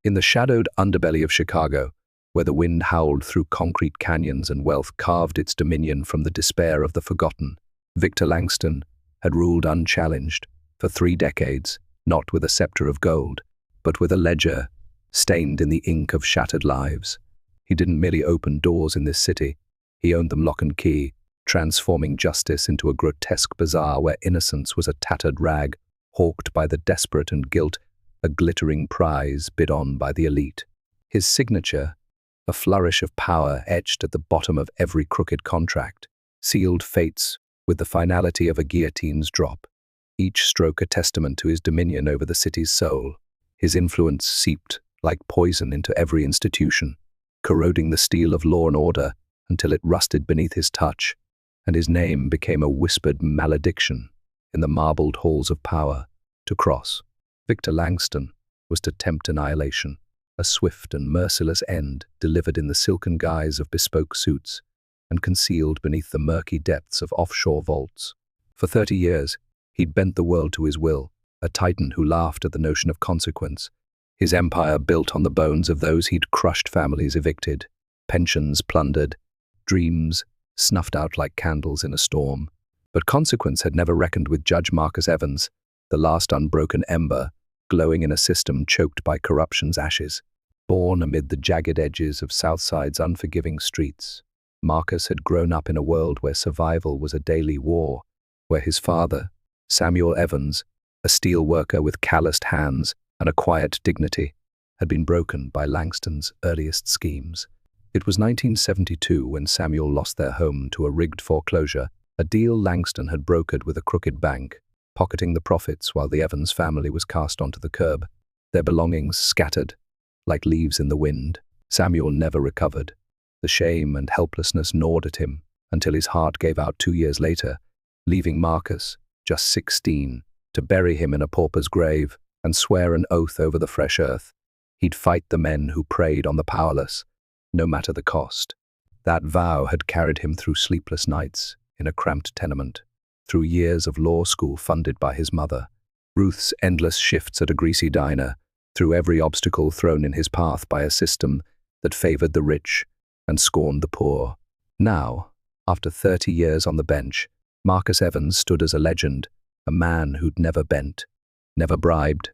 In the shadowed underbelly of Chicago, where the wind howled through concrete canyons and wealth carved its dominion from the despair of the forgotten, Victor Langston had ruled unchallenged for 3 decades, not with a scepter of gold, but with a ledger stained in the ink of shattered lives. He didn't merely open doors in this city, he owned them lock and key, transforming justice into a grotesque bazaar where innocence was a tattered rag, hawked by the desperate and guilt, a glittering prize bid on by the elite. His signature, a flourish of power etched at the bottom of every crooked contract, sealed fates with the finality of a guillotine's drop, each stroke a testament to his dominion over the city's soul. His influence seeped like poison into every institution, corroding the steel of law and order until it rusted beneath his touch, and his name became a whispered malediction in the marbled halls of power. To cross Victor Langston was to tempt annihilation, a swift and merciless end delivered in the silken guise of bespoke suits and concealed beneath the murky depths of offshore vaults. For 30 years, he'd bent the world to his will, a titan who laughed at the notion of consequence. His empire built on the bones of those he'd crushed, families evicted, pensions plundered, dreams snuffed out like candles in a storm. But consequence had never reckoned with Judge Marcus Evans, the last unbroken ember, glowing in a system choked by corruption's ashes. Born amid the jagged edges of Southside's unforgiving streets, Marcus had grown up in a world where survival was a daily war, where his father, Samuel Evans, a steel worker with calloused hands and a quiet dignity, had been broken by Langston's earliest schemes. It was 1972 when Samuel lost their home to a rigged foreclosure, a deal Langston had brokered with a crooked bank, pocketing the profits while the Evans family was cast onto the curb, their belongings scattered like leaves in the wind. Samuel never recovered. The shame and helplessness gnawed at him until his heart gave out 2 years later, leaving Marcus, just 16, to bury him in a pauper's grave and swear an oath over the fresh earth. He'd fight the men who preyed on the powerless, no matter the cost. That vow had carried him through sleepless nights in a cramped tenement, through years of law school funded by his mother, Ruth's endless shifts at a greasy diner, through every obstacle thrown in his path by a system that favored the rich and scorned the poor. Now, after 30 years on the bench, Marcus Evans stood as a legend, a man who'd never bent, never bribed,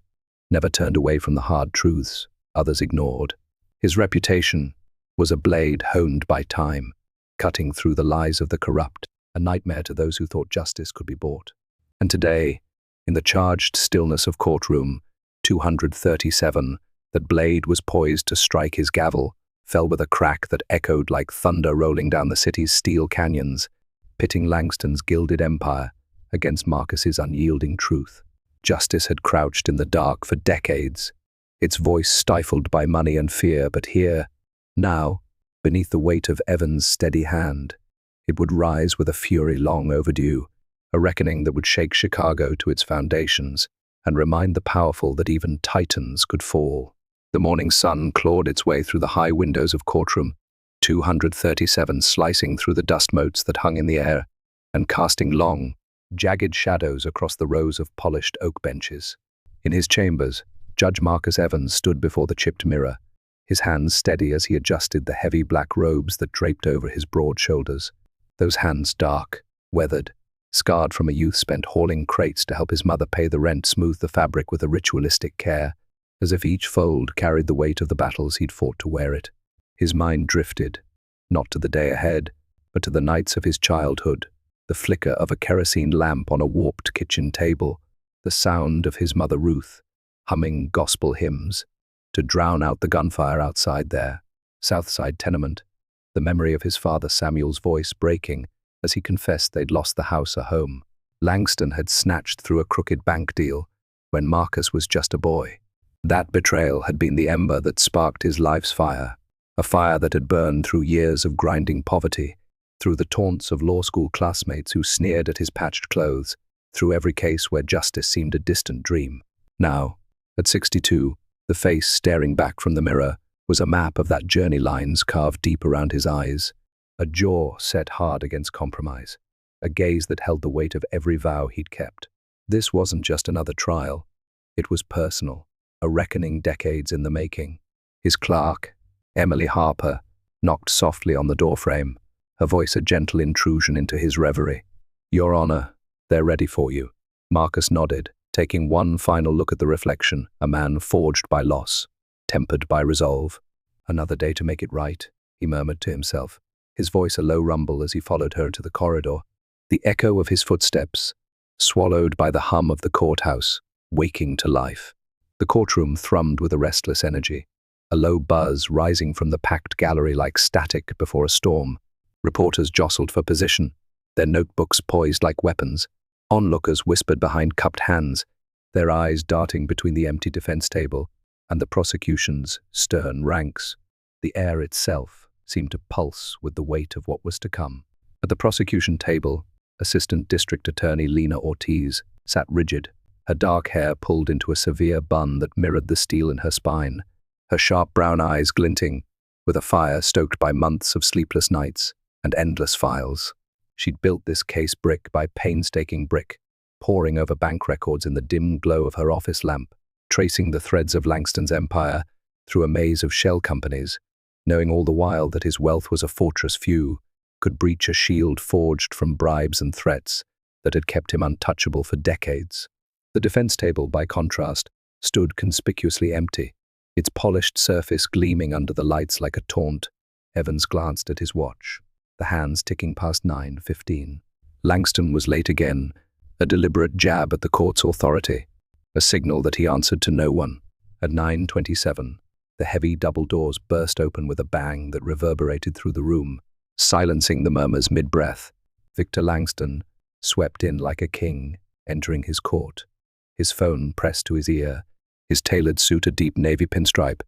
never turned away from the hard truths others ignored. His reputation was a blade honed by time, cutting through the lies of the corrupt, a nightmare to those who thought justice could be bought. And today, in the charged stillness of Courtroom 237, that blade was poised to strike his gavel, fell with a crack that echoed like thunder rolling down the city's steel canyons, pitting Langston's gilded empire against Marcus's unyielding truth. Justice had crouched in the dark for decades, its voice stifled by money and fear, but here, now, beneath the weight of Evans' steady hand, it would rise with a fury long overdue, a reckoning that would shake Chicago to its foundations and remind the powerful that even titans could fall. The morning sun clawed its way through the high windows of Courtroom 237, slicing through the dust motes that hung in the air and casting long, jagged shadows across the rows of polished oak benches. In his chambers, Judge Marcus Evans stood before the chipped mirror, his hands steady as he adjusted the heavy black robes that draped over his broad shoulders. Those hands dark, weathered, scarred from a youth spent hauling crates to help his mother pay the rent, smoothed the fabric with a ritualistic care, as if each fold carried the weight of the battles he'd fought to wear it. His mind drifted, not to the day ahead, but to the nights of his childhood, the flicker of a kerosene lamp on a warped kitchen table, the sound of his mother Ruth, humming gospel hymns, to drown out the gunfire outside their Southside tenement, the memory of his father Samuel's voice breaking as he confessed they'd lost the house a home. Langston had snatched through a crooked bank deal when Marcus was just a boy. That betrayal had been the ember that sparked his life's fire, a fire that had burned through years of grinding poverty, through the taunts of law school classmates who sneered at his patched clothes, through every case where justice seemed a distant dream. Now, at 62, the face staring back from the mirror was a map of that journey, lines carved deep around his eyes, a jaw set hard against compromise, a gaze that held the weight of every vow he'd kept. This wasn't just another trial. It was personal, a reckoning decades in the making. His clerk, Emily Harper, knocked softly on the doorframe, her voice a gentle intrusion into his reverie. "Your Honor, they're ready for you." Marcus nodded, taking one final look at the reflection, a man forged by loss, tempered by resolve. "Another day to make it right," he murmured to himself, his voice a low rumble as he followed her into the corridor. The echo of his footsteps, swallowed by the hum of the courthouse, waking to life. The courtroom thrummed with a restless energy, a low buzz rising from the packed gallery like static before a storm. Reporters jostled for position, their notebooks poised like weapons. Onlookers whispered behind cupped hands, their eyes darting between the empty defense table and the prosecution's stern ranks. The air itself seemed to pulse with the weight of what was to come. At the prosecution table, Assistant District Attorney Lena Ortiz sat rigid, her dark hair pulled into a severe bun that mirrored the steel in her spine, her sharp brown eyes glinting with a fire stoked by months of sleepless nights and endless files. She'd built this case brick by painstaking brick, poring over bank records in the dim glow of her office lamp, tracing the threads of Langston's empire through a maze of shell companies, knowing all the while that his wealth was a fortress few could breach a shield forged from bribes and threats that had kept him untouchable for decades. The defense table, by contrast, stood conspicuously empty, its polished surface gleaming under the lights like a taunt. Evans glanced at his watch, the hands ticking past 9:15. Langston was late again, a deliberate jab at the court's authority, a signal that he answered to no one. At 9:27, the heavy double doors burst open with a bang that reverberated through the room, silencing the murmurs mid-breath. Victor Langston swept in like a king, entering his court, his phone pressed to his ear, his tailored suit a deep navy pinstripe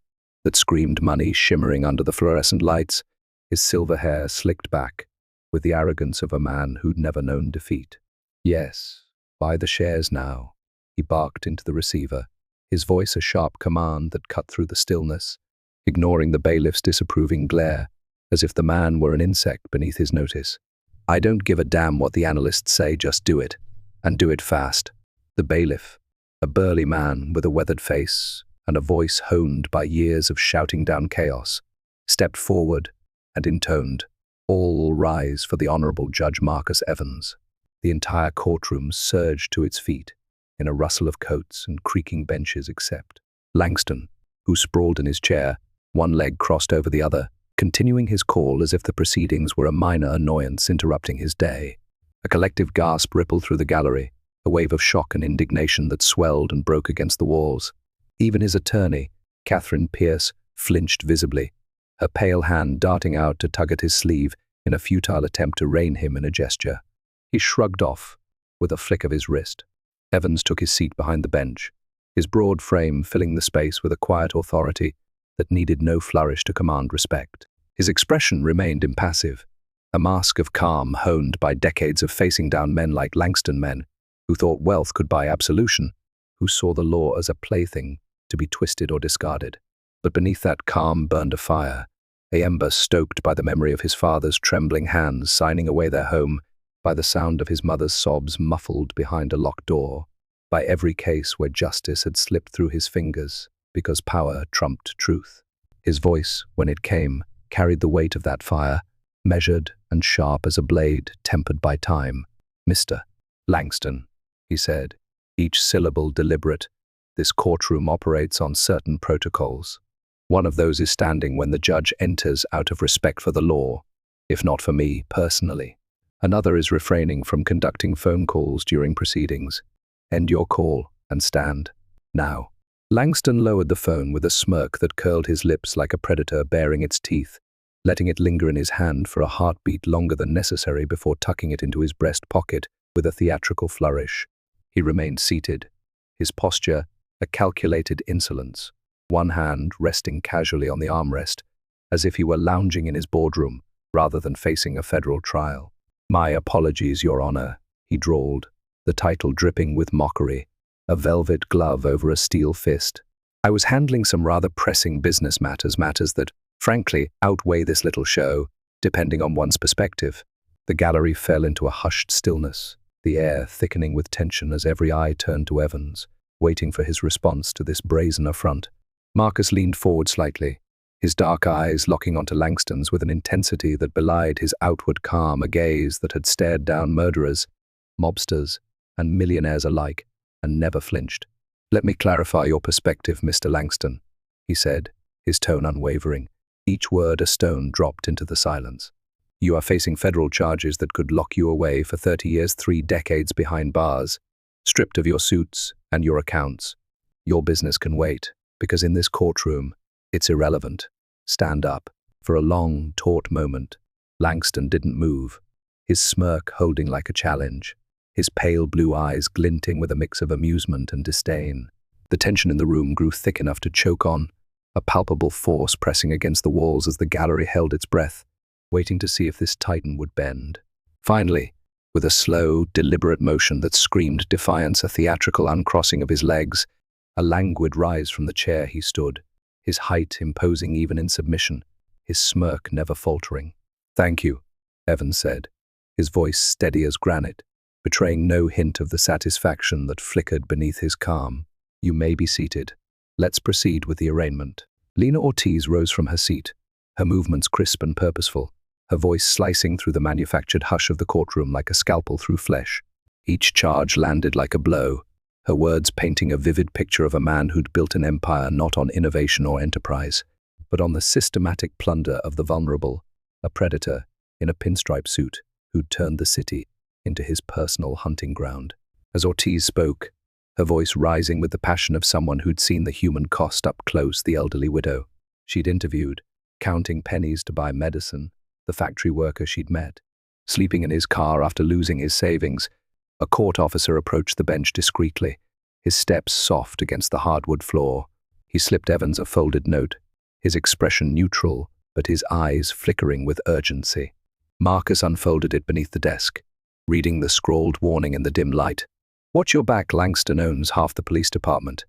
that screamed money shimmering under the fluorescent lights, his silver hair slicked back with the arrogance of a man who'd never known defeat. "Yes, buy the shares now," he barked into the receiver, his voice a sharp command that cut through the stillness, ignoring the bailiff's disapproving glare, as if the man were an insect beneath his notice. "I don't give a damn what the analysts say, just do it, and do it fast." The bailiff, a burly man with a weathered face and a voice honed by years of shouting down chaos, stepped forward and intoned, "All rise for the Honorable Judge Marcus Evans." The entire courtroom surged to its feet, in a rustle of coats and creaking benches except Langston, who sprawled in his chair, one leg crossed over the other, continuing his call as if the proceedings were a minor annoyance interrupting his day. A collective gasp rippled through the gallery, a wave of shock and indignation that swelled and broke against the walls. Even his attorney, Catherine Pierce, flinched visibly, her pale hand darting out to tug at his sleeve in a futile attempt to rein him in a gesture. He shrugged off with a flick of his wrist. Evans took his seat behind the bench, his broad frame filling the space with a quiet authority that needed no flourish to command respect. His expression remained impassive, a mask of calm honed by decades of facing down men like Langston, men who thought wealth could buy absolution, who saw the law as a plaything to be twisted or discarded. But beneath that calm burned a fire, a ember stoked by the memory of his father's trembling hands signing away their home, by the sound of his mother's sobs muffled behind a locked door, by every case where justice had slipped through his fingers because power trumped truth. His voice, when it came, carried the weight of that fire, measured and sharp as a blade tempered by time. "Mr. Langston," he said, each syllable deliberate, "this courtroom operates on certain protocols. One of those is standing when the judge enters out of respect for the law, if not for me personally. Another is refraining from conducting phone calls during proceedings. End your call and stand. Now." Langston lowered the phone with a smirk that curled his lips like a predator baring its teeth, letting it linger in his hand for a heartbeat longer than necessary before tucking it into his breast pocket with a theatrical flourish. He remained seated, his posture a calculated insolence, one hand resting casually on the armrest, as if he were lounging in his boardroom rather than facing a federal trial. "My apologies, Your Honor," he drawled, the title dripping with mockery, a velvet glove over a steel fist. "I was handling some rather pressing business matters that, frankly, outweigh this little show, depending on one's perspective." The gallery fell into a hushed stillness, the air thickening with tension as every eye turned to Evans, waiting for his response to this brazen affront. Marcus leaned forward slightly, his dark eyes locking onto Langston's with an intensity that belied his outward calm, a gaze that had stared down murderers, mobsters, and millionaires alike, and never flinched. "Let me clarify your perspective, Mr. Langston," he said, his tone unwavering, each word a stone dropped into the silence. "You are facing federal charges that could lock you away for 30 years, 3 decades behind bars, stripped of your suits and your accounts. Your business can wait, because in this courtroom, it's irrelevant. Stand up." For a long, taut moment, Langston didn't move, his smirk holding like a challenge, his pale blue eyes glinting with a mix of amusement and disdain. The tension in the room grew thick enough to choke on, a palpable force pressing against the walls as the gallery held its breath, waiting to see if this titan would bend. Finally, with a slow, deliberate motion that screamed defiance, a theatrical uncrossing of his legs, a languid rise from the chair he stood, his height imposing even in submission, his smirk never faltering. "Thank you," Evans said, his voice steady as granite, betraying no hint of the satisfaction that flickered beneath his calm. "You may be seated. Let's proceed with the arraignment." Lena Ortiz rose from her seat, her movements crisp and purposeful, her voice slicing through the manufactured hush of the courtroom like a scalpel through flesh. Each charge landed like a blow, her words painting a vivid picture of a man who'd built an empire not on innovation or enterprise, but on the systematic plunder of the vulnerable, a predator in a pinstripe suit who'd turned the city into his personal hunting ground. As Ortiz spoke, her voice rising with the passion of someone who'd seen the human cost up close, the elderly widow she'd interviewed, counting pennies to buy medicine, the factory worker she'd met, sleeping in his car after losing his savings. A court officer approached the bench discreetly, his steps soft against the hardwood floor. He slipped Evans a folded note, his expression neutral, but his eyes flickering with urgency. Marcus unfolded it beneath the desk, reading the scrawled warning in the dim light. "Watch your back. Langston owns half the police department.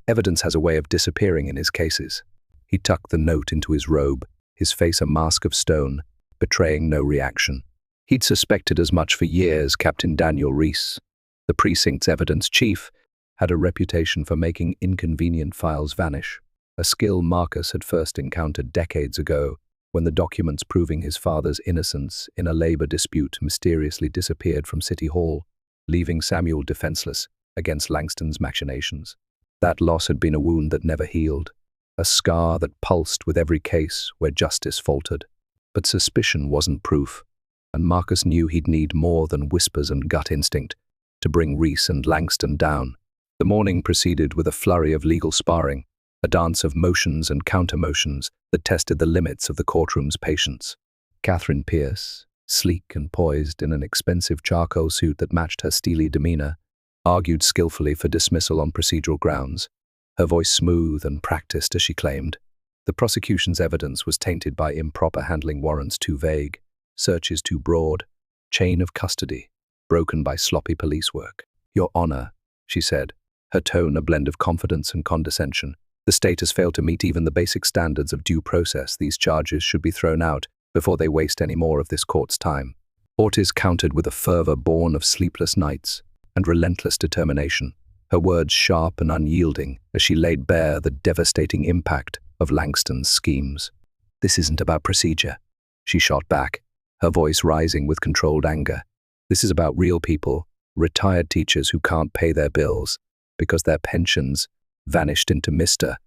Evidence has a way of disappearing in his cases." He tucked the note into his robe, his face a mask of stone, betraying no reaction. He'd suspected as much for years. Captain Daniel Reese, the precinct's evidence chief, had a reputation for making inconvenient files vanish, a skill Marcus had first encountered decades ago when the documents proving his father's innocence in a labor dispute mysteriously disappeared from City Hall, leaving Samuel defenseless against Langston's machinations. That loss had been a wound that never healed, a scar that pulsed with every case where justice faltered. But suspicion wasn't proof, and Marcus knew he'd need more than whispers and gut instinct to bring Reese and Langston down. The morning proceeded with a flurry of legal sparring, a dance of motions and counter-motions that tested the limits of the courtroom's patience. Catherine Pierce, sleek and poised in an expensive charcoal suit that matched her steely demeanor, argued skillfully for dismissal on procedural grounds, her voice smooth and practiced as she claimed. The prosecution's evidence was tainted by improper handling warrants too vague, searches too broad, chain of custody broken by sloppy police work. "Your Honor," she said, her tone a blend of confidence and condescension, "the state has failed to meet even the basic standards of due process. These charges should be thrown out before they waste any more of this court's time." Ortiz countered with a fervor born of sleepless nights and relentless determination, her words sharp and unyielding as she laid bare the devastating impact of Langston's schemes. "This isn't about procedure," she shot back, her voice rising with controlled anger. "This is about real people, retired teachers who can't pay their bills because their pensions vanished into Mr.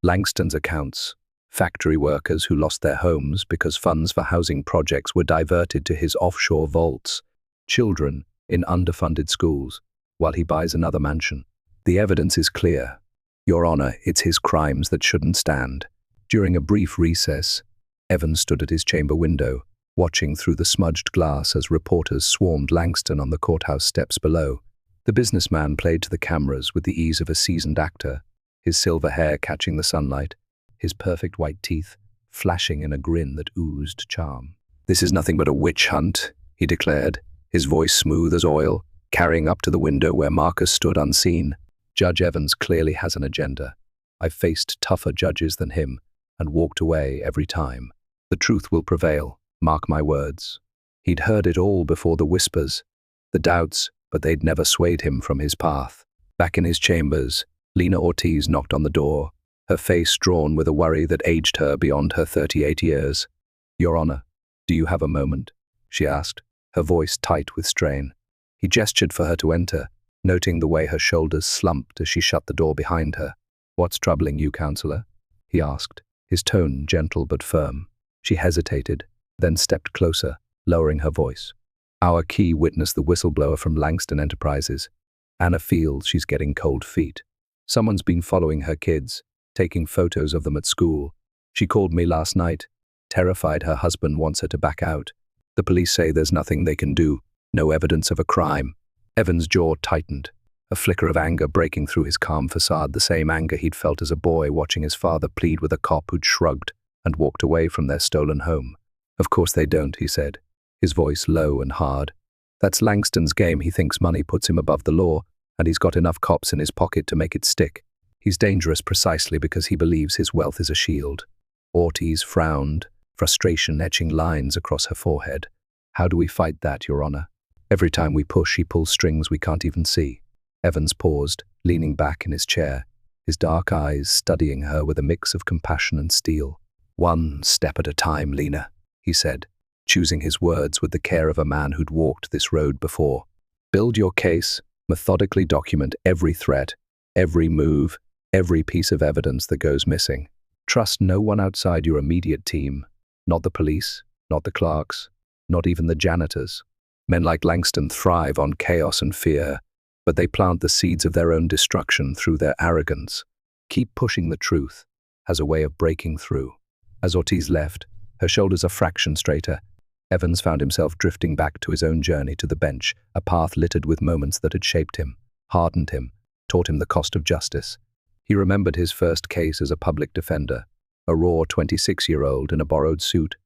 Langston's accounts, factory workers who lost their homes because funds for housing projects were diverted to his offshore vaults, children in underfunded schools while he buys another mansion. The evidence is clear. Your Honor, it's his crimes that shouldn't stand." During a brief recess, Evans stood at his chamber window, watching through the smudged glass as reporters swarmed Langston on the courthouse steps below. The businessman played to the cameras with the ease of a seasoned actor, his silver hair catching the sunlight, his perfect white teeth flashing in a grin that oozed charm. "This is nothing but a witch hunt," he declared, his voice smooth as oil, carrying up to the window where Marcus stood unseen. "Judge Evans clearly has an agenda. I've faced tougher judges than him and walked away every time. The truth will prevail, mark my words." He'd heard it all before, the whispers, the doubts, but they'd never swayed him from his path. Back in his chambers, Lena Ortiz knocked on the door, her face drawn with a worry that aged her beyond her 38 years. "Your Honor, do you have a moment?" she asked, her voice tight with strain. He gestured for her to enter, noting the way her shoulders slumped as she shut the door behind her. "What's troubling you, counselor?" he asked, his tone gentle but firm. She hesitated, then stepped closer, lowering her voice. "Our key witness, the whistleblower from Langston Enterprises. Anna feels she's getting cold feet. Someone's been following her kids, taking photos of them at school. She called me last night, terrified her husband wants her to back out. The police say there's nothing they can do, no evidence of a crime." Evan's jaw tightened, a flicker of anger breaking through his calm facade, the same anger he'd felt as a boy watching his father plead with a cop who'd shrugged and walked away from their stolen home. "Of course they don't," he said, his voice low and hard. "That's Langston's game. He thinks money puts him above the law, and he's got enough cops in his pocket to make it stick. He's dangerous precisely because he believes his wealth is a shield." Ortiz frowned, frustration etching lines across her forehead. "How do we fight that, Your Honor? Every time we push, he pulls strings we can't even see." Evans paused, leaning back in his chair, his dark eyes studying her with a mix of compassion and steel. "One step at a time, Lena," he said, choosing his words with the care of a man who'd walked this road before. "Build your case, methodically document every threat, every move, every piece of evidence that goes missing. Trust no one outside your immediate team, not the police, not the clerks, not even the janitors. Men like Langston thrive on chaos and fear, but they plant the seeds of their own destruction through their arrogance. Keep pushing the truth as a way of breaking through." As Ortiz left, her shoulders a fraction straighter, Evans found himself drifting back to his own journey to the bench, a path littered with moments that had shaped him, hardened him, taught him the cost of justice. He remembered his first case as a public defender, a raw 26-year-old in a borrowed suit,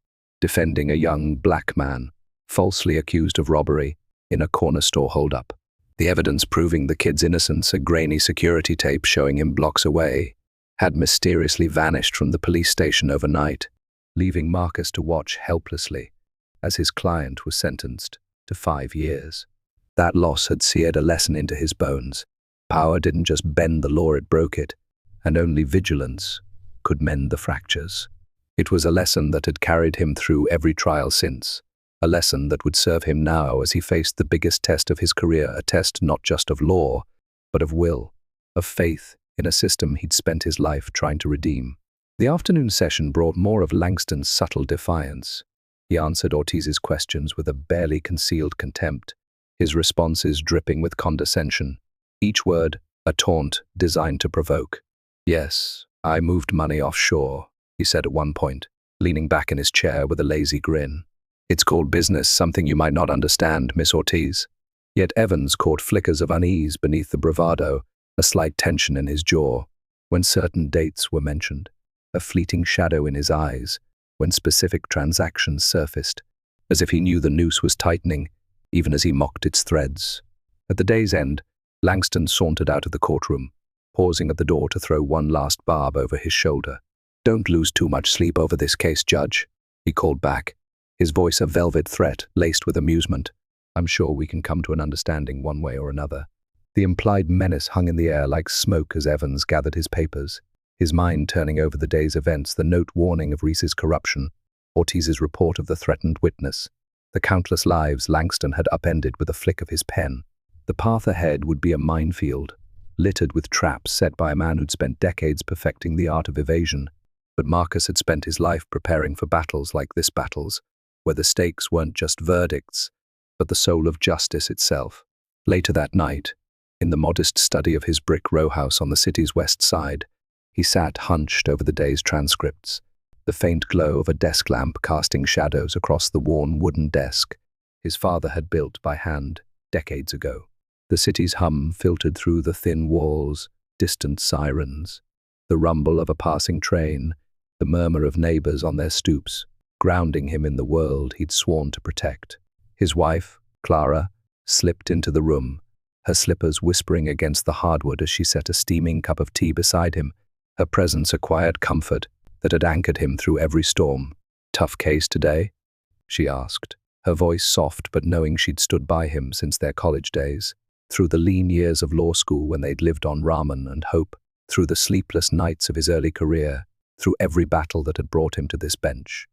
defending a young black man, falsely accused of robbery, in a corner store holdup. The evidence proving the kid's innocence, a grainy security tape showing him blocks away, had mysteriously vanished from the police station overnight, leaving Marcus to watch helplessly as his client was sentenced to 5 years. That loss had seared a lesson into his bones. Power didn't just bend the law, it broke it, and only vigilance could mend the fractures. It was a lesson that had carried him through every trial since, a lesson that would serve him now as he faced the biggest test of his career, a test not just of law, but of will, of faith in a system he'd spent his life trying to redeem. The afternoon session brought more of Langston's subtle defiance. He answered Ortiz's questions with a barely concealed contempt, his responses dripping with condescension, each word a taunt designed to provoke. "Yes, I moved money offshore," he said at one point, leaning back in his chair with a lazy grin. "It's called business, something you might not understand, Miss Ortiz." Yet Evans caught flickers of unease beneath the bravado, a slight tension in his jaw, when certain dates were mentioned, a fleeting shadow in his eyes, when specific transactions surfaced, as if he knew the noose was tightening, even as he mocked its threads. At the day's end, Langston sauntered out of the courtroom, pausing at the door to throw one last barb over his shoulder. "Don't lose too much sleep over this case, Judge," he called back, his voice a velvet threat laced with amusement. "I'm sure we can come to an understanding one way or another." The implied menace hung in the air like smoke as Evans gathered his papers, his mind turning over the day's events, the note warning of Reese's corruption, Ortiz's report of the threatened witness, the countless lives Langston had upended with a flick of his pen. The path ahead would be a minefield, littered with traps set by a man who'd spent decades perfecting the art of evasion. But Marcus had spent his life preparing for battles like this, battles where the stakes weren't just verdicts, but the soul of justice itself. Later that night, in the modest study of his brick row house on the city's west side, he sat hunched over the day's transcripts, the faint glow of a desk lamp casting shadows across the worn wooden desk his father had built by hand decades ago. The city's hum filtered through the thin walls, distant sirens, the rumble of a passing train, the murmur of neighbors on their stoops, grounding him in the world he'd sworn to protect. His wife, Clara, slipped into the room, her slippers whispering against the hardwood as she set a steaming cup of tea beside him, her presence a quiet comfort that had anchored him through every storm. "Tough case today?" she asked, her voice soft but knowing she'd stood by him since their college days, through the lean years of law school when they'd lived on ramen and hope. through the sleepless nights of his early career, through every battle that had brought him to this bench.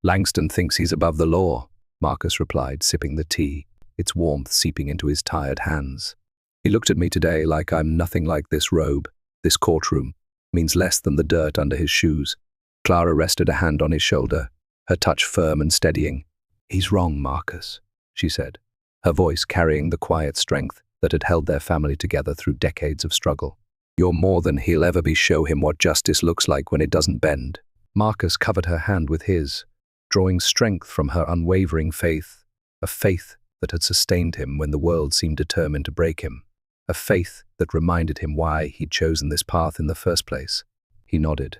"Langston thinks he's above the law," Marcus replied, sipping the tea, its warmth seeping into his tired hands. "He looked at me today like I'm nothing like this robe. This courtroom means less than the dirt under his shoes." Clara rested a hand on his shoulder, her touch firm and steadying. "He's wrong, Marcus," she said, her voice carrying the quiet strength that had held their family together through decades of struggle. "You're more than he'll ever be. Show him what justice looks like when it doesn't bend." Marcus covered her hand with his, drawing strength from her unwavering faith, a faith that had sustained him when the world seemed determined to break him, a faith that reminded him why he'd chosen this path in the first place. He nodded,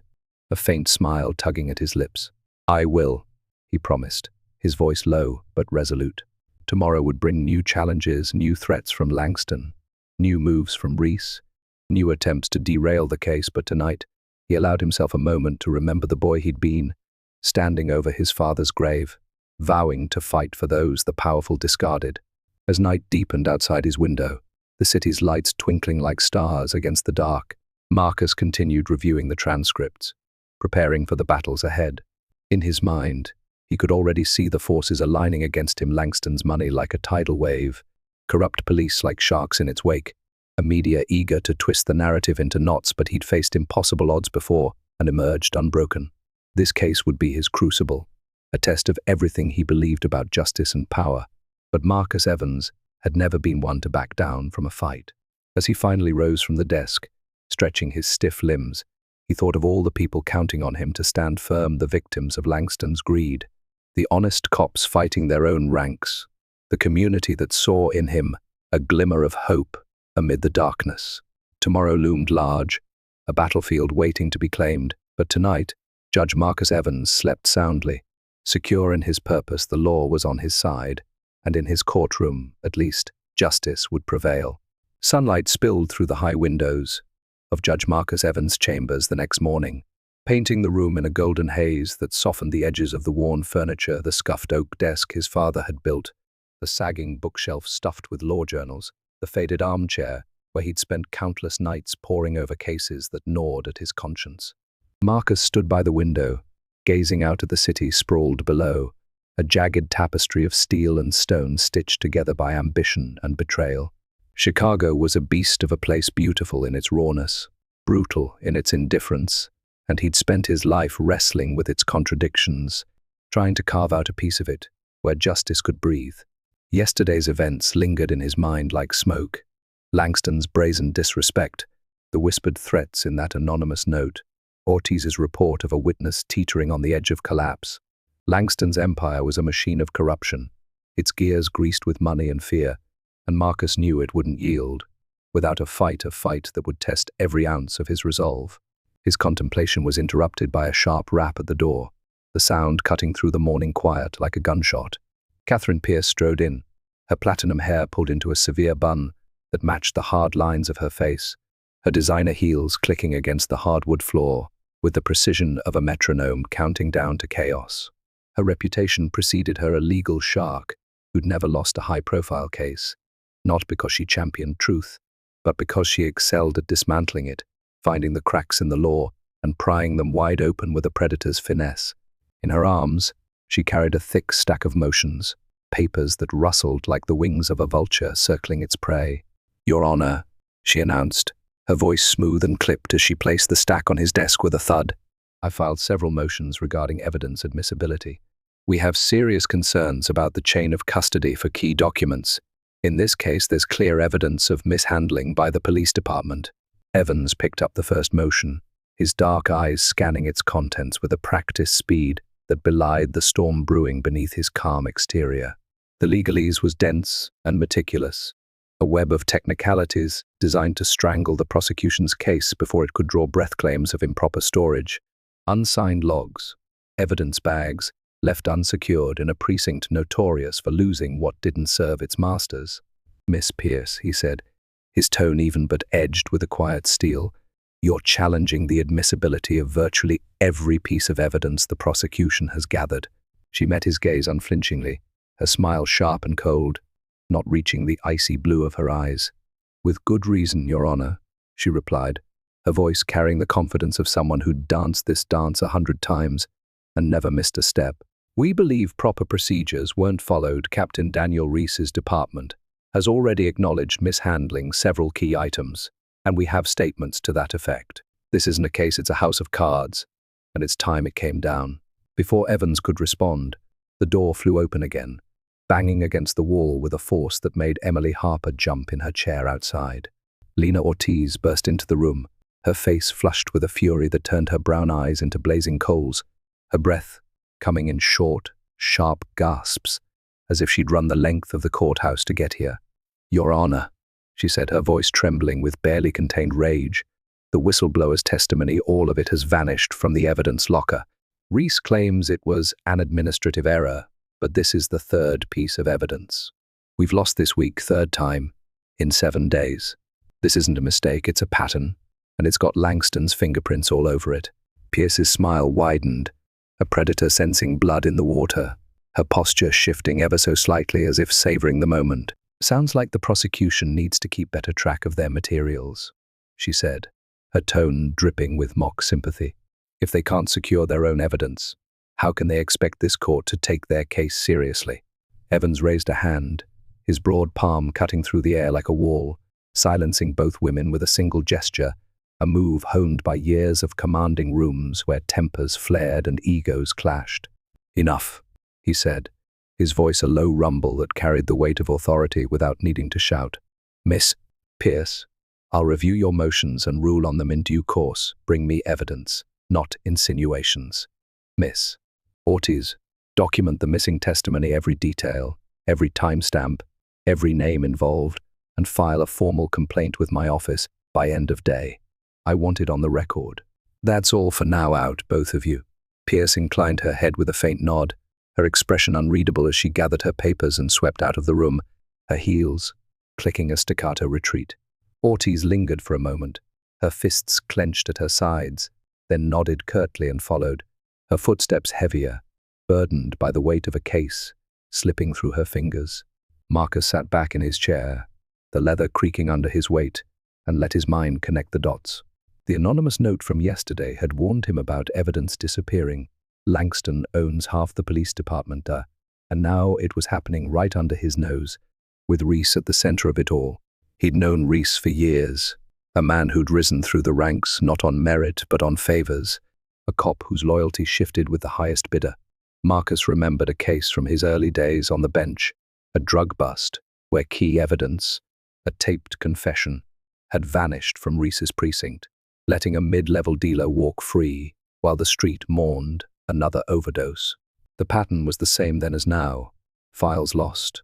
a faint smile tugging at his lips. "I will," he promised, his voice low but resolute. Tomorrow would bring new challenges, new threats from Langston, new moves from Reese, new attempts to derail the case, but tonight he allowed himself a moment to remember the boy he'd been, standing over his father's grave, vowing to fight for those the powerful discarded. As night deepened outside his window, the city's lights twinkling like stars against the dark, Marcus continued reviewing the transcripts, preparing for the battles ahead. In his mind, he could already see the forces aligning against him: Langston's money like a tidal wave, corrupt police like sharks in its wake, a media eager to twist the narrative into knots, but he'd faced impossible odds before and emerged unbroken. This case would be his crucible, a test of everything he believed about justice and power, but Marcus Evans had never been one to back down from a fight. As he finally rose from the desk, stretching his stiff limbs, he thought of all the people counting on him to stand firm, the victims of Langston's greed, the honest cops fighting their own ranks, the community that saw in him a glimmer of hope amid the darkness. Tomorrow loomed large, a battlefield waiting to be claimed, but tonight, Judge Marcus Evans slept soundly. Secure in his purpose, the law was on his side, and in his courtroom, at least, justice would prevail. Sunlight spilled through the high windows of Judge Marcus Evans' chambers the next morning, painting the room in a golden haze that softened the edges of the worn furniture, the scuffed oak desk his father had built, the sagging bookshelf stuffed with law journals, the faded armchair where he'd spent countless nights poring over cases that gnawed at his conscience. Marcus stood by the window, gazing out at the city sprawled below, a jagged tapestry of steel and stone stitched together by ambition and betrayal. Chicago was a beast of a place, beautiful in its rawness, brutal in its indifference, and he'd spent his life wrestling with its contradictions, trying to carve out a piece of it where justice could breathe. Yesterday's events lingered in his mind like smoke. Langston's brazen disrespect, the whispered threats in that anonymous note, Ortiz's report of a witness teetering on the edge of collapse. Langston's empire was a machine of corruption, its gears greased with money and fear, and Marcus knew it wouldn't yield, without a fight that would test every ounce of his resolve. His contemplation was interrupted by a sharp rap at the door, the sound cutting through the morning quiet like a gunshot. Catherine Pierce strode in, her platinum hair pulled into a severe bun that matched the hard lines of her face, her designer heels clicking against the hardwood floor with the precision of a metronome counting down to chaos. Her reputation preceded her, a legal shark who'd never lost a high-profile case, not because she championed truth, but because she excelled at dismantling it, finding the cracks in the law and prying them wide open with a predator's finesse. In her arms, she carried a thick stack of motions, papers that rustled like the wings of a vulture circling its prey. "Your Honor," she announced, her voice smooth and clipped as she placed the stack on his desk with a thud. "I filed several motions regarding evidence admissibility. We have serious concerns about the chain of custody for key documents. In this case, there's clear evidence of mishandling by the police department." Evans picked up the first motion, his dark eyes scanning its contents with a practiced speed that belied the storm brewing beneath his calm exterior. The legalese was dense and meticulous, a web of technicalities designed to strangle the prosecution's case before it could draw breath claims of improper storage. Unsigned logs, evidence bags, left unsecured in a precinct notorious for losing what didn't serve its masters. "Miss Pierce," he said, his tone even but edged with a quiet steel, "you're challenging the admissibility of virtually every piece of evidence the prosecution has gathered." She met his gaze unflinchingly, her smile sharp and cold, not reaching the icy blue of her eyes. "With good reason, Your Honor," she replied, her voice carrying the confidence of someone who'd danced this dance 100 times and never missed a step. "We believe proper procedures weren't followed. Captain Daniel Reese's department has already acknowledged mishandling several key items, and we have statements to that effect. This isn't a case, it's a house of cards, and it's time it came down." Before Evans could respond, the door flew open again, banging against the wall with a force that made Emily Harper jump in her chair outside. Lena Ortiz burst into the room, her face flushed with a fury that turned her brown eyes into blazing coals, her breath coming in short, sharp gasps, as if she'd run the length of the courthouse to get here. "Your Honor," she said, her voice trembling with barely contained rage. "The whistleblower's testimony, all of it has vanished from the evidence locker. Reese claims it was an administrative error, but this is the third piece of evidence. We've lost this week, third time, in 7 days. This isn't a mistake, it's a pattern, and it's got Langston's fingerprints all over it." Pierce's smile widened, a predator sensing blood in the water, her posture shifting ever so slightly as if savoring the moment. "Sounds like the prosecution needs to keep better track of their materials," she said, her tone dripping with mock sympathy. "If they can't secure their own evidence, how can they expect this court to take their case seriously?" Evans raised a hand, his broad palm cutting through the air like a wall, silencing both women with a single gesture, a move honed by years of commanding rooms where tempers flared and egos clashed. "Enough," he said, his voice a low rumble that carried the weight of authority without needing to shout. "Miss Pierce, I'll review your motions and rule on them in due course. Bring me evidence, not insinuations. Miss Ortiz, document the missing testimony, every detail, every timestamp, every name involved, and file a formal complaint with my office by end of day. I want it on the record." "That's all for now, out, both of you." Pierce inclined her head with a faint nod, her expression unreadable as she gathered her papers and swept out of the room, her heels clicking a staccato retreat. Ortiz lingered for a moment, her fists clenched at her sides, then nodded curtly and followed, her footsteps heavier, burdened by the weight of a case, slipping through her fingers. Marcus sat back in his chair, the leather creaking under his weight, and let his mind connect the dots. The anonymous note from yesterday had warned him about evidence disappearing. Langston owns half the police department, and now it was happening right under his nose, with Reese at the center of it all. He'd known Reese for years, a man who'd risen through the ranks not on merit but on favors, a cop whose loyalty shifted with the highest bidder. Marcus remembered a case from his early days on the bench, a drug bust, where key evidence, a taped confession, had vanished from Reese's precinct, letting a mid-level dealer walk free while the street mourned another overdose. The pattern was the same then as now. Files lost,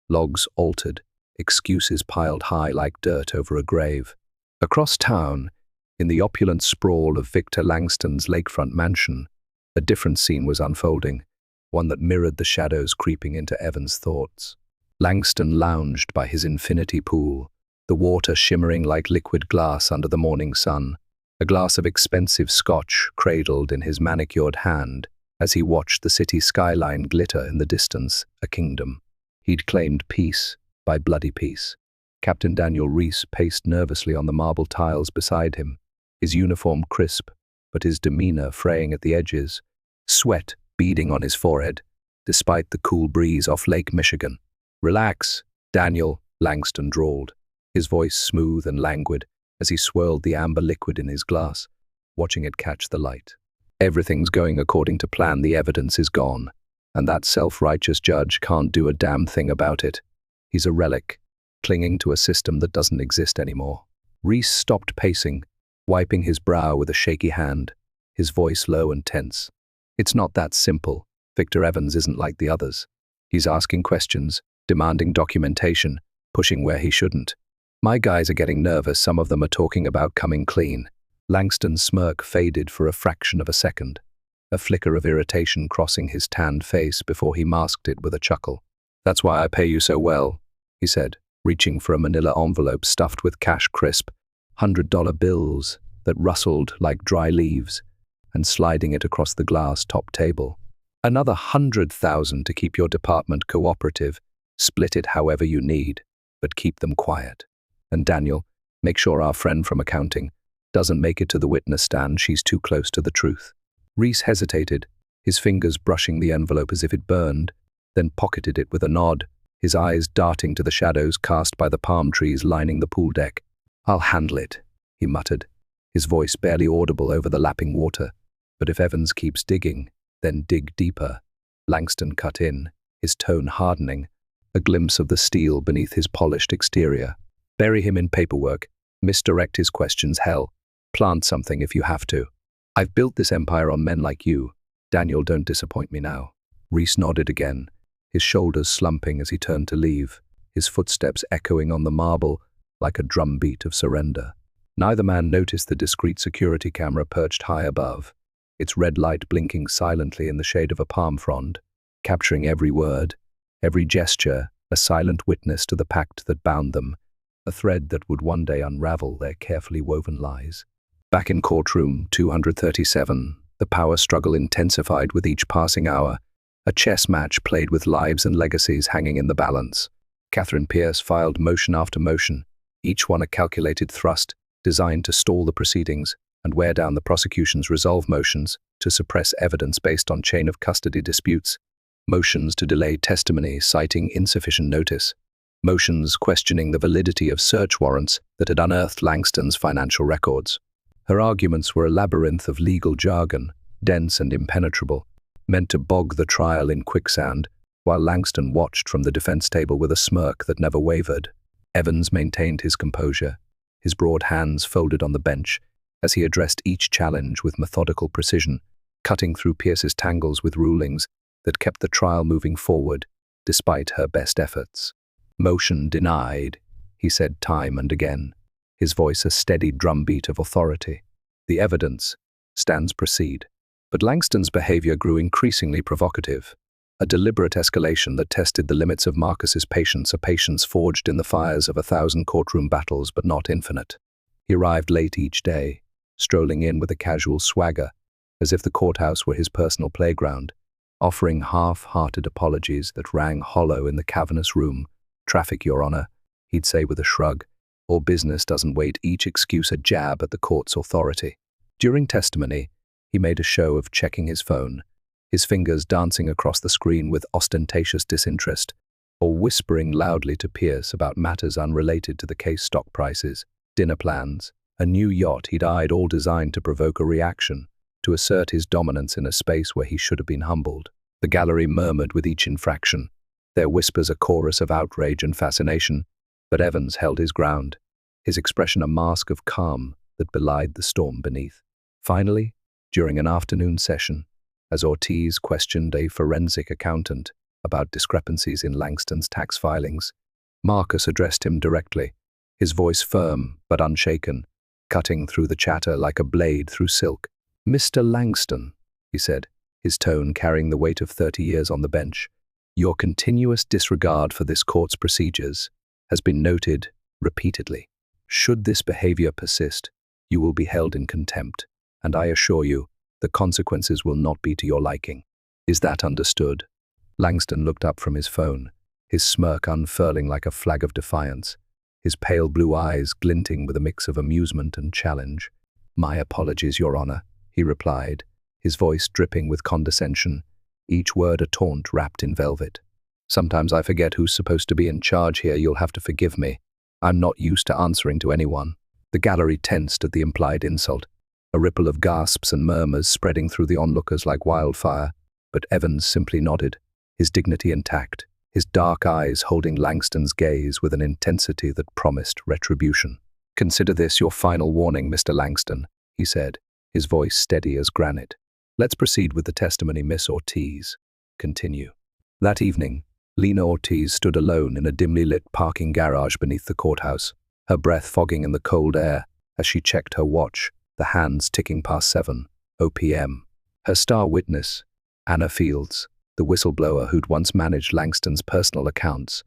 logs altered, excuses piled high like dirt over a grave. Across town, in the opulent sprawl of Victor Langston's lakefront mansion, a different scene was unfolding, one that mirrored the shadows creeping into Evans' thoughts. Langston lounged by his infinity pool, the water shimmering like liquid glass under the morning sun, a glass of expensive scotch cradled in his manicured hand as he watched the city skyline glitter in the distance, a kingdom. He'd claimed peace by bloody peace. Captain Daniel Reese paced nervously on the marble tiles beside him, his uniform crisp, but his demeanor fraying at the edges, sweat beading on his forehead, despite the cool breeze off Lake Michigan. "Relax, Daniel," Langston drawled, his voice smooth and languid as he swirled the amber liquid in his glass, watching it catch the light. "Everything's going according to plan, the evidence is gone, and that self-righteous judge can't do a damn thing about it. He's a relic, clinging to a system that doesn't exist anymore." Reese stopped pacing, wiping his brow with a shaky hand, his voice low and tense. "It's not that simple. Victor Evans isn't like the others. He's asking questions, demanding documentation, pushing where he shouldn't. My guys are getting nervous, some of them are talking about coming clean." Langston's smirk faded for a fraction of a second, a flicker of irritation crossing his tanned face before he masked it with a chuckle. "That's why I pay you so well," he said, reaching for a manila envelope stuffed with cash crisp, $100 bills that rustled like dry leaves, and sliding it across the glass top table. "Another 100,000 to keep your department cooperative. Split it however you need, but keep them quiet. And Daniel, make sure our friend from accounting Doesn't make it to the witness stand, she's too close to the truth. Reese hesitated, his fingers brushing the envelope as if it burned, then pocketed it with a nod, his eyes darting to the shadows cast by the palm trees lining the pool deck. "I'll handle it," he muttered, his voice barely audible over the lapping water. "But if Evans keeps digging, then dig deeper." Langston cut in, his tone hardening, a glimpse of the steel beneath his polished exterior. "Bury him in paperwork, misdirect his questions, hell. Plant something if you have to. I've built this empire on men like you. Daniel, don't disappoint me now." Reese nodded again, his shoulders slumping as he turned to leave, his footsteps echoing on the marble like a drumbeat of surrender. Neither man noticed the discreet security camera perched high above, its red light blinking silently in the shade of a palm frond, capturing every word, every gesture, a silent witness to the pact that bound them, a thread that would one day unravel their carefully woven lies. Back in Courtroom 237, the power struggle intensified with each passing hour, a chess match played with lives and legacies hanging in the balance. Catherine Pierce filed motion after motion, each one a calculated thrust designed to stall the proceedings and wear down the prosecution's resolve motions to suppress evidence based on chain of custody disputes, motions to delay testimony citing insufficient notice, motions questioning the validity of search warrants that had unearthed Langston's financial records. Her arguments were a labyrinth of legal jargon, dense and impenetrable, meant to bog the trial in quicksand, while Langston watched from the defense table with a smirk that never wavered. Evans maintained his composure, his broad hands folded on the bench, as he addressed each challenge with methodical precision, cutting through Pierce's tangles with rulings that kept the trial moving forward, despite her best efforts. "Motion denied," he said time and again, his voice a steady drumbeat of authority. "The evidence stands proceed." But Langston's behavior grew increasingly provocative, a deliberate escalation that tested the limits of Marcus's patience, a patience forged in the fires of 1,000 courtroom battles but not infinite. He arrived late each day, strolling in with a casual swagger, as if the courthouse were his personal playground, offering half-hearted apologies that rang hollow in the cavernous room. "Traffic, Your Honor," he'd say with a shrug. "All business doesn't wait," each excuse a jab at the court's authority. During testimony, he made a show of checking his phone, his fingers dancing across the screen with ostentatious disinterest, or whispering loudly to Pierce about matters unrelated to the case: stock prices, dinner plans, a new yacht he'd eyed, all designed to provoke a reaction, to assert his dominance in a space where he should have been humbled. The gallery murmured with each infraction, their whispers a chorus of outrage and fascination, but Evans held his ground, his expression a mask of calm that belied the storm beneath. Finally, during an afternoon session, as Ortiz questioned a forensic accountant about discrepancies in Langston's tax filings, Marcus addressed him directly, his voice firm but unshaken, cutting through the chatter like a blade through silk. "Mr. Langston," he said, his tone carrying the weight of 30 years on the bench, "your continuous disregard for this court's procedures has been noted repeatedly. Should this behavior persist, you will be held in contempt, and I assure you, the consequences will not be to your liking. Is that understood?" Langston looked up from his phone, his smirk unfurling like a flag of defiance, his pale blue eyes glinting with a mix of amusement and challenge. "My apologies, Your Honor," he replied, his voice dripping with condescension, each word a taunt wrapped in velvet. "Sometimes I forget who's supposed to be in charge here. You'll have to forgive me. I'm not used to answering to anyone." The gallery tensed at the implied insult, a ripple of gasps and murmurs spreading through the onlookers like wildfire, but Evans simply nodded, his dignity intact, his dark eyes holding Langston's gaze with an intensity that promised retribution. "Consider this your final warning, Mr. Langston," he said, his voice steady as granite. "Let's proceed with the testimony, Miss Ortiz. Continue." That evening, Lena Ortiz stood alone in a dimly lit parking garage beneath the courthouse, her breath fogging in the cold air as she checked her watch, the hands ticking past 7:00 p.m. Her star witness, Anna Fields, the whistleblower who'd once managed Langston's personal accounts,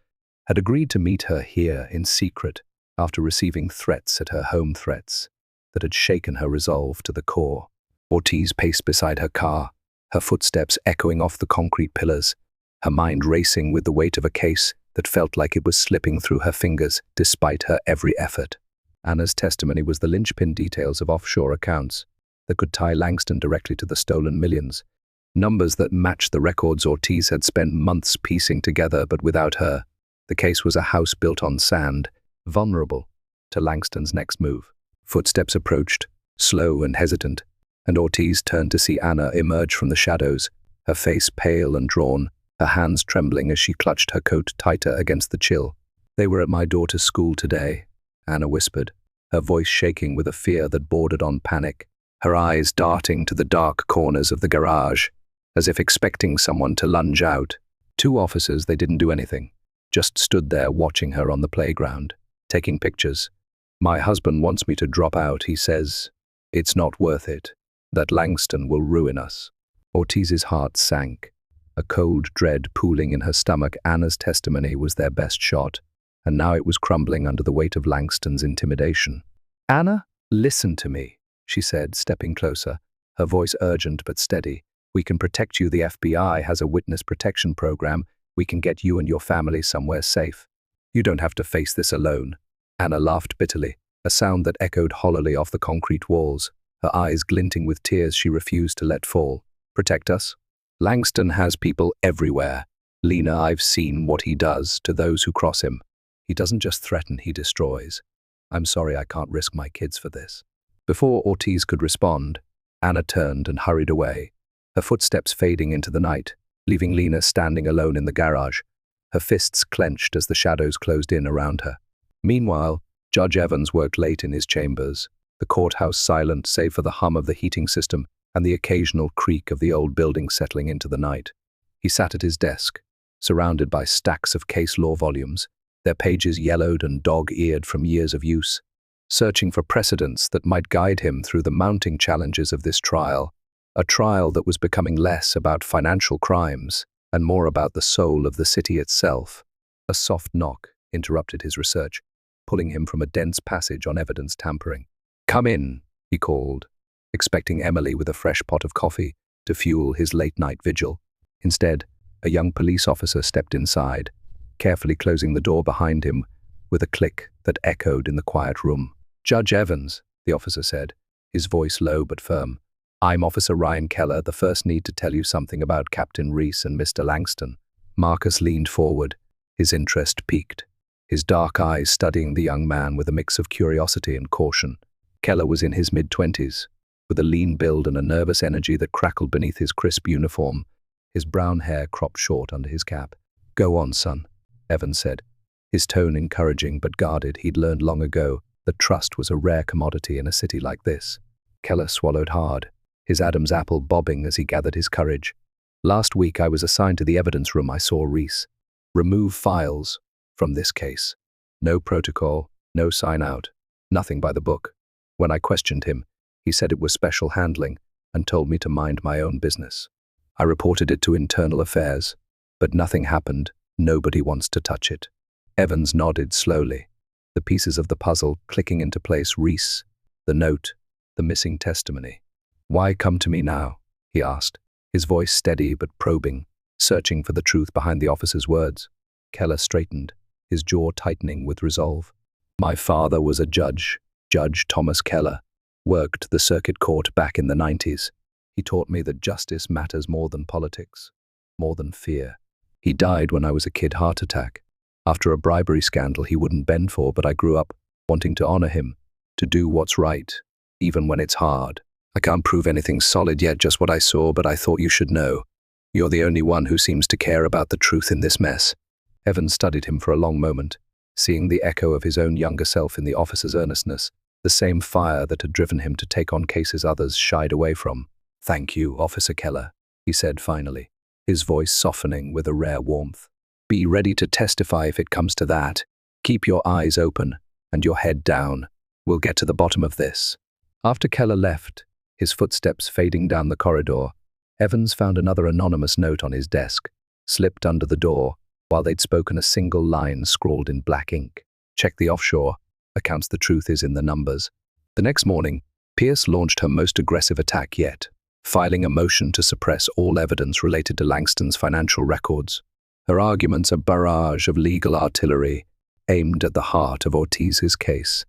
had agreed to meet her here in secret after receiving threats at her home, threats that had shaken her resolve to the core. Ortiz paced beside her car, her footsteps echoing off the concrete pillars, her mind racing with the weight of a case that felt like it was slipping through her fingers despite her every effort. Anna's testimony was the linchpin details of offshore accounts that could tie Langston directly to the stolen millions. Numbers that matched the records Ortiz had spent months piecing together, but without her, the case was a house built on sand, vulnerable to Langston's next move. Footsteps approached, slow and hesitant, and Ortiz turned to see Anna emerge from the shadows, her face pale and drawn, her hands trembling as she clutched her coat tighter against the chill. "They were at my daughter's school today," Anna whispered, her voice shaking with a fear that bordered on panic, her eyes darting to the dark corners of the garage, as if expecting someone to lunge out. Two officers, they didn't do anything, just stood there watching her on the playground, taking pictures. "My husband wants me to drop out. He says it's not worth it, that Langston will ruin us." Ortiz's heart sank, a cold dread pooling in her stomach. Anna's testimony was their best shot, and now it was crumbling under the weight of Langston's intimidation. "Anna, listen to me," she said, stepping closer, her voice urgent but steady. "We can protect you. The FBI has a witness protection program. We can get you and your family somewhere safe. You don't have to face this alone." Anna laughed bitterly, a sound that echoed hollowly off the concrete walls, her eyes glinting with tears she refused to let fall. "Protect us? Langston has people everywhere. Lena, I've seen what he does to those who cross him. He doesn't just threaten, he destroys. I'm sorry, I can't risk my kids for this." Before Ortiz could respond, Anna turned and hurried away, her footsteps fading into the night, leaving Lena standing alone in the garage, her fists clenched as the shadows closed in around her. Meanwhile, Judge Evans worked late in his chambers, the courthouse silent save for the hum of the heating system and the occasional creak of the old building settling into the night. He sat at his desk, surrounded by stacks of case law volumes, their pages yellowed and dog-eared from years of use, searching for precedents that might guide him through the mounting challenges of this trial, a trial that was becoming less about financial crimes and more about the soul of the city itself. A soft knock interrupted his research, pulling him from a dense passage on evidence tampering. "Come in," he called, expecting Emily with a fresh pot of coffee to fuel his late-night vigil. Instead, a young police officer stepped inside, carefully closing the door behind him with a click that echoed in the quiet room. "Judge Evans," the officer said, his voice low but firm. "I'm Officer Ryan Keller. The first need to tell you something about Captain Reese and Mr. Langston." Marcus leaned forward, his interest piqued, his dark eyes studying the young man with a mix of curiosity and caution. Keller was in his mid-20s, with a lean build and a nervous energy that crackled beneath his crisp uniform, his brown hair cropped short under his cap. "Go on, son," Evans said, his tone encouraging but guarded. He'd learned long ago that trust was a rare commodity in a city like this. Keller swallowed hard, his Adam's apple bobbing as he gathered his courage. "Last week I was assigned to the evidence room. I saw Reese remove files from this case. No protocol, no sign-out, nothing by the book. When I questioned him, he said it was special handling and told me to mind my own business. I reported it to Internal Affairs, but nothing happened. Nobody wants to touch it." Evans nodded slowly, the pieces of the puzzle clicking into place. Reese, the note, the missing testimony. "Why come to me now?" he asked, his voice steady but probing, searching for the truth behind the officer's words. Keller straightened, his jaw tightening with resolve. "My father was a judge, Judge Thomas Keller, worked the circuit court back in the 90s. He taught me that justice matters more than politics, more than fear. He died when I was a kid, heart attack, after a bribery scandal he wouldn't bend for, but I grew up wanting to honor him, to do what's right, even when it's hard. I can't prove anything solid yet, just what I saw, but I thought you should know. You're the only one who seems to care about the truth in this mess." Evans studied him for a long moment, seeing the echo of his own younger self in the officer's earnestness, the same fire that had driven him to take on cases others shied away from. "Thank you, Officer Keller," he said finally, his voice softening with a rare warmth. "Be ready to testify if it comes to that. Keep your eyes open and your head down. We'll get to the bottom of this." After Keller left, his footsteps fading down the corridor, Evans found another anonymous note on his desk, slipped under the door, while they'd spoken a single line scrawled in black ink. "Check the offshore accounts. The truth is in the numbers." The next morning, Pierce launched her most aggressive attack yet, filing a motion to suppress all evidence related to Langston's financial records. Her arguments a barrage of legal artillery aimed at the heart of Ortiz's case.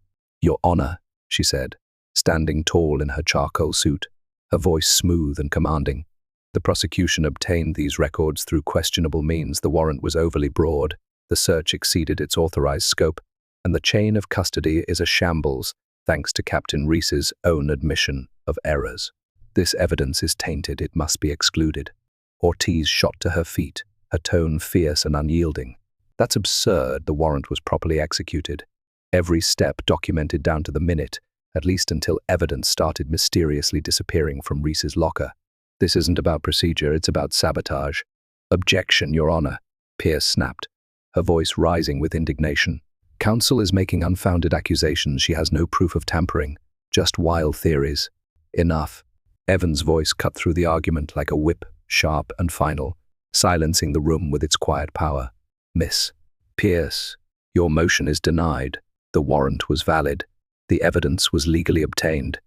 "Your Honor," she said, standing tall in her charcoal suit, her voice smooth and commanding. The prosecution obtained these records through questionable means. The warrant was overly broad, the search exceeded its authorized scope, and the chain of custody is a shambles, thanks to Captain Reese's own admission of errors. This evidence is tainted, it must be excluded. Ortiz shot to her feet, her tone fierce and unyielding. That's absurd. The warrant was properly executed. Every step documented down to the minute, at least until evidence started mysteriously disappearing from Reese's locker. This isn't about procedure, it's about sabotage. Objection, Your Honor, Pierce snapped, her voice rising with indignation. Counsel is making unfounded accusations. She has no proof of tampering, just wild theories. Enough. Evans' voice cut through the argument like a whip, sharp and final, silencing the room with its quiet power. Miss Pierce, your motion is denied. The warrant was valid. The evidence was legally obtained,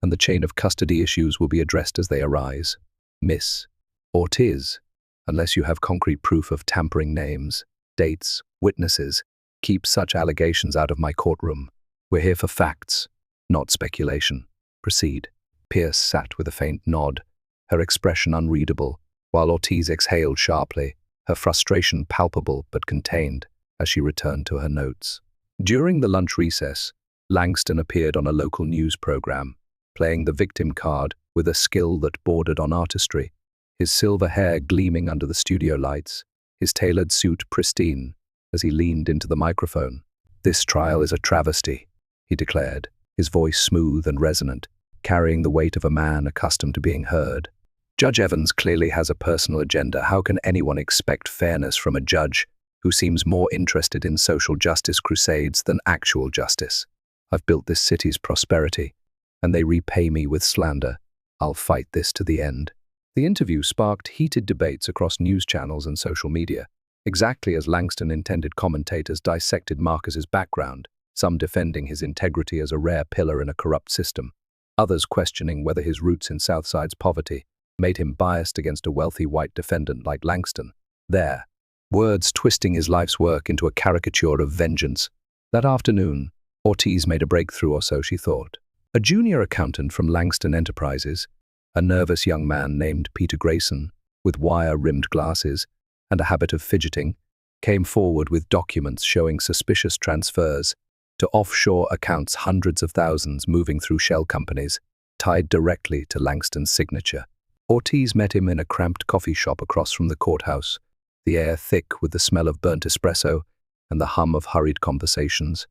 and the chain of custody issues will be addressed as they arise. Miss Ortiz, unless you have concrete proof of tampering, names, dates, witnesses, keep such allegations out of my courtroom. We're here for facts, not speculation. Proceed. Pierce sat with a faint nod, her expression unreadable, while Ortiz exhaled sharply, her frustration palpable but contained as she returned to her notes. During the lunch recess, Langston appeared on a local news program, playing the victim card with a skill that bordered on artistry, his silver hair gleaming under the studio lights, his tailored suit pristine as he leaned into the microphone. "This trial is a travesty," he declared, his voice smooth and resonant, carrying the weight of a man accustomed to being heard. "Judge Evans clearly has a personal agenda. How can anyone expect fairness from a judge who seems more interested in social justice crusades than actual justice? I've built this city's prosperity, and they repay me with slander. I'll fight this to the end." The interview sparked heated debates across news channels and social media, exactly as Langston intended. Commentators dissected Marcus's background, some defending his integrity as a rare pillar in a corrupt system, others questioning whether his roots in Southside's poverty made him biased against a wealthy white defendant like Langston. There, words twisting his life's work into a caricature of vengeance. That afternoon, Ortiz made a breakthrough, or so she thought. A junior accountant from Langston Enterprises, a nervous young man named Peter Grayson, with wire-rimmed glasses and a habit of fidgeting, came forward with documents showing suspicious transfers to offshore accounts, hundreds of thousands moving through shell companies, tied directly to Langston's signature. Ortiz met him in a cramped coffee shop across from the courthouse, the air thick with the smell of burnt espresso and the hum of hurried conversations,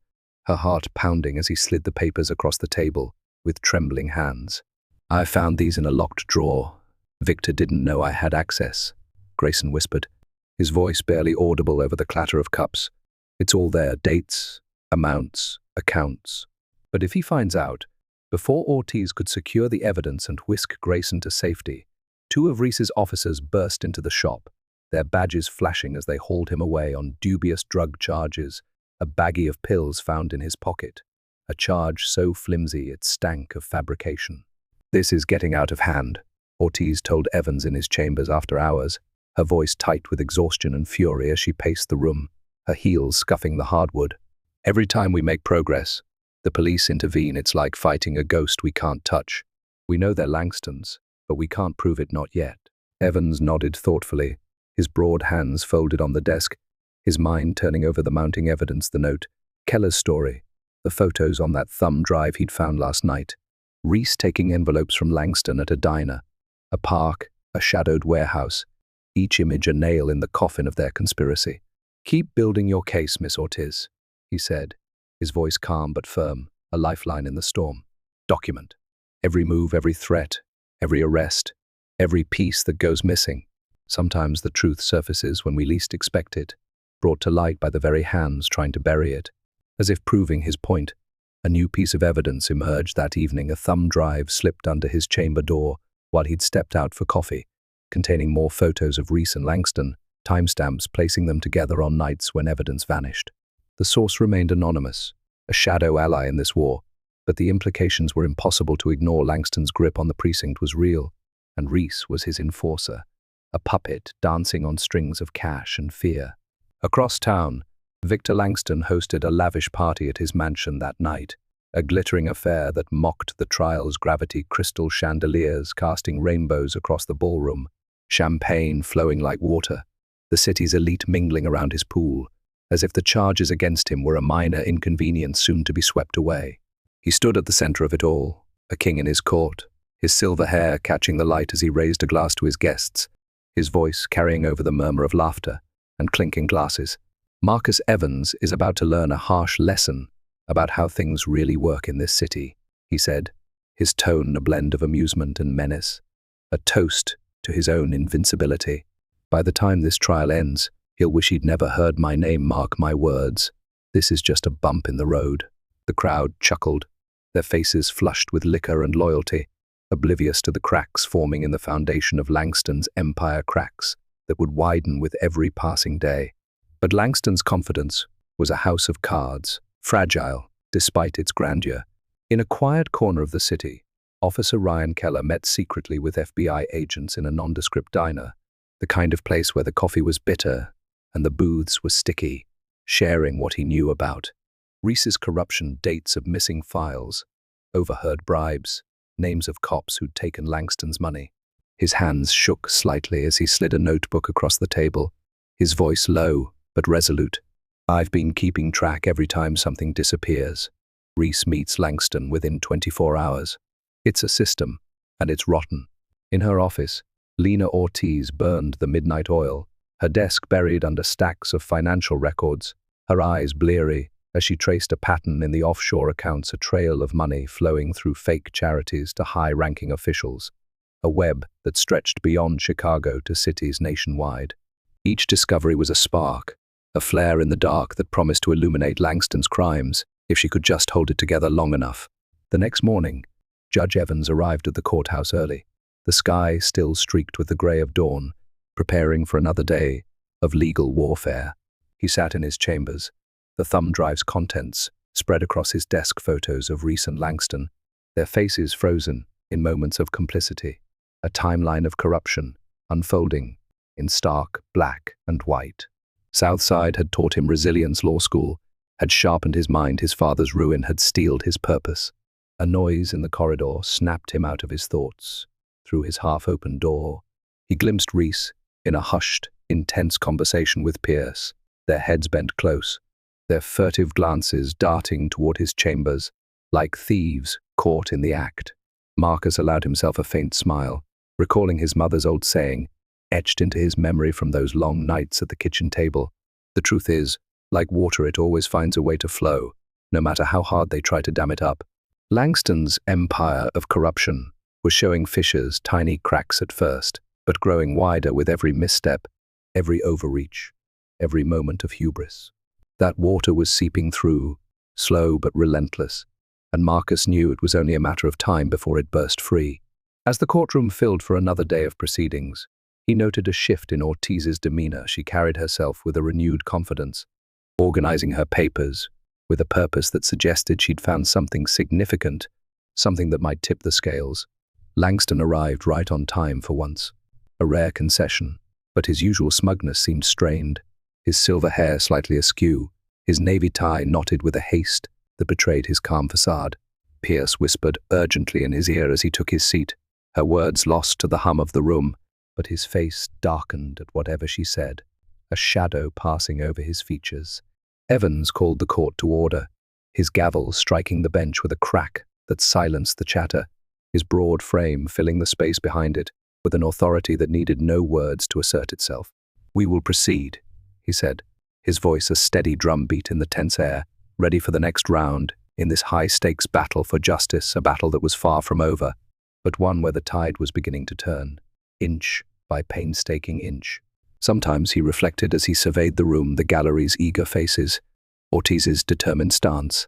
her heart pounding as he slid the papers across the table with trembling hands. "I found these in a locked drawer. Victor didn't know I had access," Grayson whispered, his voice barely audible over the clatter of cups. "It's all there, dates, amounts, accounts. But if he finds out," before Ortiz could secure the evidence and whisk Grayson to safety, two of Reese's officers burst into the shop, their badges flashing as they hauled him away on dubious drug charges, a baggie of pills found in his pocket, a charge so flimsy it stank of fabrication. "This is getting out of hand," Ortiz told Evans in his chambers after hours, her voice tight with exhaustion and fury as she paced the room, her heels scuffing the hardwood. "Every time we make progress, the police intervene. It's like fighting a ghost we can't touch. We know they're Langstons, but we can't prove it, not yet." Evans nodded thoughtfully, his broad hands folded on the desk, his mind turning over the mounting evidence, the note, Keller's story, the photos on that thumb drive he'd found last night, Reese taking envelopes from Langston at a diner, a park, a shadowed warehouse, each image a nail in the coffin of their conspiracy. "Keep building your case, Miss Ortiz," he said, his voice calm but firm, a lifeline in the storm. "Document every move, every threat, every arrest, every piece that goes missing. Sometimes the truth surfaces when we least expect it, brought to light by the very hands trying to bury it." As if proving his point, a new piece of evidence emerged that evening. A thumb drive slipped under his chamber door while he'd stepped out for coffee, containing more photos of Reese and Langston, timestamps placing them together on nights when evidence vanished. The source remained anonymous, a shadow ally in this war, but the implications were impossible to ignore. Langston's grip on the precinct was real, and Reese was his enforcer, a puppet dancing on strings of cash and fear. Across town, Victor Langston hosted a lavish party at his mansion that night, a glittering affair that mocked the trial's gravity, crystal chandeliers casting rainbows across the ballroom, champagne flowing like water, the city's elite mingling around his pool, as if the charges against him were a minor inconvenience soon to be swept away. He stood at the center of it all, a king in his court, his silver hair catching the light as he raised a glass to his guests, his voice carrying over the murmur of laughter and clinking glasses. Marcus Evans is about to learn a harsh lesson about how things really work in this city, he said, his tone a blend of amusement and menace, a toast to his own invincibility. By the time this trial ends, he'll wish he'd never heard my name, mark my words. This is just a bump in the road. The crowd chuckled, their faces flushed with liquor and loyalty, oblivious to the cracks forming in the foundation of Langston's empire, cracks that would widen with every passing day. But Langston's confidence was a house of cards, fragile despite its grandeur. In a quiet corner of the city, Officer Ryan Keller met secretly with FBI agents in a nondescript diner, the kind of place where the coffee was bitter and the booths were sticky, sharing what he knew about Reese's corruption, dates of missing files, overheard bribes, names of cops who'd taken Langston's money. His hands shook slightly as he slid a notebook across the table, his voice low but resolute. I've been keeping track every time something disappears. Reese meets Langston within 24 hours. It's a system, and it's rotten. In her office, Lena Ortiz burned the midnight oil, her desk buried under stacks of financial records, her eyes bleary as she traced a pattern in the offshore accounts, a trail of money flowing through fake charities to high-ranking officials, a web that stretched beyond Chicago to cities nationwide. Each discovery was a spark, a flare in the dark that promised to illuminate Langston's crimes if she could just hold it together long enough. The next morning, Judge Evans arrived at the courthouse early, the sky still streaked with the gray of dawn, preparing for another day of legal warfare. He sat in his chambers, the thumb drive's contents spread across his desk, photos of Reese and Langston, their faces frozen in moments of complicity, a timeline of corruption unfolding in stark black and white. Southside had taught him resilience, law school had sharpened his mind, his father's ruin had steeled his purpose. A noise in the corridor snapped him out of his thoughts. Through his half-open door, he glimpsed Reese in a hushed, intense conversation with Pierce, their heads bent close, their furtive glances darting toward his chambers, like thieves caught in the act. Marcus allowed himself a faint smile, recalling his mother's old saying, etched into his memory from those long nights at the kitchen table. The truth is, like water, it always finds a way to flow, no matter how hard they try to dam it up. Langston's empire of corruption was showing fissures, tiny cracks at first, but growing wider with every misstep, every overreach, every moment of hubris. That water was seeping through, slow but relentless, and Marcus knew it was only a matter of time before it burst free. As the courtroom filled for another day of proceedings, he noted a shift in Ortiz's demeanor. She carried herself with a renewed confidence, organizing her papers with a purpose that suggested she'd found something significant, something that might tip the scales. Langston arrived right on time for once, a rare concession, but his usual smugness seemed strained, his silver hair slightly askew, his navy tie knotted with a haste that betrayed his calm facade. Pierce whispered urgently in his ear as he took his seat, her words lost to the hum of the room, but his face darkened at whatever she said, a shadow passing over his features. Evans called the court to order, his gavel striking the bench with a crack that silenced the chatter, his broad frame filling the space behind it with an authority that needed no words to assert itself. "We will proceed," he said, his voice a steady drumbeat in the tense air, ready for the next round in this high-stakes battle for justice, a battle that was far from over, but one where the tide was beginning to turn, inch by painstaking inch. Sometimes he reflected as he surveyed the room, the gallery's eager faces, Ortiz's determined stance,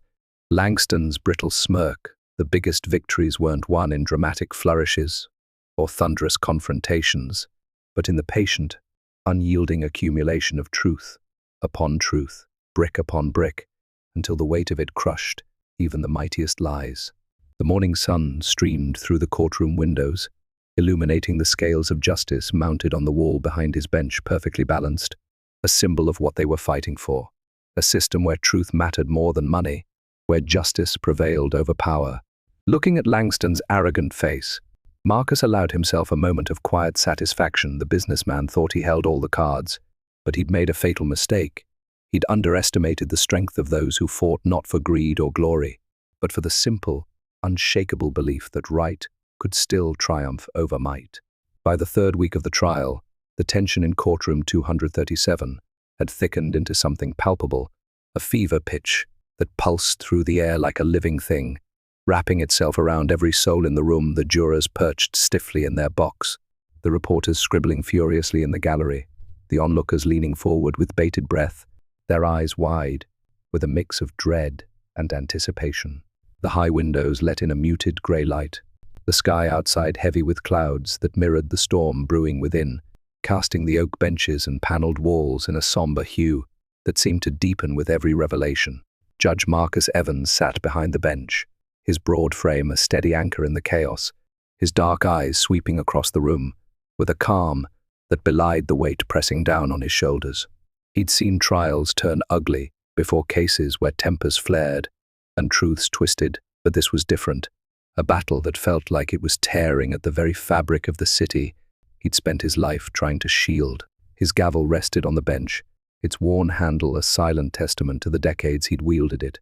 Langston's brittle smirk. The biggest victories weren't won in dramatic flourishes or thunderous confrontations, but in the patient, unyielding accumulation of truth upon truth, brick upon brick, until the weight of it crushed even the mightiest lies. The morning sun streamed through the courtroom windows, illuminating the scales of justice mounted on the wall behind his bench, perfectly balanced, a symbol of what they were fighting for, a system where truth mattered more than money, where justice prevailed over power. Looking at Langston's arrogant face, Marcus allowed himself a moment of quiet satisfaction. The businessman thought he held all the cards, but he'd made a fatal mistake. He'd underestimated the strength of those who fought not for greed or glory, but for the simple, unshakable belief that right could still triumph over might. By the third week of the trial, the tension in courtroom 237 had thickened into something palpable, a fever pitch that pulsed through the air like a living thing, wrapping itself around every soul in the room. The jurors perched stiffly in their box, the reporters scribbling furiously in the gallery, the onlookers leaning forward with bated breath, their eyes wide, with a mix of dread and anticipation. The high windows let in a muted grey light, the sky outside heavy with clouds that mirrored the storm brewing within, casting the oak benches and panelled walls in a sombre hue that seemed to deepen with every revelation. Judge Marcus Evans sat behind the bench, his broad frame a steady anchor in the chaos, his dark eyes sweeping across the room, with a calm that belied the weight pressing down on his shoulders. He'd seen trials turn ugly before cases where tempers flared and truths twisted, but this was different. A battle that felt like it was tearing at the very fabric of the city he'd spent his life trying to shield. His gavel rested on the bench, its worn handle a silent testament to the decades he'd wielded it,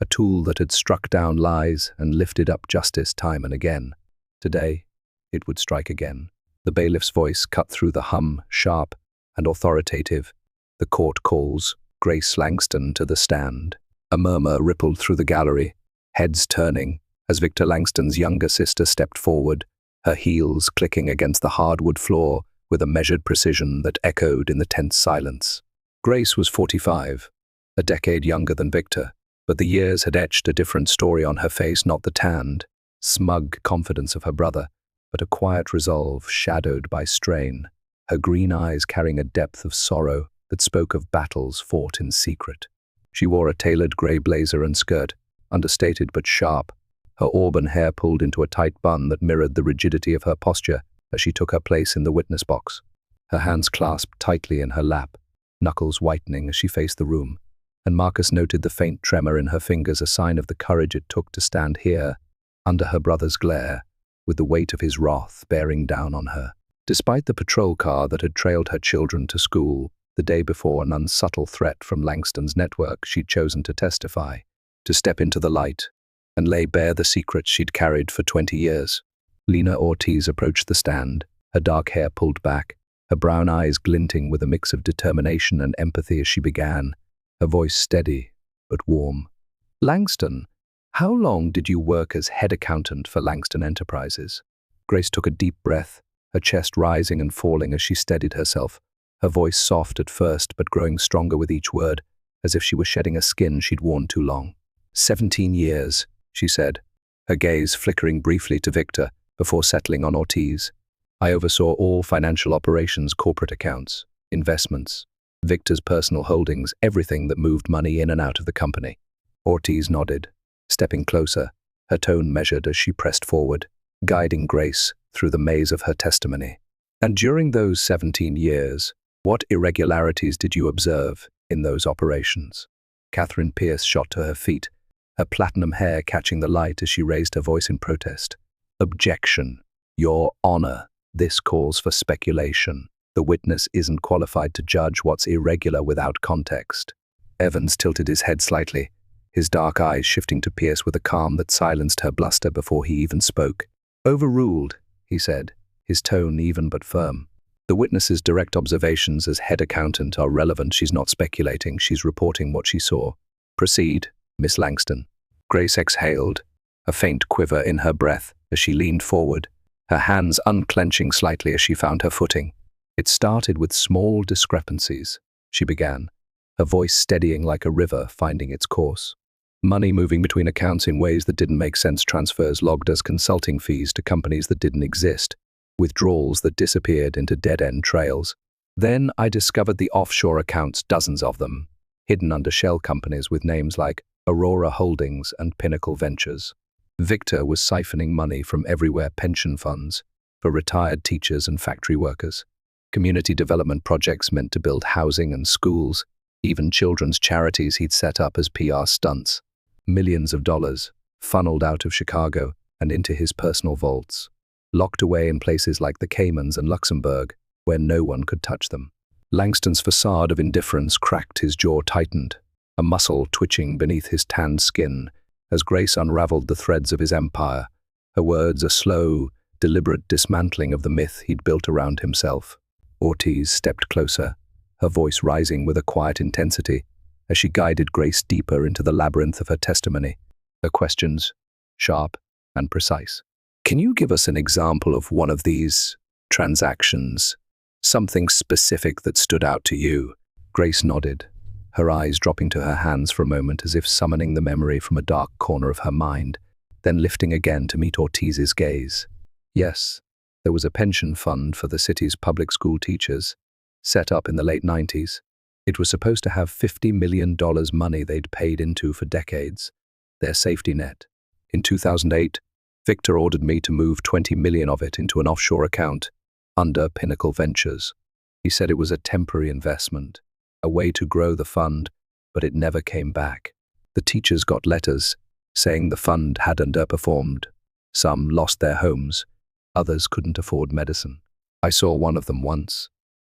a tool that had struck down lies and lifted up justice time and again. Today, it would strike again. The bailiff's voice cut through the hum, sharp and authoritative. The court calls Grace Langston to the stand. A murmur rippled through the gallery, heads turning as Victor Langston's younger sister stepped forward, her heels clicking against the hardwood floor with a measured precision that echoed in the tense silence. Grace was 45, a decade younger than Victor, but the years had etched a different story on her face, not the tanned, smug confidence of her brother, but a quiet resolve shadowed by strain, her green eyes carrying a depth of sorrow that spoke of battles fought in secret. She wore a tailored grey blazer and skirt, understated but sharp, her auburn hair pulled into a tight bun that mirrored the rigidity of her posture as she took her place in the witness box, her hands clasped tightly in her lap, knuckles whitening as she faced the room, and Marcus noted the faint tremor in her fingers, a sign of the courage it took to stand here, under her brother's glare, with the weight of his wrath bearing down on her. Despite the patrol car that had trailed her children to school the day before, an unsubtle threat from Langston's network, she'd chosen to testify, to step into the light, and lay bare the secrets she'd carried for 20 years. Lena Ortiz approached the stand, her dark hair pulled back, her brown eyes glinting with a mix of determination and empathy as she began, her voice steady but warm. "Langston, how long did you work as head accountant for Langston Enterprises?" Grace took a deep breath, her chest rising and falling as she steadied herself, her voice soft at first but growing stronger with each word, as if she were shedding a skin she'd worn too long. 17 years, she said, her gaze flickering briefly to Victor before settling on Ortiz. "I oversaw all financial operations, corporate accounts, investments, Victor's personal holdings, everything that moved money in and out of the company." Ortiz nodded, stepping closer, her tone measured as she pressed forward, guiding Grace through the maze of her testimony. "And during those 17 years, what irregularities did you observe in those operations?" Catherine Pierce shot to her feet, her platinum hair catching the light as she raised her voice in protest. "Objection, Your Honor. This calls for speculation. The witness isn't qualified to judge what's irregular without context." Evans tilted his head slightly, his dark eyes shifting to Pierce with a calm that silenced her bluster before he even spoke. "Overruled," he said, his tone even but firm. "The witness's direct observations as head accountant are relevant. She's not speculating, she's reporting what she saw. Proceed, Miss Langston." Grace exhaled, a faint quiver in her breath as she leaned forward, her hands unclenching slightly as she found her footing. "It started with small discrepancies," she began, her voice steadying like a river finding its course. "Money moving between accounts in ways that didn't make sense, transfers logged as consulting fees to companies that didn't exist, withdrawals that disappeared into dead-end trails. Then I discovered the offshore accounts, dozens of them, hidden under shell companies with names like Aurora Holdings and Pinnacle Ventures. Victor was siphoning money from everywhere: pension funds for retired teachers and factory workers, community development projects meant to build housing and schools, even children's charities he'd set up as PR stunts. Millions of dollars funneled out of Chicago and into his personal vaults, locked away in places like the Caymans and Luxembourg, where no one could touch them. Langston's facade of indifference cracked, his jaw tightened, a muscle twitching beneath his tanned skin as Grace unraveled the threads of his empire, her words a slow, deliberate dismantling of the myth he'd built around himself. Ortiz stepped closer, her voice rising with a quiet intensity as she guided Grace deeper into the labyrinth of her testimony, her questions sharp and precise. Can you give us an example of one of these transactions? Something specific that stood out to you? Grace nodded, her eyes dropping to her hands for a moment as if summoning the memory from a dark corner of her mind, then lifting again to meet Ortiz's gaze. Yes, there was a pension fund for the city's public school teachers, set up in the late 90s. It was supposed to have $50 million money they'd paid into for decades, their safety net. In 2008, Victor ordered me to move $20 million of it into an offshore account under Pinnacle Ventures. He said it was a temporary investment, a way to grow the fund, but it never came back. The teachers got letters saying the fund had underperformed. Some lost their homes, others couldn't afford medicine. I saw one of them once.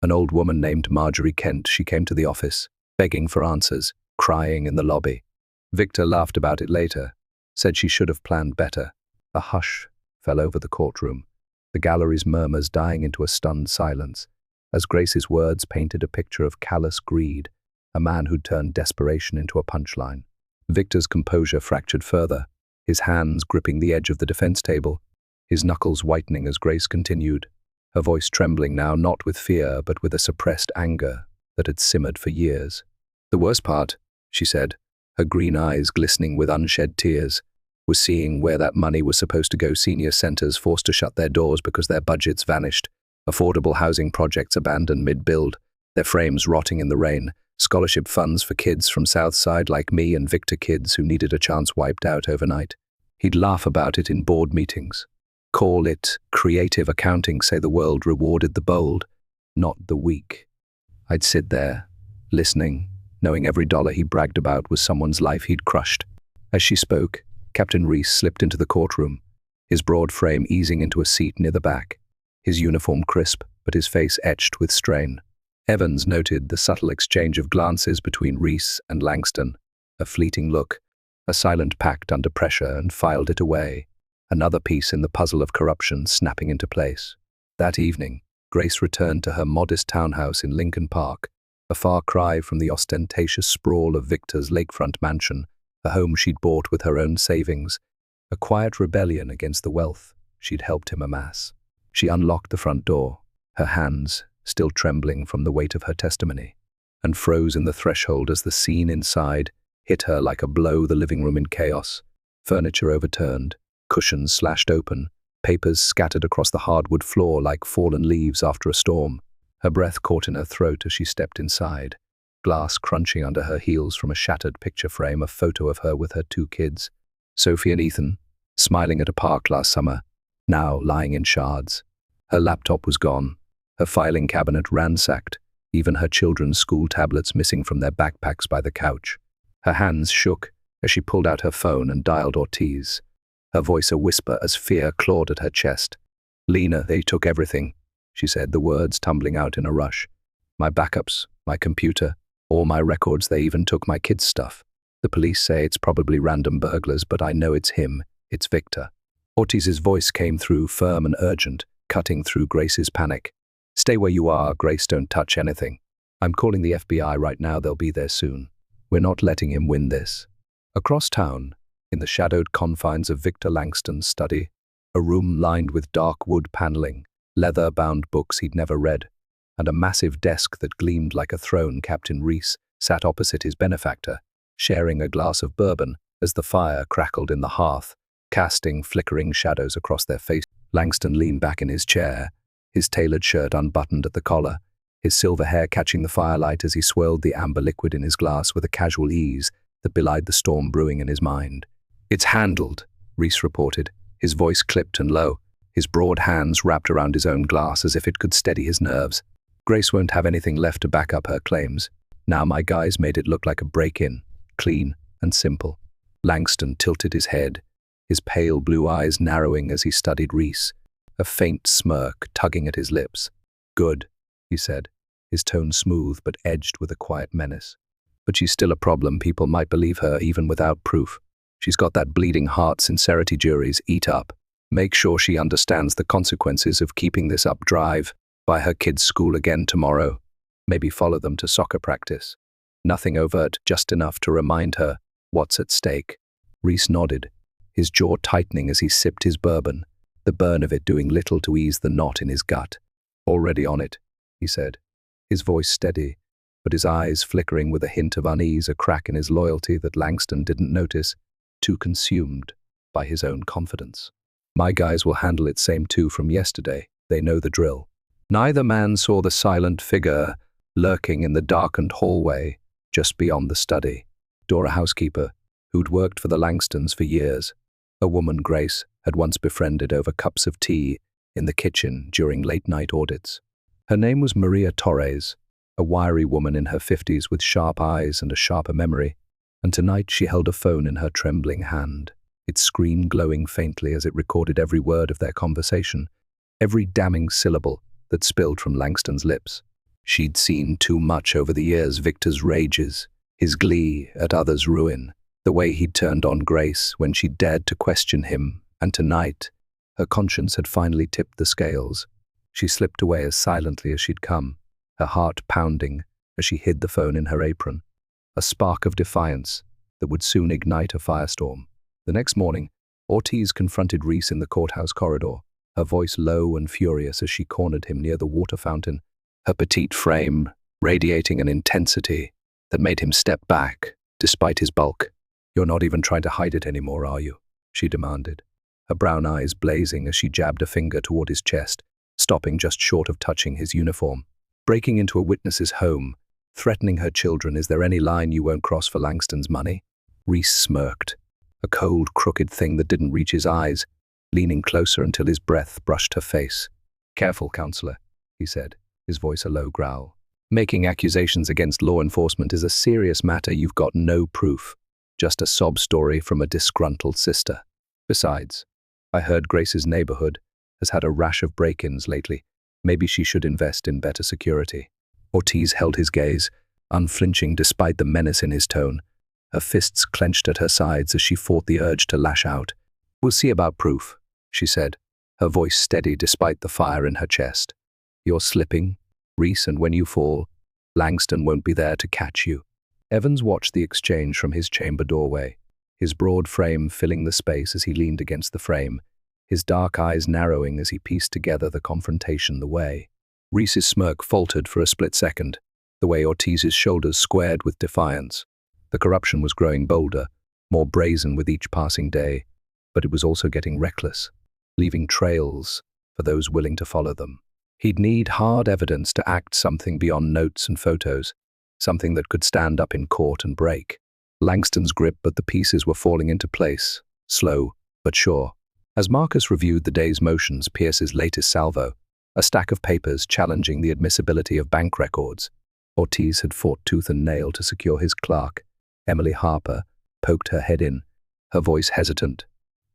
An old woman named Marjorie Kent. She came to the office, begging for answers, crying in the lobby. Victor laughed about it later, said she should have planned better. A hush fell over the courtroom, the gallery's murmurs dying into a stunned silence, as Grace's words painted a picture of callous greed, a man who'd turned desperation into a punchline. Victor's composure fractured further, his hands gripping the edge of the defense table, his knuckles whitening as Grace continued, her voice trembling now not with fear but with a suppressed anger that had simmered for years. The worst part, she said, her green eyes glistening with unshed tears, was seeing where that money was supposed to go. Senior centers forced to shut their doors because their budgets vanished, affordable housing projects abandoned mid-build, their frames rotting in the rain, scholarship funds for kids from South Side like me and Victor, kids who needed a chance, wiped out overnight. He'd laugh about it in board meetings. Call it creative accounting, say the world rewarded the bold, not the weak. I'd sit there, listening, knowing every dollar he bragged about was someone's life he'd crushed. As she spoke, Captain Reese slipped into the courtroom, his broad frame easing into a seat near the back, his uniform crisp, but his face etched with strain. Evans noted the subtle exchange of glances between Reese and Langston, a fleeting look, a silent pact under pressure, and filed it away, another piece in the puzzle of corruption snapping into place. That evening, Grace returned to her modest townhouse in Lincoln Park, a far cry from the ostentatious sprawl of Victor's lakefront mansion, a home she'd bought with her own savings, a quiet rebellion against the wealth she'd helped him amass. She unlocked the front door, her hands still trembling from the weight of her testimony, and froze in the threshold as the scene inside hit her like a blow. The living room in chaos, furniture overturned, cushions slashed open, papers scattered across the hardwood floor like fallen leaves after a storm. Her breath caught in her throat as she stepped inside, glass crunching under her heels from a shattered picture frame, a photo of her with her two kids, Sophie and Ethan, smiling at a park last summer, now lying in shards. Her laptop was gone, her filing cabinet ransacked, even her children's school tablets missing from their backpacks by the couch. Her hands shook as she pulled out her phone and dialed Ortiz, her voice a whisper as fear clawed at her chest. "Lena, they took everything," she said, the words tumbling out in a rush. "My backups, my computer, all my records. They even took my kids' stuff. The police say it's probably random burglars, but I know it's him. It's Victor." Ortiz's voice came through, firm and urgent, cutting through Grace's panic. "Stay where you are, Grace. Don't touch anything. I'm calling the FBI right now. They'll be there soon. We're not letting him win this." Across town, in the shadowed confines of Victor Langston's study, a room lined with dark wood paneling, leather-bound books he'd never read, and a massive desk that gleamed like a throne, Captain Reese sat opposite his benefactor, sharing a glass of bourbon as the fire crackled in the hearth, casting flickering shadows across their faces. Langston leaned back in his chair, his tailored shirt unbuttoned at the collar, his silver hair catching the firelight as he swirled the amber liquid in his glass with a casual ease that belied the storm brewing in his mind. "It's handled," Reese reported, his voice clipped and low, his broad hands wrapped around his own glass as if it could steady his nerves. "Grace won't have anything left to back up her claims. Now my guys made it look like a break-in, clean and simple." Langston tilted his head, his pale blue eyes narrowing as he studied Reese, a faint smirk tugging at his lips. "Good," he said, his tone smooth but edged with a quiet menace. "But she's still a problem. People might believe her even without proof. She's got that bleeding heart sincerity juries eat up. Make sure she understands the consequences of keeping this up. Drive by her kids' school again tomorrow. Maybe follow them to soccer practice. Nothing overt, just enough to remind her what's at stake." Reese nodded, his jaw tightening as he sipped his bourbon, the burn of it doing little to ease the knot in his gut. "Already on it," he said, his voice steady, but his eyes flickering with a hint of unease, a crack in his loyalty that Langston didn't notice, too consumed by his own confidence. "My guys will handle it, same two from yesterday. They know the drill." Neither man saw the silent figure lurking in the darkened hallway just beyond the study. Dora, housekeeper, who'd worked for the Langstons for years, a woman Grace had once befriended over cups of tea in the kitchen during late-night audits. Her name was Maria Torres, a wiry woman in her 50s with sharp eyes and a sharper memory, and tonight she held a phone in her trembling hand, its screen glowing faintly as it recorded every word of their conversation, every damning syllable that spilled from Langston's lips. She'd seen too much over the years: Victor's rages, his glee at others' ruin, the way he'd turned on Grace when she dared to question him, and tonight, her conscience had finally tipped the scales. She slipped away as silently as she'd come, her heart pounding as she hid the phone in her apron, a spark of defiance that would soon ignite a firestorm. The next morning, Ortiz confronted Reese in the courthouse corridor, her voice low and furious as she cornered him near the water fountain, her petite frame radiating an intensity that made him step back, despite his bulk. "You're not even trying to hide it anymore, are you?" she demanded, her brown eyes blazing as she jabbed a finger toward his chest, stopping just short of touching his uniform. "Breaking into a witness's home, threatening her children, is there any line you won't cross for Langston's money?" Reese smirked, a cold, crooked thing that didn't reach his eyes, leaning closer until his breath brushed her face. "Careful, counselor," he said, his voice a low growl. "Making accusations against law enforcement is a serious matter. You've got no proof, just a sob story from a disgruntled sister. Besides, I heard Grace's neighborhood has had a rash of break-ins lately. Maybe she should invest in better security." Ortiz held his gaze, unflinching despite the menace in his tone, her fists clenched at her sides as she fought the urge to lash out. "We'll see about proof," she said, her voice steady despite the fire in her chest. "You're slipping, Reese, and when you fall, Langston won't be there to catch you." Evans watched the exchange from his chamber doorway, his broad frame filling the space as he leaned against the frame, his dark eyes narrowing as he pieced together the confrontation the way. Reese's smirk faltered for a split second, the way Ortiz's shoulders squared with defiance. The corruption was growing bolder, more brazen with each passing day, but it was also getting reckless, leaving trails for those willing to follow them. He'd need hard evidence to act, something beyond notes and photos, something that could stand up in court and break. Langston's grip, but the pieces were falling into place, slow but sure. As Marcus reviewed the day's motions, Pierce's latest salvo, a stack of papers challenging the admissibility of bank records, Ortiz had fought tooth and nail to secure his clerk. Emily Harper poked her head in, her voice hesitant.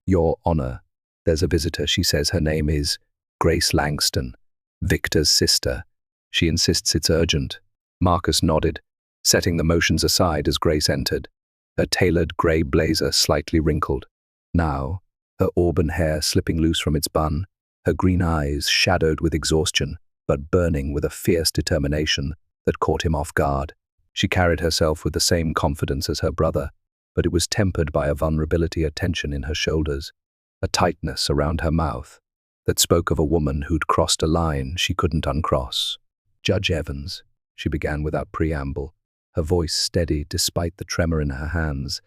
"Your Honor, there's a visitor. She says her name is Grace Langston, Victor's sister. She insists it's urgent." Marcus nodded, setting the motions aside as Grace entered, her tailored grey blazer slightly wrinkled. Now, her auburn hair slipping loose from its bun, her green eyes shadowed with exhaustion, but burning with a fierce determination that caught him off guard. She carried herself with the same confidence as her brother, but it was tempered by a vulnerability, a tension in her shoulders, a tightness around her mouth that spoke of a woman who'd crossed a line she couldn't uncross. "Judge Evans," she began without preamble, her voice steady despite the tremor in her hands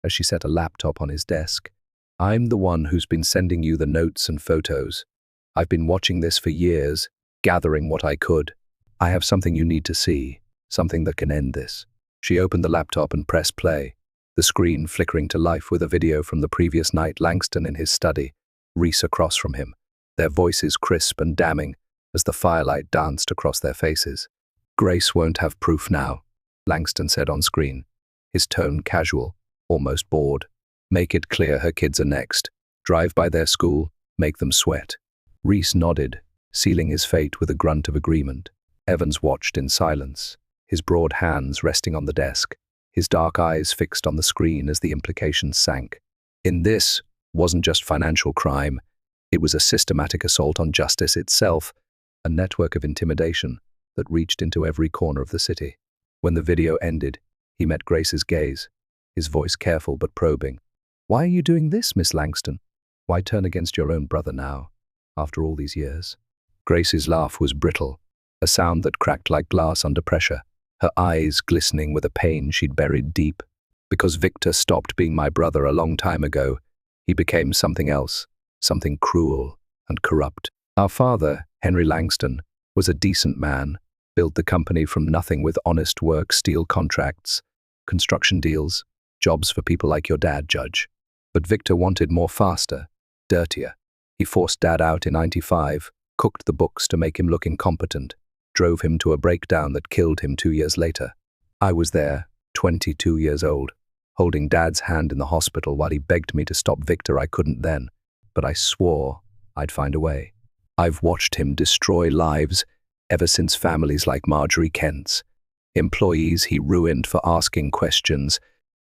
as she set a laptop on his desk. "I'm the one who's been sending you the notes and photos. I've been watching this for years, gathering what I could. I have something you need to see, something that can end this." She opened the laptop and pressed play, the screen flickering to life with a video from the previous night. Langston in his study, Reese across from him, their voices crisp and damning as the firelight danced across their faces. "Grace won't have proof now," Langston said on screen, his tone casual, almost bored. Make it clear her kids are next. Drive by their school, make them sweat. Reese nodded, sealing his fate with a grunt of agreement. Evans watched in silence, his broad hands resting on the desk, his dark eyes fixed on the screen as the implications sank. In this wasn't just financial crime, it was a systematic assault on justice itself, a network of intimidation that reached into every corner of the city. When the video ended, he met Grace's gaze, his voice careful but probing. "Why are you doing this, Miss Langston? Why turn against your own brother now, after all these years?" Grace's laugh was brittle, a sound that cracked like glass under pressure, her eyes glistening with a pain she'd buried deep. "Because Victor stopped being my brother a long time ago, he became something else, something cruel and corrupt. Our father, Henry Langston, was a decent man, built the company from nothing with honest work, steel contracts, construction deals, jobs for people like your dad, Judge. But Victor wanted more faster, dirtier. He forced Dad out in '95, cooked the books to make him look incompetent, drove him to a breakdown that killed him 2 years later. I was there, 22 years old, holding Dad's hand in the hospital while he begged me to stop Victor. I couldn't then, but I swore I'd find a way. I've watched him destroy lives ever since, families like Marjorie Kent's, employees he ruined for asking questions,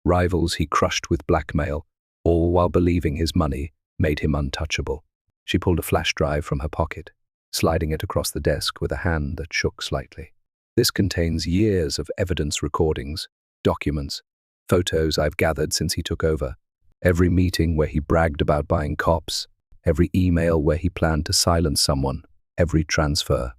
rivals he crushed with blackmail, all while believing his money made him untouchable." She pulled a flash drive from her pocket, sliding it across the desk with a hand that shook slightly. "This contains years of evidence, recordings, documents, photos I've gathered since he took over. Every meeting where he bragged about buying cops, every email where he planned to silence someone, every transfer.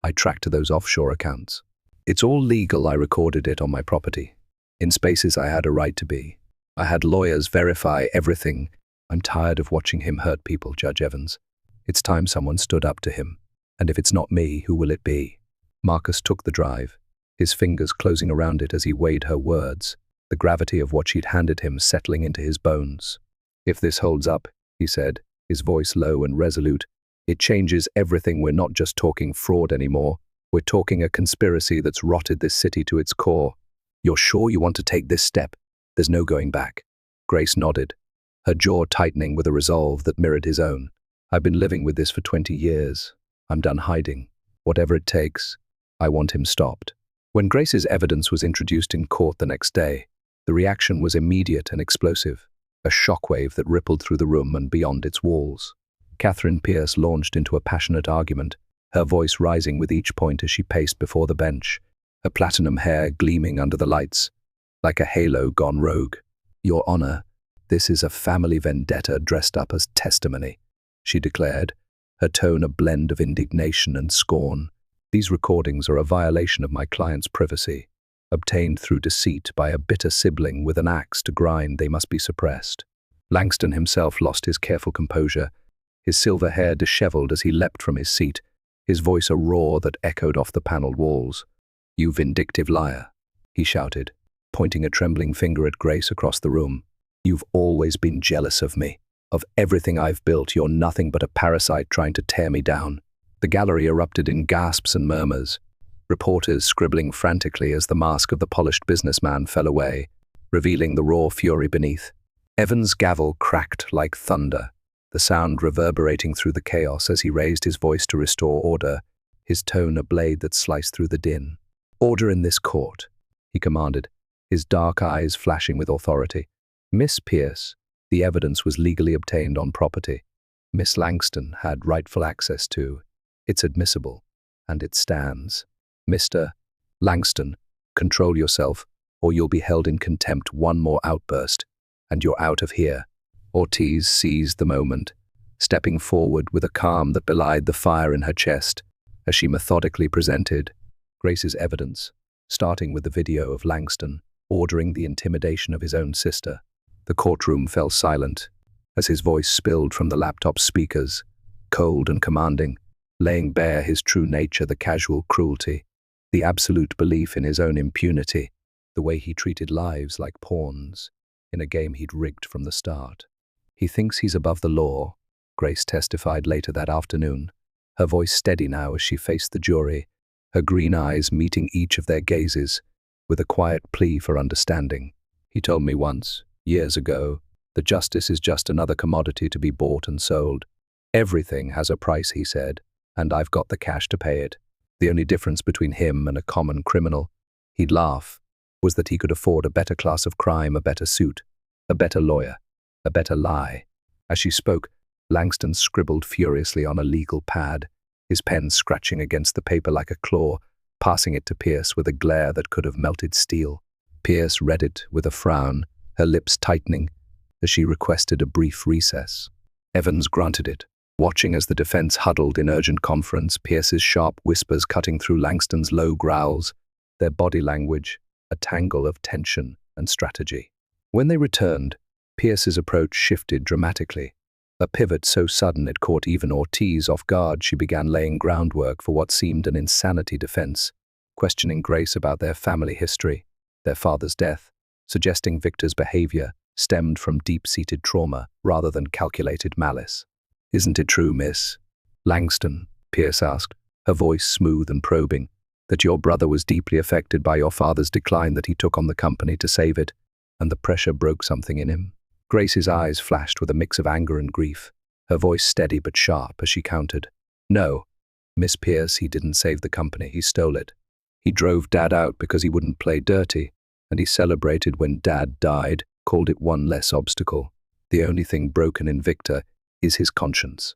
I tracked to those offshore accounts. It's all legal. I recorded it on my property, in spaces I had a right to be. I had lawyers verify everything. I'm tired of watching him hurt people, Judge Evans. It's time someone stood up to him. And if it's not me, who will it be?" Marcus took the drive, his fingers closing around it as he weighed her words, the gravity of what she'd handed him settling into his bones. "If this holds up," he said, his voice low and resolute, "it changes everything. We're not just talking fraud anymore. We're talking a conspiracy that's rotted this city to its core. You're sure you want to take this step? There's no going back." Grace nodded, her jaw tightening with a resolve that mirrored his own. "I've been living with this for 20 years. I'm done hiding. Whatever it takes, I want him stopped." When Grace's evidence was introduced in court the next day, the reaction was immediate and explosive, a shockwave that rippled through the room and beyond its walls. Catherine Pierce launched into a passionate argument, her voice rising with each point as she paced before the bench, her platinum hair gleaming under the lights, like a halo gone rogue. "Your Honor, this is a family vendetta dressed up as testimony," she declared, her tone a blend of indignation and scorn. "These recordings are a violation of my client's privacy. Obtained through deceit by a bitter sibling with an axe to grind, they must be suppressed." Langston himself lost his careful composure, his silver hair disheveled as he leapt from his seat, his voice a roar that echoed off the paneled walls. "You vindictive liar," he shouted, pointing a trembling finger at Grace across the room. "You've always been jealous of me, of everything I've built. You're nothing but a parasite trying to tear me down." The gallery erupted in gasps and murmurs, reporters scribbling frantically as the mask of the polished businessman fell away, revealing the raw fury beneath. Evans' gavel cracked like thunder, the sound reverberating through the chaos as he raised his voice to restore order, his tone a blade that sliced through the din. "Order in this court," he commanded, his dark eyes flashing with authority. "Miss Pierce, the evidence was legally obtained on property. Miss Langston had rightful access to. It's admissible, and it stands. Mr. Langston, control yourself, or you'll be held in contempt." One more outburst, and you're out of here. Ortiz seized the moment, stepping forward with a calm that belied the fire in her chest as she methodically presented Grace's evidence, starting with the video of Langston ordering the intimidation of his own sister. The courtroom fell silent as his voice spilled from the laptop speakers, cold and commanding, laying bare his true nature, the casual cruelty, the absolute belief in his own impunity, the way he treated lives like pawns in a game he'd rigged from the start. "He thinks he's above the law," Grace testified later that afternoon, her voice steady now as she faced the jury, her green eyes meeting each of their gazes with a quiet plea for understanding. "He told me once, years ago, The justice is just another commodity to be bought and sold. Everything has a price, he said, and I've got the cash to pay it. The only difference between him and a common criminal, he'd laugh, was that he could afford a better class of crime, a better suit, a better lawyer, a better lie. As she spoke, Langston scribbled furiously on a legal pad, his pen scratching against the paper like a claw, passing it to Pierce with a glare that could have melted steel. Pierce read it with a frown, her lips tightening, as she requested a brief recess. Evans granted it, watching as the defense huddled in urgent conference, Pierce's sharp whispers cutting through Langston's low growls, their body language a tangle of tension and strategy. When they returned, Pierce's approach shifted dramatically. A pivot so sudden it caught even Ortiz off guard. She began laying groundwork for what seemed an insanity defense, questioning Grace about their family history, their father's death, suggesting Victor's behavior stemmed from deep-seated trauma rather than calculated malice. "Isn't it true, Miss Langston," Pierce asked, her voice smooth and probing, "that your brother was deeply affected by your father's decline, that he took on the company to save it, and the pressure broke something in him?" Grace's eyes flashed with a mix of anger and grief, her voice steady but sharp as she countered. "No, Miss Pierce, he didn't save the company, he stole it. He drove Dad out because he wouldn't play dirty, and he celebrated when Dad died, called it one less obstacle. The only thing broken in Victor is his conscience.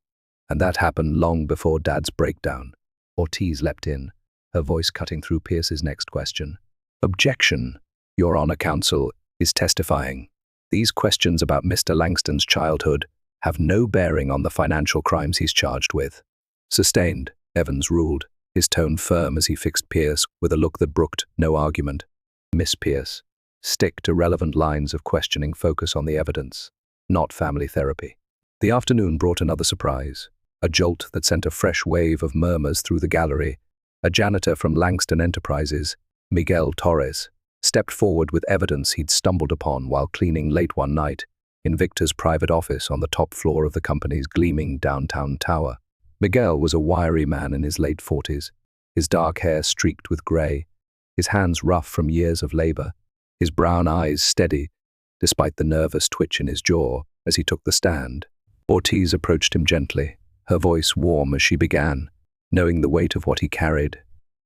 And that happened long before Dad's breakdown." Ortiz leapt in, her voice cutting through Pierce's next question. "Objection. Your Honor, counsel is testifying. These questions about Mr. Langston's childhood have no bearing on the financial crimes he's charged with." "Sustained," Evans ruled, his tone firm as he fixed Pierce with a look that brooked no argument. "Miss Pierce, stick to relevant lines of questioning, focus on the evidence, not family therapy." The afternoon brought another surprise, a jolt that sent a fresh wave of murmurs through the gallery. A janitor from Langston Enterprises, Miguel Torres, stepped forward with evidence he'd stumbled upon while cleaning late one night in Victor's private office on the top floor of the company's gleaming downtown tower. Miguel was a wiry man in his late 40s, his dark hair streaked with gray, his hands rough from years of labor, his brown eyes steady, despite the nervous twitch in his jaw as he took the stand. Ortiz approached him gently, her voice warm as she began, knowing the weight of what he carried.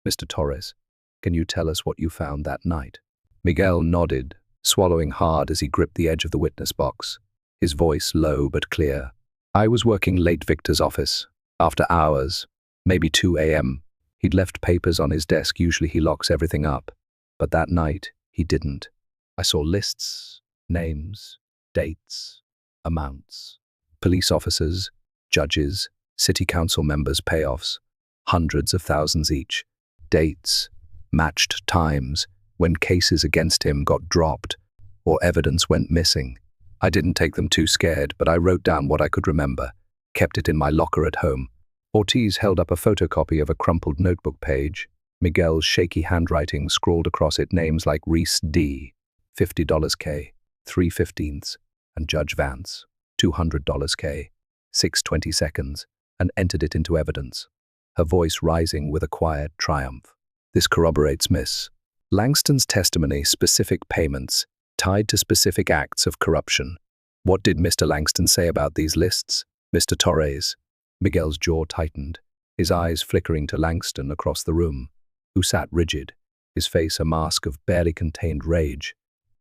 "Mr. Torres, can you tell us what you found that night?" Miguel nodded, swallowing hard as he gripped the edge of the witness box, his voice low but clear. "I was working late Victor's office, after hours, maybe 2 a.m. He'd left papers on his desk, usually he locks everything up, but that night he didn't. I saw lists, names, dates, amounts, police officers, judges, city council members' payoffs, hundreds of thousands each, dates, matched times, when cases against him got dropped or evidence went missing. I didn't take them too scared, but I wrote down what I could remember, kept it in my locker at home." Ortiz held up a photocopy of a crumpled notebook page. Miguel's shaky handwriting scrawled across it names like Reese D., $50 K, 3/15, and Judge Vance, $200 K, 6/20 seconds, and entered it into evidence, her voice rising with a quiet triumph. "This corroborates Miss Langston's testimony, specific payments tied to specific acts of corruption. What did Mr. Langston say about these lists, Mr. Torres?" Miguel's jaw tightened, his eyes flickering to Langston across the room, who sat rigid, his face a mask of barely contained rage.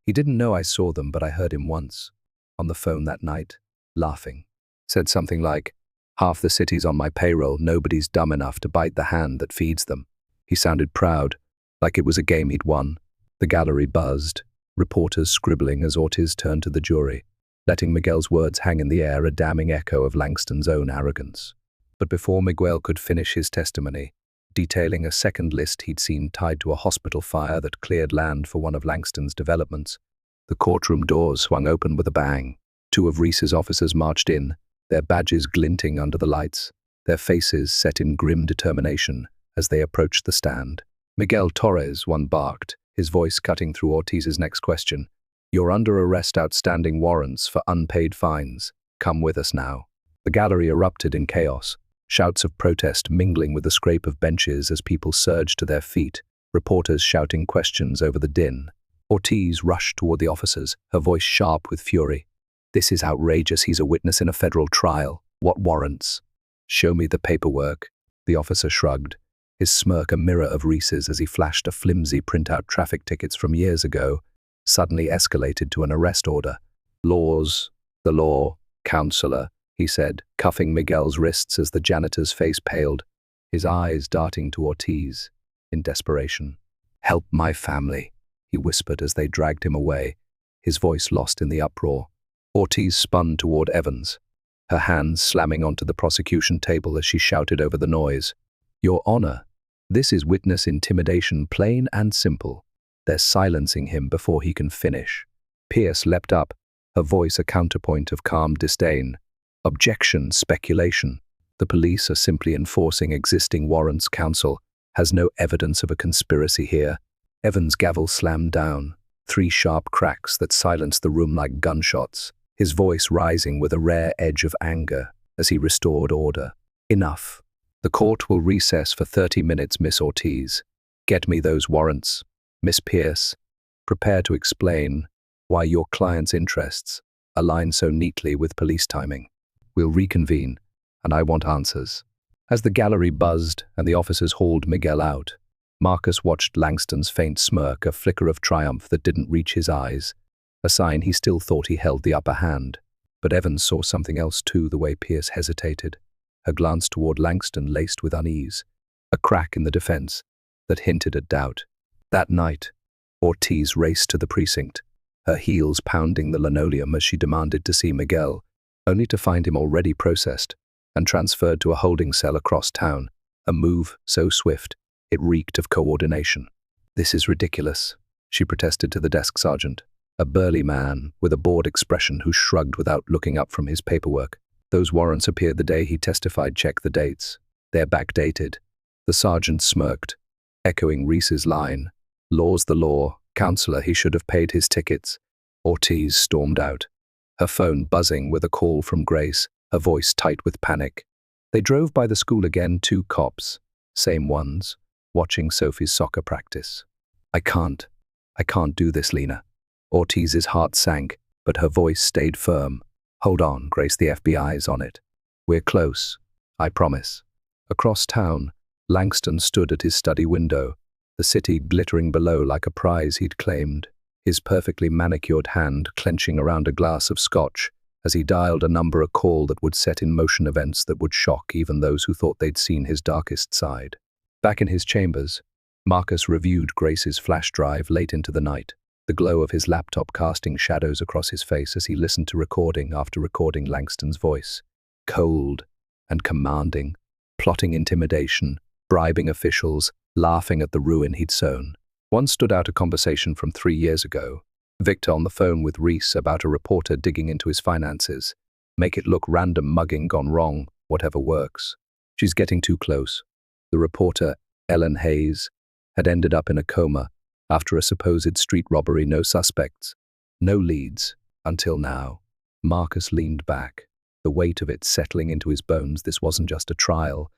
"He didn't know I saw them, but I heard him once, on the phone that night, laughing. Said something like, 'Half the city's on my payroll, nobody's dumb enough to bite the hand that feeds them.' He sounded proud, like it was a game he'd won." The gallery buzzed, reporters scribbling as Ortiz turned to the jury, letting Miguel's words hang in the air, a damning echo of Langston's own arrogance. But before Miguel could finish his testimony, detailing a second list he'd seen tied to a hospital fire that cleared land for one of Langston's developments, the courtroom doors swung open with a bang. 2 of Reese's officers marched in, their badges glinting under the lights, their faces set in grim determination as they approached the stand. "Miguel Torres," one barked, his voice cutting through Ortiz's next question. "You're under arrest, outstanding warrants for unpaid fines. Come with us now." The gallery erupted in chaos, shouts of protest mingling with the scrape of benches as people surged to their feet, reporters shouting questions over the din. Ortiz rushed toward the officers, her voice sharp with fury. This is outrageous. He's a witness in a federal trial. What warrants? Show me the paperwork. The officer shrugged, his smirk a mirror of Reese's as he flashed a flimsy printout traffic tickets from years ago, suddenly escalated to an arrest order. Laws, the law, counselor, he said, cuffing Miguel's wrists as the janitor's face paled, his eyes darting to Ortiz in desperation. Help my family, he whispered as they dragged him away, his voice lost in the uproar. Ortiz spun toward Evans, her hands slamming onto the prosecution table as she shouted over the noise. Your Honor, this is witness intimidation, plain and simple. They're silencing him before he can finish. Pierce leapt up, her voice a counterpoint of calm disdain. Objection, speculation. The police are simply enforcing existing warrants. Counsel has no evidence of a conspiracy here. Evans' gavel slammed down, 3 sharp cracks that silenced the room like gunshots, his voice rising with a rare edge of anger as he restored order. Enough. The court will recess for 30 minutes, Miss Ortiz. Get me those warrants. Miss Pierce, prepare to explain why your client's interests align so neatly with police timing. We'll reconvene, and I want answers. As the gallery buzzed and the officers hauled Miguel out, Marcus watched Langston's faint smirk, a flicker of triumph that didn't reach his eyes, a sign he still thought he held the upper hand. But Evans saw something else too, the way Pierce hesitated, her glance toward Langston laced with unease, a crack in the defense that hinted at doubt. That night, Ortiz raced to the precinct, her heels pounding the linoleum as she demanded to see Miguel, only to find him already processed and transferred to a holding cell across town, a move so swift it reeked of coordination. This is ridiculous, she protested to the desk sergeant, a burly man with a bored expression who shrugged without looking up from his paperwork. Those warrants appeared the day he testified. Check the dates. They're backdated. The sergeant smirked, echoing Reese's line. Law's the law. Counselor, he should have paid his tickets. Ortiz stormed out, her phone buzzing with a call from Grace, her voice tight with panic. They drove by the school again, 2 cops, same ones, watching Sophie's soccer practice. I can't do this, Lena. Ortiz's heart sank, but her voice stayed firm. Hold on, Grace, the FBI's on it. We're close, I promise. Across town, Langston stood at his study window, the city glittering below like a prize he'd claimed, his perfectly manicured hand clenching around a glass of scotch as he dialed a number, a call that would set in motion events that would shock even those who thought they'd seen his darkest side. Back in his chambers, Marcus reviewed Grace's flash drive late into the night, the glow of his laptop casting shadows across his face as he listened to recording after recording Langston's voice. Cold and commanding, plotting intimidation, bribing officials, laughing at the ruin he'd sown. One stood out, a conversation from 3 years ago. Victor on the phone with Reese about a reporter digging into his finances. Make it look random, mugging gone wrong, whatever works. She's getting too close. The reporter, Ellen Hayes, had ended up in a coma after a supposed street robbery. No suspects, no leads, until now. Marcus leaned back, the weight of it settling into his bones. This wasn't just a trial,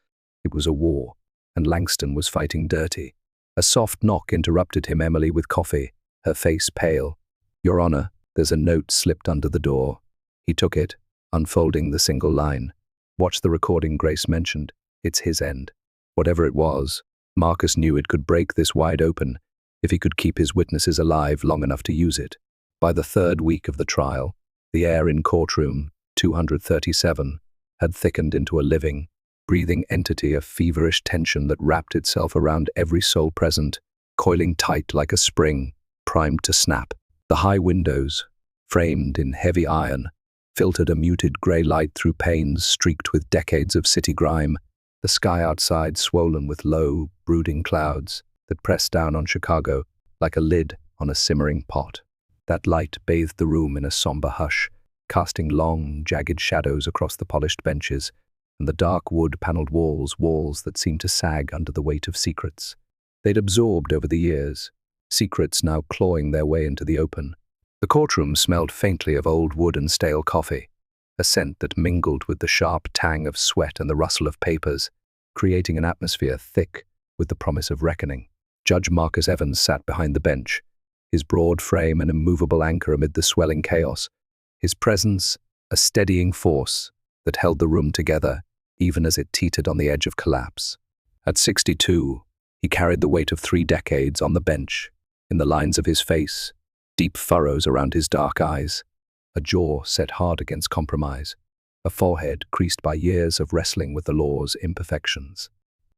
it was a war, and Langston was fighting dirty. A soft knock interrupted him, Emily with coffee, her face pale. Your Honor, there's a note slipped under the door. He took it, unfolding the single line. Watch the recording Grace mentioned. It's his end. Whatever it was, Marcus knew it could break this wide open if he could keep his witnesses alive long enough to use it. By the 3rd week of the trial, the air in Courtroom 237 had thickened into a living, breathing entity of feverish tension that wrapped itself around every soul present, coiling tight like a spring, primed to snap. The high windows, framed in heavy iron, filtered a muted grey light through panes streaked with decades of city grime, the sky outside swollen with low, brooding clouds that pressed down on Chicago like a lid on a simmering pot. That light bathed the room in a somber hush, casting long, jagged shadows across the polished benches and the dark wood-paneled walls that seemed to sag under the weight of secrets they'd absorbed over the years, secrets now clawing their way into the open. The courtroom smelled faintly of old wood and stale coffee, a scent that mingled with the sharp tang of sweat and the rustle of papers, creating an atmosphere thick with the promise of reckoning. Judge Marcus Evans sat behind the bench, his broad frame an immovable anchor amid the swelling chaos, his presence a steadying force that held the room together even as it teetered on the edge of collapse. At 62, he carried the weight of 3 decades on the bench, in the lines of his face, deep furrows around his dark eyes, a jaw set hard against compromise, a forehead creased by years of wrestling with the law's imperfections.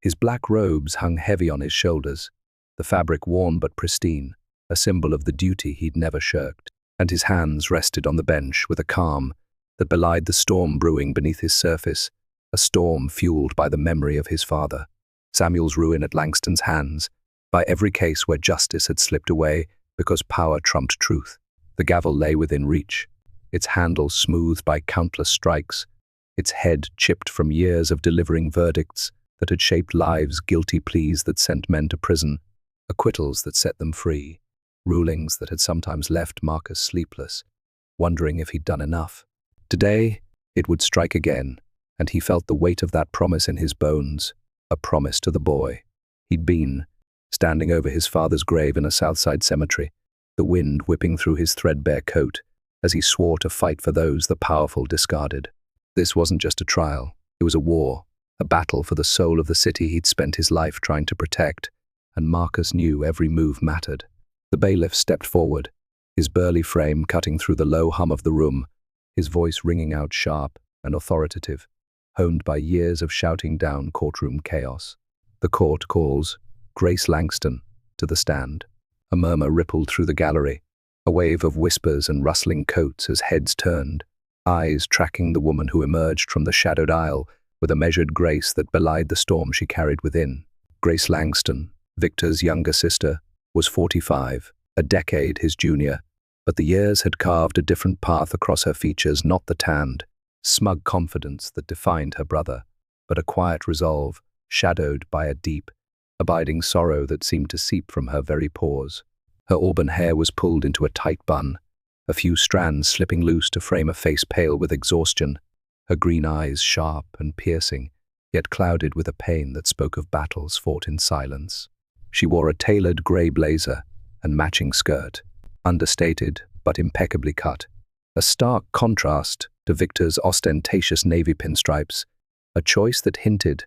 His black robes hung heavy on his shoulders, the fabric worn but pristine, a symbol of the duty he'd never shirked, and his hands rested on the bench with a calm that belied the storm brewing beneath his surface, a storm fueled by the memory of his father, Samuel's ruin at Langston's hands, by every case where justice had slipped away because power trumped truth. The gavel lay within reach, its handle smoothed by countless strikes, its head chipped from years of delivering verdicts that had shaped lives, guilty pleas that sent men to prison, acquittals that set them free, rulings that had sometimes left Marcus sleepless, wondering if he'd done enough. Today, it would strike again, and he felt the weight of that promise in his bones, a promise to the boy he'd been, standing over his father's grave in a Southside cemetery, the wind whipping through his threadbare coat as he swore to fight for those the powerful discarded. This wasn't just a trial, it was a war, a battle for the soul of the city he'd spent his life trying to protect, and Marcus knew every move mattered. The bailiff stepped forward, his burly frame cutting through the low hum of the room, his voice ringing out sharp and authoritative, honed by years of shouting down courtroom chaos. The court calls Grace Langston to the stand. A murmur rippled through the gallery, a wave of whispers and rustling coats as heads turned, eyes tracking the woman who emerged from the shadowed aisle with a measured grace that belied the storm she carried within. Grace Langston, Victor's younger sister, was 45, a decade his junior, but the years had carved a different path across her features, not the tanned, smug confidence that defined her brother, but a quiet resolve, shadowed by a deep, abiding sorrow that seemed to seep from her very pores. Her auburn hair was pulled into a tight bun, a few strands slipping loose to frame a face pale with exhaustion, her green eyes sharp and piercing, yet clouded with a pain that spoke of battles fought in silence. She wore a tailored grey blazer and matching skirt, understated but impeccably cut, a stark contrast to Victor's ostentatious navy pinstripes, a choice that hinted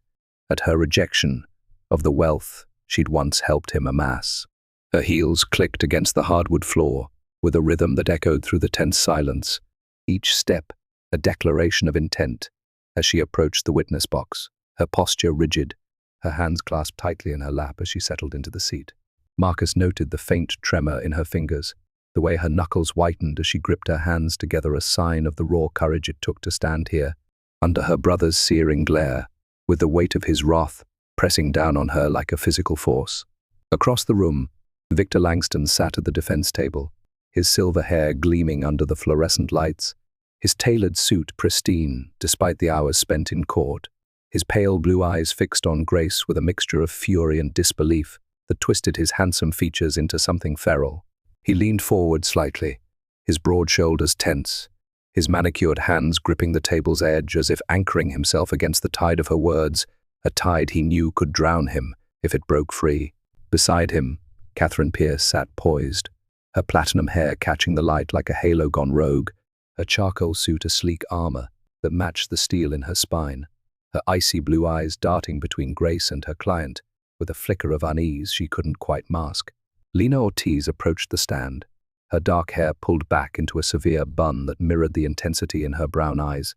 at her rejection of the wealth she'd once helped him amass. Her heels clicked against the hardwood floor with a rhythm that echoed through the tense silence, each step a declaration of intent as she approached the witness box, her posture rigid, her hands clasped tightly in her lap as she settled into the seat. Marcus noted the faint tremor in her fingers, the way her knuckles whitened as she gripped her hands together, a sign of the raw courage it took to stand here, under her brother's searing glare, with the weight of his wrath pressing down on her like a physical force. Across the room, Victor Langston sat at the defense table, his silver hair gleaming under the fluorescent lights, his tailored suit pristine despite the hours spent in court, his pale blue eyes fixed on Grace with a mixture of fury and disbelief that twisted his handsome features into something feral. He leaned forward slightly, his broad shoulders tense, his manicured hands gripping the table's edge as if anchoring himself against the tide of her words, a tide he knew could drown him if it broke free. Beside him, Catherine Pierce sat poised, her platinum hair catching the light like a halo gone rogue, her charcoal suit a sleek armor that matched the steel in her spine, her icy blue eyes darting between Grace and her client with a flicker of unease she couldn't quite mask. Lena Ortiz approached the stand, her dark hair pulled back into a severe bun that mirrored the intensity in her brown eyes,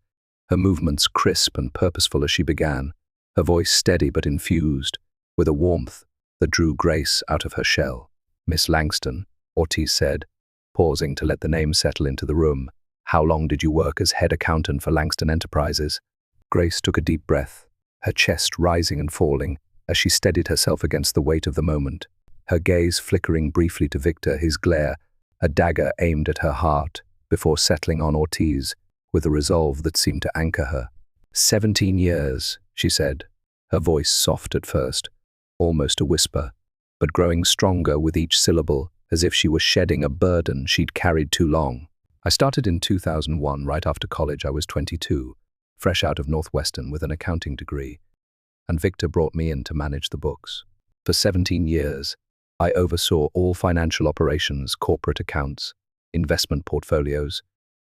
her movements crisp and purposeful as she began, her voice steady but infused with a warmth that drew Grace out of her shell. "Miss Langston," Ortiz said, pausing to let the name settle into the room, "how long did you work as head accountant for Langston Enterprises?" Grace took a deep breath, her chest rising and falling as she steadied herself against the weight of the moment, her gaze flickering briefly to Victor, his glare a dagger aimed at her heart, before settling on Ortiz with a resolve that seemed to anchor her. 17 years, she said, her voice soft at first, almost a whisper, but growing stronger with each syllable, as if she were shedding a burden she'd carried too long. "I started in 2001, right after college. I was 22, fresh out of Northwestern with an accounting degree, and Victor brought me in to manage the books. For 17 years, I oversaw all financial operations, corporate accounts, investment portfolios.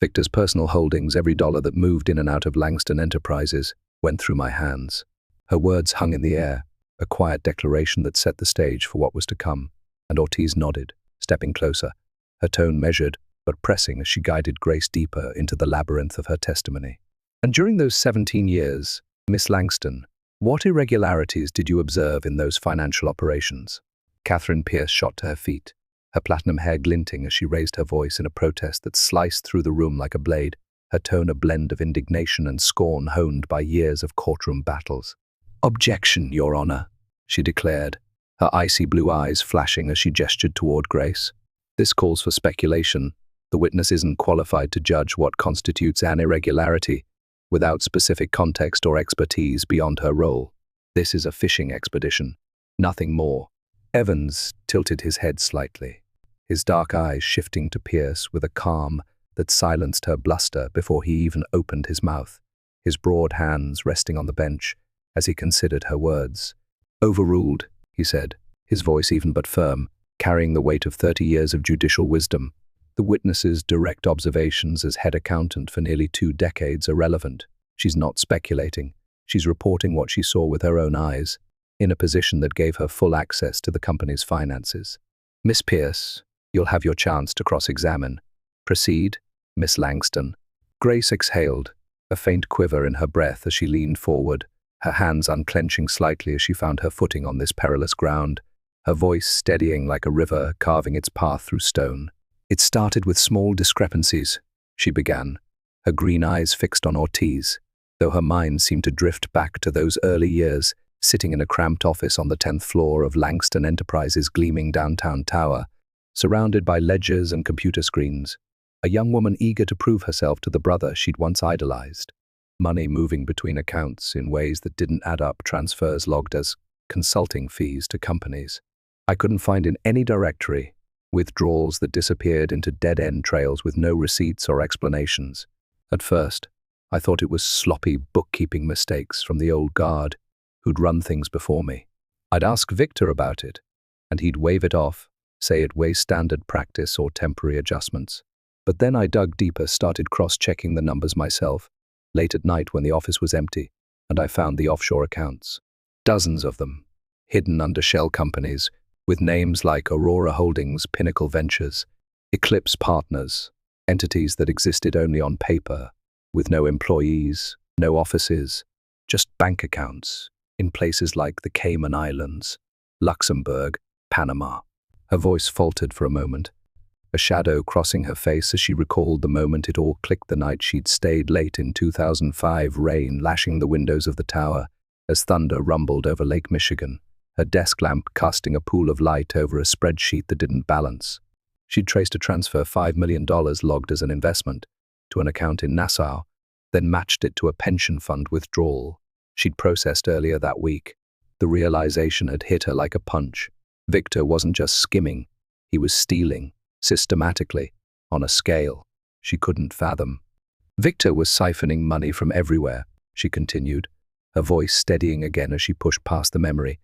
Victor's personal holdings, every dollar that moved in and out of Langston Enterprises, went through my hands. Her words hung in the air, a quiet declaration that set the stage for what was to come, and Ortiz nodded, stepping closer, her tone measured but pressing as she guided Grace deeper into the labyrinth of her testimony. And during those 17 years, Miss Langston, what irregularities did you observe in those financial operations? Catherine Pierce shot to her feet, her platinum hair glinting as she raised her voice in a protest that sliced through the room like a blade, her tone a blend of indignation and scorn honed by years of courtroom battles. "Objection, Your Honor," she declared, her icy blue eyes flashing as she gestured toward Grace. "This calls for speculation. The witness isn't qualified to judge what constitutes an irregularity without specific context or expertise beyond her role. This is a fishing expedition, nothing more." Evans tilted his head slightly, his dark eyes shifting to Pierce with a calm that silenced her bluster before he even opened his mouth, his broad hands resting on the bench as he considered her words. "Overruled," he said, his voice even but firm, carrying the weight of 30 years of judicial wisdom. The witness's direct observations as head accountant for nearly 2 decades are relevant. She's not speculating. She's reporting what she saw with her own eyes, in a position that gave her full access to the company's finances. "Miss Pierce, you'll have your chance to cross-examine. Proceed, Miss Langston." Grace exhaled, a faint quiver in her breath as she leaned forward, her hands unclenching slightly as she found her footing on this perilous ground, her voice steadying like a river carving its path through stone. "It started with small discrepancies," she began, her green eyes fixed on Ortiz, though her mind seemed to drift back to those early years, sitting in a cramped office on the 10th floor of Langston Enterprises' gleaming downtown tower, surrounded by ledgers and computer screens, a young woman eager to prove herself to the brother she'd once idolized. Money moving between accounts in ways that didn't add up, transfers logged as consulting fees to companies I couldn't find in any directory, withdrawals that disappeared into dead-end trails with no receipts or explanations. At first, I thought it was sloppy bookkeeping mistakes from the old guard who'd run things before me. I'd ask Victor about it, and he'd wave it off, say it was standard practice or temporary adjustments. But then I dug deeper, started cross-checking the numbers myself, late at night when the office was empty, and I found the offshore accounts. Dozens of them, hidden under shell companies, with names like Aurora Holdings, Pinnacle Ventures, Eclipse Partners, entities that existed only on paper, with no employees, no offices, just bank accounts, in places like the Cayman Islands, Luxembourg, Panama. Her voice faltered for a moment, a shadow crossing her face as she recalled the moment it all clicked the night she'd stayed late in 2005, rain lashing the windows of the tower as thunder rumbled over Lake Michigan, her desk lamp casting a pool of light over a spreadsheet that didn't balance. She'd traced a transfer $5 million logged as an investment to an account in Nassau, then matched it to a pension fund withdrawal she'd processed earlier that week. The realization had hit her like a punch. Victor wasn't just skimming, he was stealing, systematically, on a scale she couldn't fathom. Victor was siphoning money from everywhere, she continued, her voice steadying again as she pushed past the memory,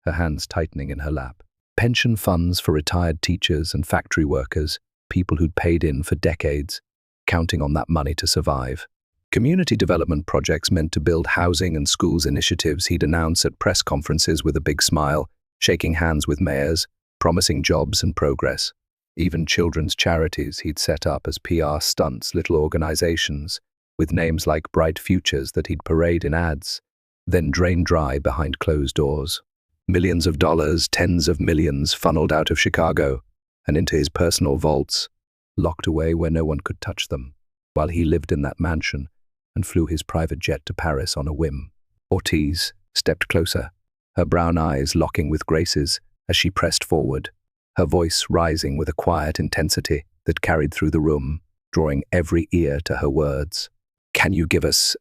her hands tightening in her lap. Pension funds for retired teachers and factory workers, people who'd paid in for decades, counting on that money to survive. Community development projects meant to build housing and schools initiatives he'd announce at press conferences with a big smile, shaking hands with mayors, promising jobs and progress. Even children's charities he'd set up as PR stunts, little organizations, with names like Bright Futures that he'd parade in ads, then drain dry behind closed doors. Millions of dollars, tens of millions funneled out of Chicago and into his personal vaults, locked away where no one could touch them, while he lived in that mansion and flew his private jet to Paris on a whim. Ortiz stepped closer, her brown eyes locking with Grace's as she pressed forward, her voice rising with a quiet intensity that carried through the room, drawing every ear to her words. "Can you give us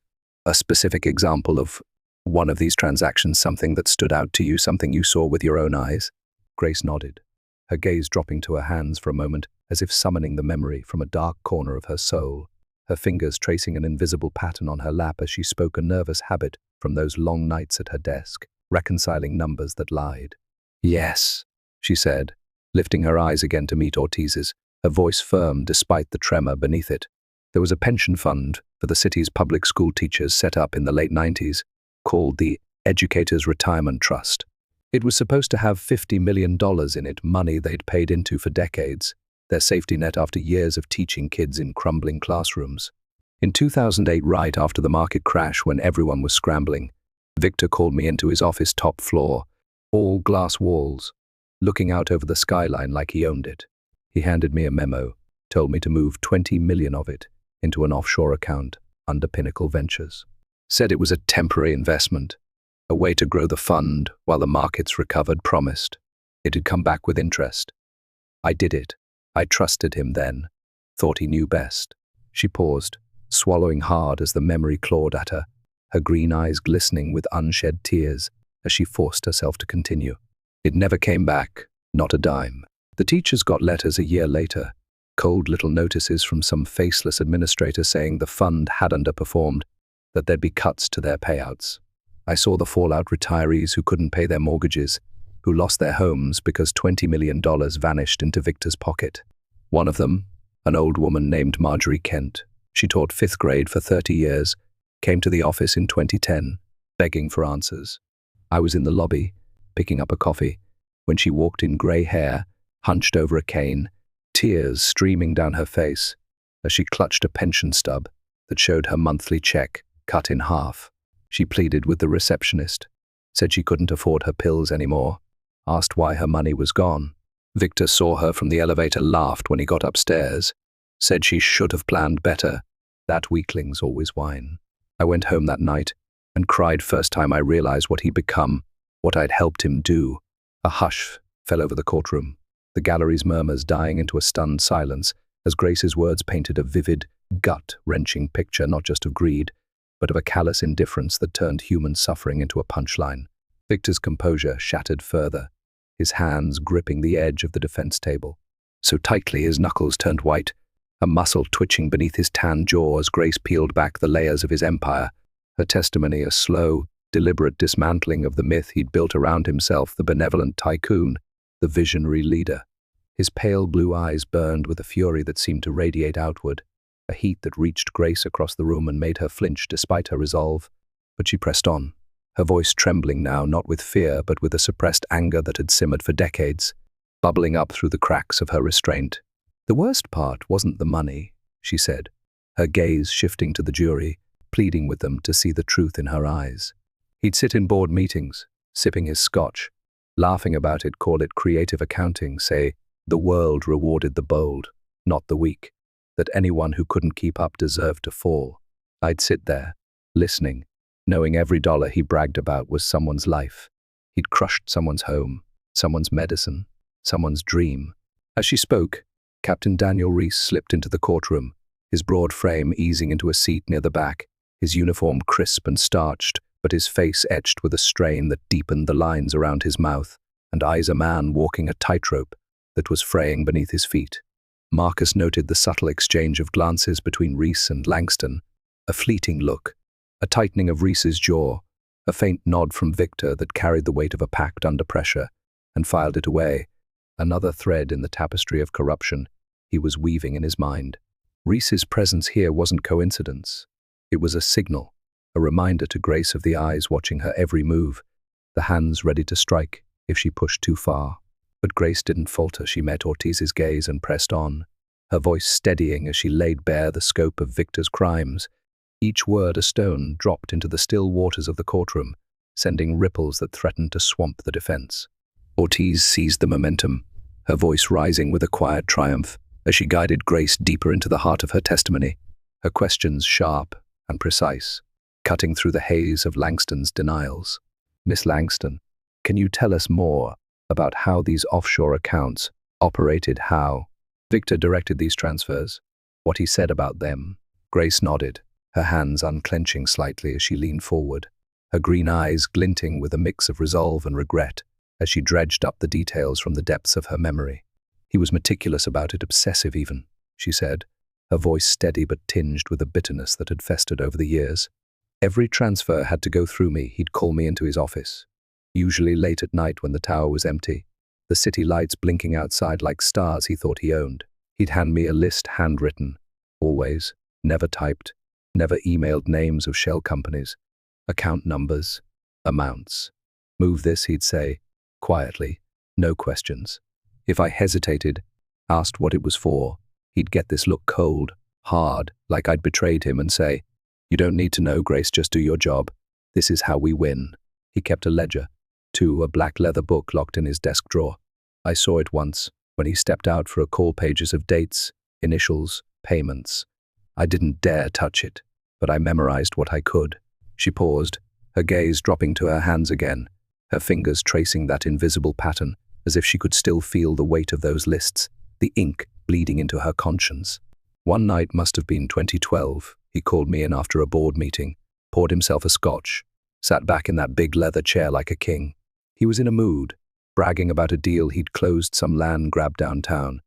a specific example of one of these transactions, something that stood out to you, something you saw with your own eyes?" Grace nodded, her gaze dropping to her hands for a moment, as if summoning the memory from a dark corner of her soul, her fingers tracing an invisible pattern on her lap as she spoke, a nervous habit from those long nights at her desk, reconciling numbers that lied. "Yes," she said, lifting her eyes again to meet Ortiz's, her voice firm despite the tremor beneath it. There was a pension fund for the city's public school teachers set up in the late 90s called the Educators Retirement Trust. It was supposed to have $50 million in it, money they'd paid into for decades, their safety net after years of teaching kids in crumbling classrooms. In 2008, right after the market crash when everyone was scrambling, Victor called me into his office top floor, all glass walls, looking out over the skyline like he owned it. He handed me a memo, told me to move 20 million of it into an offshore account under Pinnacle Ventures. Said it was a temporary investment, a way to grow the fund while the markets recovered, promised it'd come back with interest. I did it. I trusted him then, thought he knew best. She paused, swallowing hard as the memory clawed at her, her green eyes glistening with unshed tears as she forced herself to continue. It never came back, not a dime. The teachers got letters a year later, cold little notices from some faceless administrator saying the fund had underperformed, that there'd be cuts to their payouts. I saw the fallout: retirees who couldn't pay their mortgages, who lost their homes because $20 million vanished into Victor's pocket. One of them, an old woman named Marjorie Kent, she taught 5th grade for 30 years, came to the office in 2010, begging for answers. I was in the lobby, picking up a coffee, when she walked in, grey hair, hunched over a cane, tears streaming down her face, as she clutched a pension stub that showed her monthly check cut in half. She pleaded with the receptionist, said she couldn't afford her pills anymore, asked why her money was gone. Victor saw her from the elevator, laughed when he got upstairs, said she should have planned better, that weaklings always whine. I went home that night and cried, first time I realized what he'd become, what I'd helped him do. A hush fell over the courtroom, the gallery's murmurs dying into a stunned silence as Grace's words painted a vivid, gut-wrenching picture not just of greed, but of a callous indifference that turned human suffering into a punchline. Victor's composure shattered further, his hands gripping the edge of the defense table, so tightly his knuckles turned white, a muscle twitching beneath his tan jaw as Grace peeled back the layers of his empire, her testimony a slow, deliberate dismantling of the myth he'd built around himself, the benevolent Tycoon, the visionary leader. His pale blue eyes burned with a fury that seemed to radiate outward, a heat that reached Grace across the room and made her flinch despite her resolve. But she pressed on, her voice trembling now, not with fear but with a suppressed anger that had simmered for decades, bubbling up through the cracks of her restraint. The worst part wasn't the money, she said, her gaze shifting to the jury, pleading with them to see the truth in her eyes. He'd sit in board meetings, sipping his scotch, laughing about it, call it creative accounting, say the world rewarded the bold, not the weak, that anyone who couldn't keep up deserved to fall. I'd sit there, listening, knowing every dollar he bragged about was someone's life. He'd crushed someone's home, someone's medicine, someone's dream. As she spoke, Captain Daniel Reese slipped into the courtroom, his broad frame easing into a seat near the back, his uniform crisp and starched, but his face etched with a strain that deepened the lines around his mouth, and eyes a man walking a tightrope that was fraying beneath his feet. Marcus noted the subtle exchange of glances between Reese and Langston, a fleeting look, a tightening of Reese's jaw, a faint nod from Victor that carried the weight of a pact under pressure, and filed it away, another thread in the tapestry of corruption he was weaving in his mind. Reese's presence here wasn't coincidence. It was a signal, a reminder to Grace of the eyes watching her every move, the hands ready to strike if she pushed too far. But Grace didn't falter. She met Ortiz's gaze and pressed on, her voice steadying as she laid bare the scope of Victor's crimes. Each word a stone dropped into the still waters of the courtroom, sending ripples that threatened to swamp the defense. Ortiz seized the momentum, her voice rising with a quiet triumph as she guided Grace deeper into the heart of her testimony, her questions sharp and precise, cutting through the haze of Langston's denials. Miss Langston, can you tell us more about how these offshore accounts operated, how Victor directed these transfers, what he said about them? Grace nodded, her hands unclenching slightly as she leaned forward, her green eyes glinting with a mix of resolve and regret as she dredged up the details from the depths of her memory. He was meticulous about it, obsessive even, she said, her voice steady but tinged with a bitterness that had festered over the years. Every transfer had to go through me. He'd call me into his office, usually late at night when the tower was empty, the city lights blinking outside like stars he thought he owned. He'd hand me a list, handwritten, always, Never typed, never emailed names of shell companies, account numbers, amounts. Move this, he'd say, quietly, no questions. If I hesitated, asked what it was for, he'd get this look cold, hard, like I'd betrayed him, and say, "You don't need to know, Grace, just do your job. This is how we win." He kept a ledger, too, a black leather book locked in his desk drawer. I saw it once, when he stepped out for a call, pages of dates, initials, payments. I didn't dare touch it, but I memorized what I could. She paused, her gaze dropping to her hands again, her fingers tracing that invisible pattern, as if she could still feel the weight of those lists, the ink bleeding into her conscience. One night, must have been 2012, he called me in after a board meeting, poured himself a scotch, sat back in that big leather chair like a king. He was in a mood, bragging about a deal he'd closed, some land grab downtown,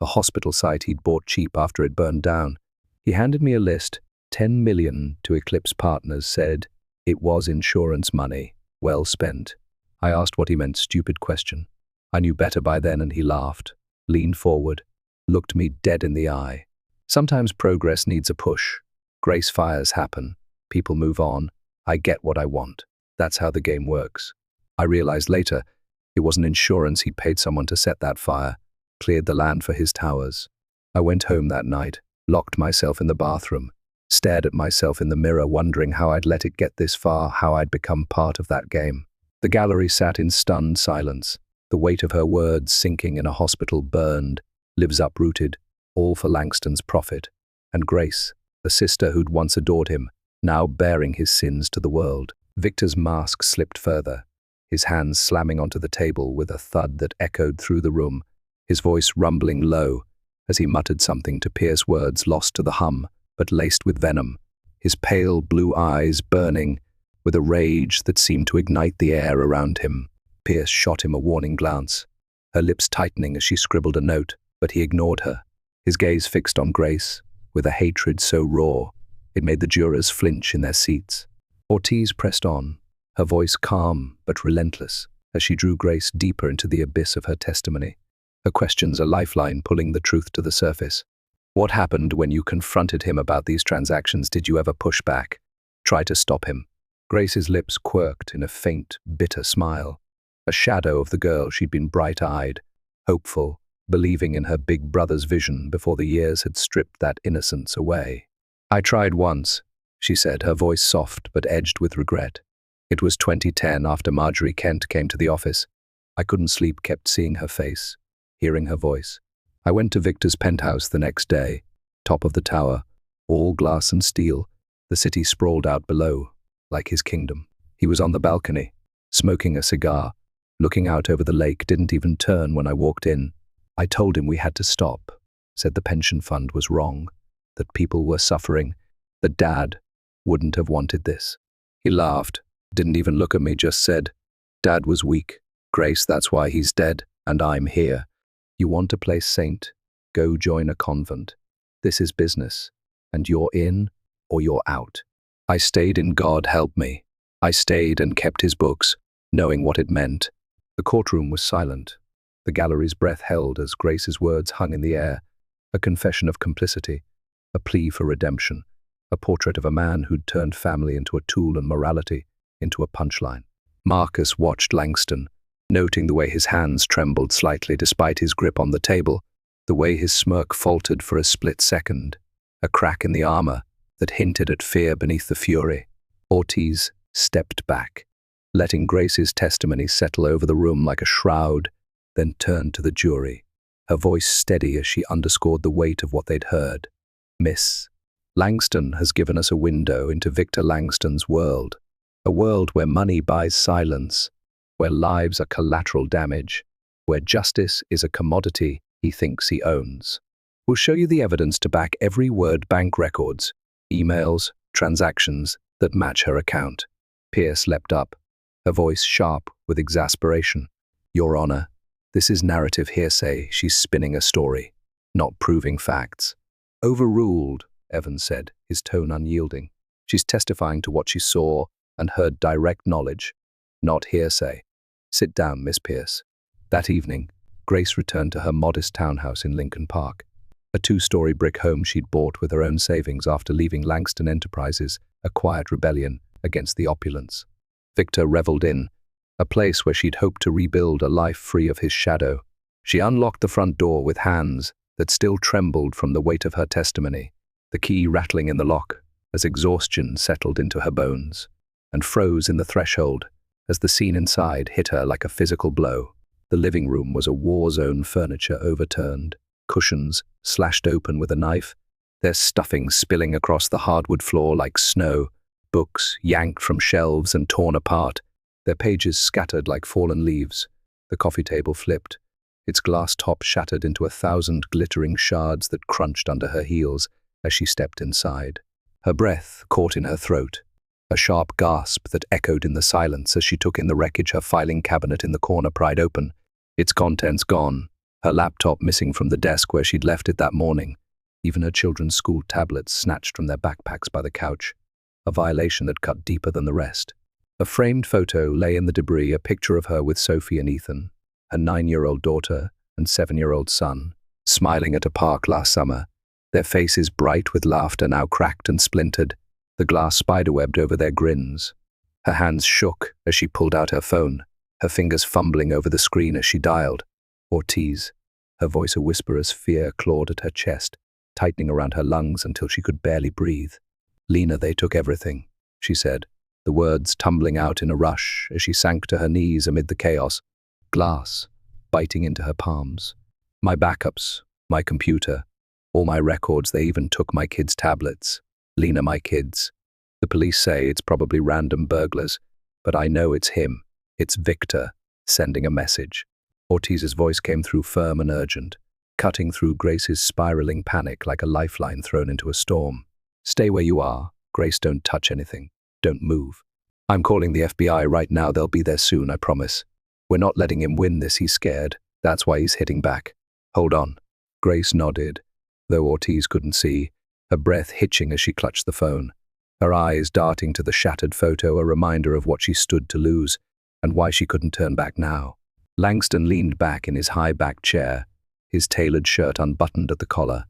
a hospital site he'd bought cheap after it burned down. He handed me a list, 10 million to Eclipse Partners, said it was insurance money, well spent. I asked what he meant, stupid question. I knew better by then, and he laughed, leaned forward, looked me dead in the eye. Sometimes progress needs a push. Grace fires happen. People move on. I get what I want. That's how the game works. I realized later it wasn't insurance. He'd paid someone to set that fire, cleared the land for his towers. I went home that night, locked myself in the bathroom, stared at myself in the mirror, wondering how I'd let it get this far, how I'd become part of that game. The gallery sat in stunned silence, the weight of her words sinking in a hospital burned, lives uprooted, all for Langston's profit. And Grace, the sister who'd once adored him, now bearing his sins to the world. Victor's mask slipped further, his hands slamming onto the table with a thud that echoed through the room, his voice rumbling low as he muttered something to Pierce, words lost to the hum, but laced with venom, his pale blue eyes burning with a rage that seemed to ignite the air around him. Pierce shot him a warning glance, her lips tightening as she scribbled a note, but he ignored her, his gaze fixed on Grace, with a hatred so raw it made the jurors flinch in their seats. Ortiz pressed on, her voice calm but relentless, as she drew Grace deeper into the abyss of her testimony, her questions a lifeline pulling the truth to the surface. What happened when you confronted him about these transactions? Did you ever push back, try to stop him? Grace's lips quirked in a faint, bitter smile, a shadow of the girl she'd been bright-eyed, hopeful, believing in her big brother's vision before the years had stripped that innocence away. "I tried once," she said, her voice soft but edged with regret. "It was 2010, after Marjorie Kent came to the office. I couldn't sleep, kept seeing her face, hearing her voice. I went to Victor's penthouse the next day, top of the tower, all glass and steel. The city sprawled out below, like his kingdom. He was on the balcony, smoking a cigar, looking out over the lake, didn't even turn when I walked in. I told him we had to stop, said the pension fund was wrong, that people were suffering, that Dad wouldn't have wanted this. He laughed, didn't even look at me, just said, 'Dad was weak, Grace, that's why he's dead, and I'm here. You want to play saint? Go join a convent. This is business, and you're in or you're out.' I stayed in, God help me. I stayed and kept his books, knowing what it meant." The courtroom was silent. The gallery's breath held as Grace's words hung in the air, a confession of complicity, a plea for redemption, a portrait of a man who'd turned family into a tool and morality into a punchline. Marcus watched Langston, noting the way his hands trembled slightly despite his grip on the table, the way his smirk faltered for a split second, a crack in the armor that hinted at fear beneath the fury. Ortiz stepped back, letting Grace's testimony settle over the room like a shroud, then turned to the jury, her voice steady as she underscored the weight of what they'd heard. "Miss, Langston has given us a window into Victor Langston's world, a world where money buys silence, where lives are collateral damage, where justice is a commodity he thinks he owns. We'll show you the evidence to back every word, bank records, emails, transactions that match her account." Pierce leapt up, her voice sharp with exasperation. "Your Honor, this is narrative hearsay. She's spinning a story, not proving facts." "Overruled," Evans said, his tone unyielding. "She's testifying to what she saw and heard, direct knowledge, not hearsay. Sit down, Miss Pierce." That evening, Grace returned to her modest townhouse in Lincoln Park. a two-story brick home she'd bought with her own savings after leaving Langston Enterprises, a quiet rebellion against the opulence Victor reveled in, a place where she'd hoped to rebuild a life free of his shadow. She unlocked the front door with hands that still trembled from the weight of her testimony, the key rattling in the lock as exhaustion settled into her bones, and froze in the threshold as the scene inside hit her like a physical blow. The living room was a war zone, furniture overturned, cushions slashed open with a knife, their stuffing spilling across the hardwood floor like snow, books yanked from shelves and torn apart, their pages scattered like fallen leaves. The coffee table flipped, its glass top shattered into 1,000 glittering shards that crunched under her heels as she stepped inside. Her breath caught in her throat, a sharp gasp that echoed in the silence as she took in the wreckage. Her filing cabinet in the corner pried open, its contents gone, her laptop missing from the desk where she'd left it that morning, even her children's school tablets snatched from their backpacks by the couch, a violation that cut deeper than the rest. A framed photo lay in the debris, a picture of her with Sophie and Ethan, her 9-year-old daughter and 7-year-old son, smiling at a park last summer, their faces bright with laughter now cracked and splintered, the glass spiderwebbed over their grins. Her hands shook as she pulled out her phone, her fingers fumbling over the screen as she dialed. Ortiz, her voice a whisper as fear clawed at her chest, tightening around her lungs until she could barely breathe. "Lena, they took everything," she said, the words tumbling out in a rush as she sank to her knees amid the chaos, glass biting into her palms. "My backups, my computer, all my records, they even took my kids' tablets. Lena, my kids. The police say it's probably random burglars, but I know it's him. It's Victor sending a message." Ortiz's voice came through firm and urgent, cutting through Grace's spiraling panic like a lifeline thrown into a storm. "Stay where you are. Grace, don't touch anything. Don't move. I'm calling the FBI right now. They'll be there soon, I promise. We're not letting him win this. He's scared. That's why he's hitting back. Hold on." Grace nodded, though Ortiz couldn't see, her breath hitching as she clutched the phone, her eyes darting to the shattered photo, a reminder of what she stood to lose and why she couldn't turn back now. Langston leaned back in his high-backed chair, his tailored shirt unbuttoned at the collar,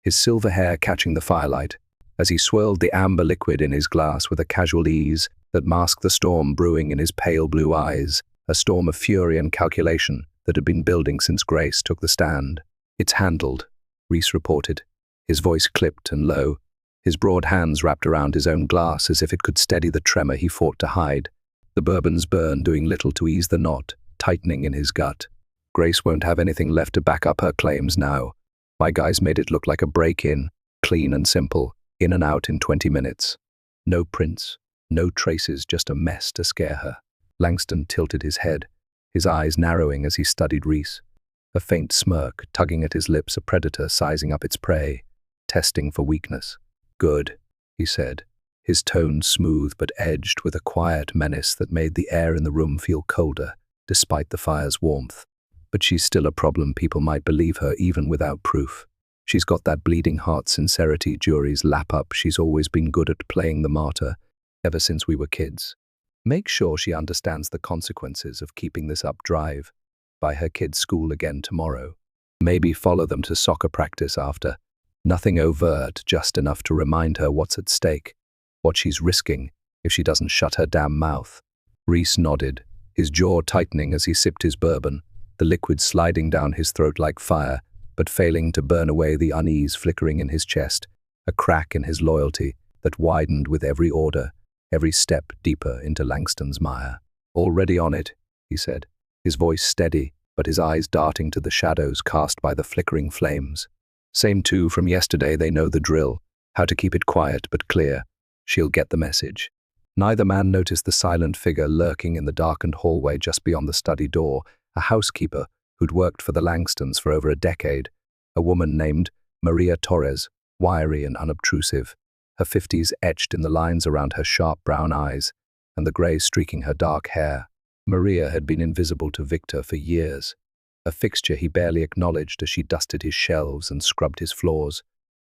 his silver hair catching the firelight, as he swirled the amber liquid in his glass with a casual ease that masked the storm brewing in his pale blue eyes, a storm of fury and calculation that had been building since Grace took the stand. "It's handled," Reese reported, his voice clipped and low, his broad hands wrapped around his own glass as if it could steady the tremor he fought to hide, the bourbon's burn doing little to ease the knot, tightening in his gut. "Grace won't have anything left to back up her claims now. My guys made it look like a break-in, clean and simple, in and out in 20 minutes. No prints, no traces, just a mess to scare her." Langston tilted his head, his eyes narrowing as he studied Reese, a faint smirk tugging at his lips, a predator sizing up its prey, testing for weakness. "Good," he said, his tone smooth but edged with a quiet menace that made the air in the room feel colder, despite the fire's warmth. "But she's still a problem. People might believe her even without proof. She's got that bleeding heart sincerity juries lap up. She's always been good at playing the martyr, ever since we were kids. Make sure she understands the consequences of keeping this up. Drive by her kids' school again tomorrow. Maybe follow them to soccer practice after. Nothing overt, just enough to remind her what's at stake, what she's risking if she doesn't shut her damn mouth." Reese nodded, his jaw tightening as he sipped his bourbon, the liquid sliding down his throat like fire, but failing to burn away the unease flickering in his chest, a crack in his loyalty that widened with every order, every step deeper into Langston's mire. "Already on it," he said, his voice steady, but his eyes darting to the shadows cast by the flickering flames. "Same two from yesterday. They know the drill, how to keep it quiet but clear. She'll get the message." Neither man noticed the silent figure lurking in the darkened hallway just beyond the study door, a housekeeper who'd worked for the Langstons for over a decade, a woman named Maria Torres, wiry and unobtrusive, her 50s etched in the lines around her sharp brown eyes and the grey streaking her dark hair. Maria had been invisible to Victor for years, a fixture he barely acknowledged as she dusted his shelves and scrubbed his floors.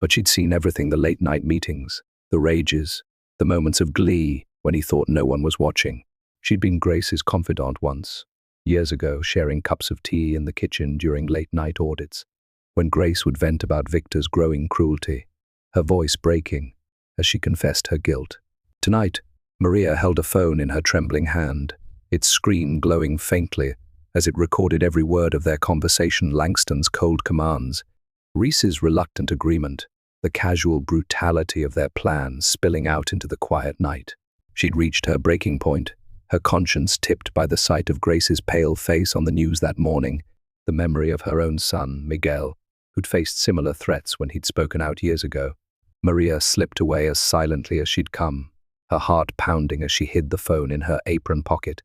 But she'd seen everything: the late-night meetings, the rages, the moments of glee when he thought no one was watching. She'd been Grace's confidant once, years ago, sharing cups of tea in the kitchen during late-night audits. when Grace would vent about Victor's growing cruelty, her voice breaking as she confessed her guilt. Tonight, Maria held a phone in her trembling hand, its screen glowing faintly as it recorded every word of their conversation, Langston's cold commands, Reese's reluctant agreement, the casual brutality of their plans spilling out into the quiet night. She'd reached her breaking point, her conscience tipped by the sight of Grace's pale face on the news that morning, the memory of her own son, Miguel, who'd faced similar threats when he'd spoken out years ago. Maria slipped away as silently as she'd come, her heart pounding as she hid the phone in her apron pocket,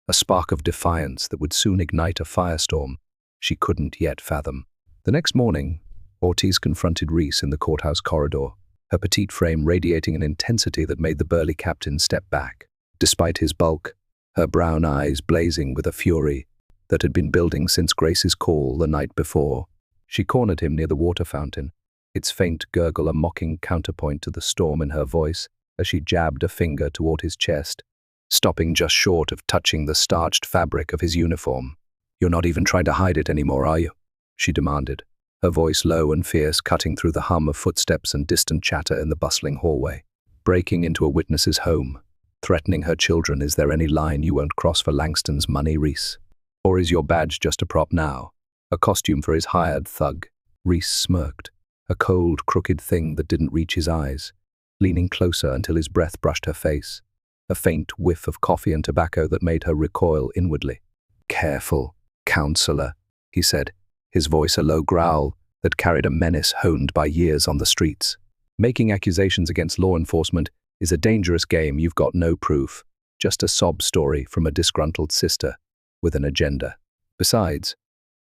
a spark of defiance that would soon ignite a firestorm she couldn't yet fathom. The next morning, Ortiz confronted Reese in the courthouse corridor, her petite frame radiating an intensity that made the burly captain step back. Despite his bulk, her brown eyes blazing with a fury that had been building since Grace's call the night before. She cornered him near the water fountain, its faint gurgle a mocking counterpoint to the storm in her voice as she jabbed a finger toward his chest, stopping just short of touching the starched fabric of his uniform. "You're not even trying to hide it anymore, are you?" she demanded, her voice low and fierce, cutting through the hum of footsteps and distant chatter in the bustling hallway. Breaking into a witness's home, threatening her children, is there any line you won't cross for Langston's money, Reese? Or is your badge just a prop now, a costume for his hired thug? Reese smirked, a cold, crooked thing that didn't reach his eyes, leaning closer until his breath brushed her face, a faint whiff of coffee and tobacco that made her recoil inwardly. "Careful, counselor," he said, his voice a low growl that carried a menace honed by years on the streets. "Making accusations against law enforcement is a dangerous game. You've got no proof, just a sob story from a disgruntled sister with an agenda. Besides,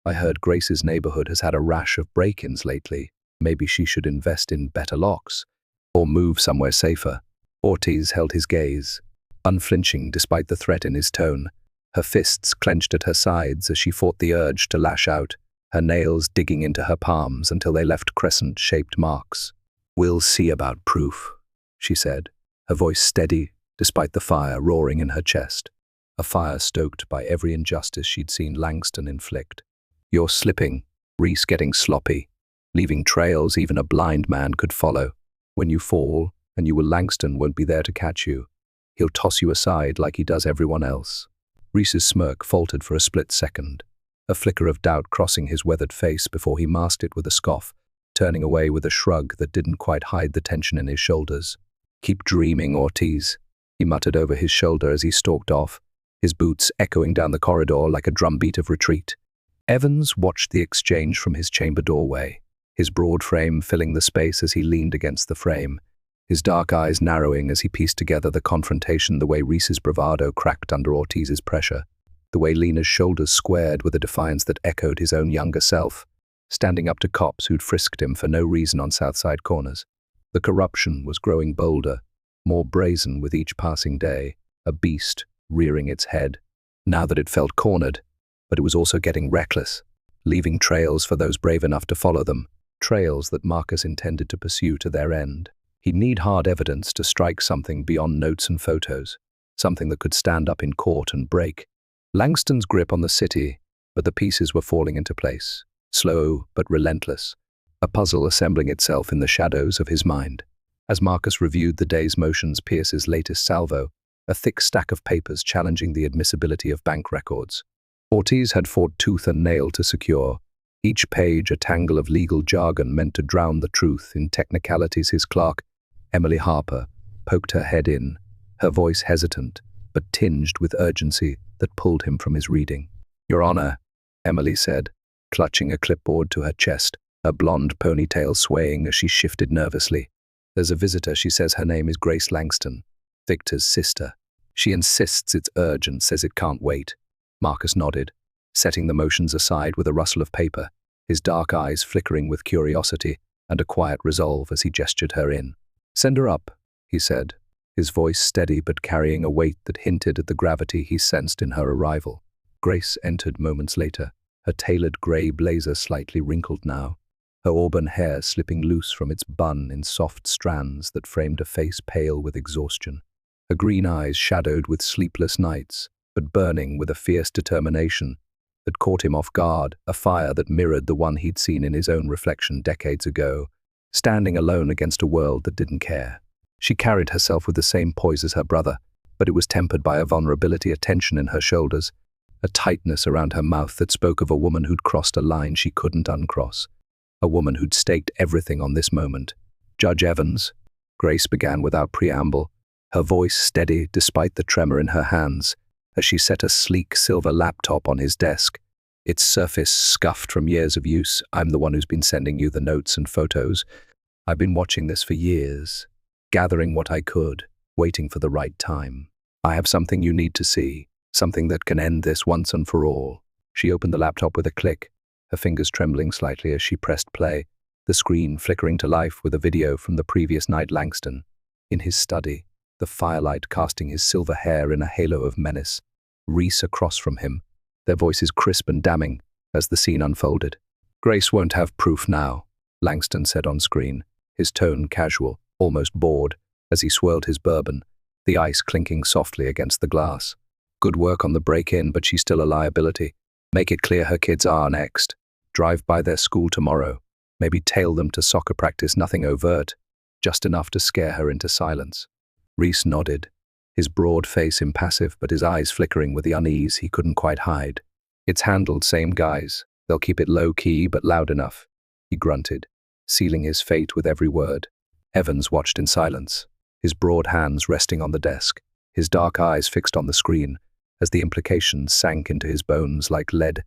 I heard Grace's neighborhood has had a rash of break-ins lately. Maybe she should invest in better locks or move somewhere safer." Ortiz held his gaze, unflinching despite the threat in his tone, her fists clenched at her sides as she fought the urge to lash out, her nails digging into her palms until they left crescent-shaped marks. "We'll see about proof," she said, her voice steady despite the fire roaring in her chest, a fire stoked by every injustice she'd seen Langston inflict. "You're slipping," Reese getting sloppy, leaving trails even a blind man could follow. "When you fall, and Langston won't be there to catch you. He'll toss you aside like he does everyone else." Reese's smirk faltered for a split second, a flicker of doubt crossing his weathered face before he masked it with a scoff, turning away with a shrug that didn't quite hide the tension in his shoulders. "Keep dreaming, Ortiz," he muttered over his shoulder as he stalked off, his boots echoing down the corridor like a drumbeat of retreat. Evans watched the exchange from his chamber doorway, his broad frame filling the space as he leaned against the frame, his dark eyes narrowing as he pieced together the confrontation, the way Reese's bravado cracked under Ortiz's pressure, the way Lena's shoulders squared with a defiance that echoed his own younger self, standing up to cops who'd frisked him for no reason on Southside corners. The corruption was growing bolder, more brazen with each passing day, a beast rearing its head, now that it felt cornered, but it was also getting reckless, leaving trails for those brave enough to follow them, trails that Marcus intended to pursue to their end. He'd need hard evidence to strike something beyond notes and photos, something that could stand up in court and break Langston's grip on the city, but the pieces were falling into place, slow but relentless, a puzzle assembling itself in the shadows of his mind. As Marcus reviewed the day's motions, Pierce's latest salvo, a thick stack of papers challenging the admissibility of bank records, Ortiz had fought tooth and nail to secure, each page a tangle of legal jargon meant to drown the truth in technicalities. His clerk, Emily Harper, poked her head in, her voice hesitant, but tinged with urgency that pulled him from his reading. "Your Honor," Emily said, clutching a clipboard to her chest, her blonde ponytail swaying as she shifted nervously. "There's a visitor. She says her name is Grace Langston, Victor's sister. She insists it's urgent, says it can't wait." Marcus nodded, setting the motions aside with a rustle of paper, his dark eyes flickering with curiosity and a quiet resolve as he gestured her in. "Send her up," he said, his voice steady but carrying a weight that hinted at the gravity he sensed in her arrival. Grace entered moments later, her tailored grey blazer slightly wrinkled now, her auburn hair slipping loose from its bun in soft strands that framed a face pale with exhaustion, her green eyes shadowed with sleepless nights, but burning with a fierce determination had caught him off guard, a fire that mirrored the one he'd seen in his own reflection decades ago, standing alone against a world that didn't care. She carried herself with the same poise as her brother, but it was tempered by a vulnerability, a tension in her shoulders, a tightness around her mouth that spoke of a woman who'd crossed a line she couldn't uncross, a woman who'd staked everything on this moment. "Judge Evans," Grace began without preamble, her voice steady despite the tremor in her hands, as she set a sleek silver laptop on his desk, its surface scuffed from years of use. "I'm the one who's been sending you the notes and photos. I've been watching this for years, gathering what I could, waiting for the right time. I have something you need to see, something that can end this once and for all." She opened the laptop with a click, her fingers trembling slightly as she pressed play, the screen flickering to life with a video from the previous night. Langston, in his study, the firelight casting his silver hair in a halo of menace. Reese across from him, their voices crisp and damning as the scene unfolded. "Grace won't have proof now," Langston said on screen, his tone casual, almost bored, as he swirled his bourbon, the ice clinking softly against the glass. "Good work on the break-in, but she's still a liability. Make it clear her kids are next. Drive by their school tomorrow. Maybe tail them to soccer practice, nothing overt, just enough to scare her into silence." Reese nodded, his broad face impassive but his eyes flickering with the unease he couldn't quite hide. "It's handled, same guys. They'll keep it low-key but loud enough," he grunted, sealing his fate with every word. Evans watched in silence, his broad hands resting on the desk, his dark eyes fixed on the screen, as the implications sank into his bones like lead.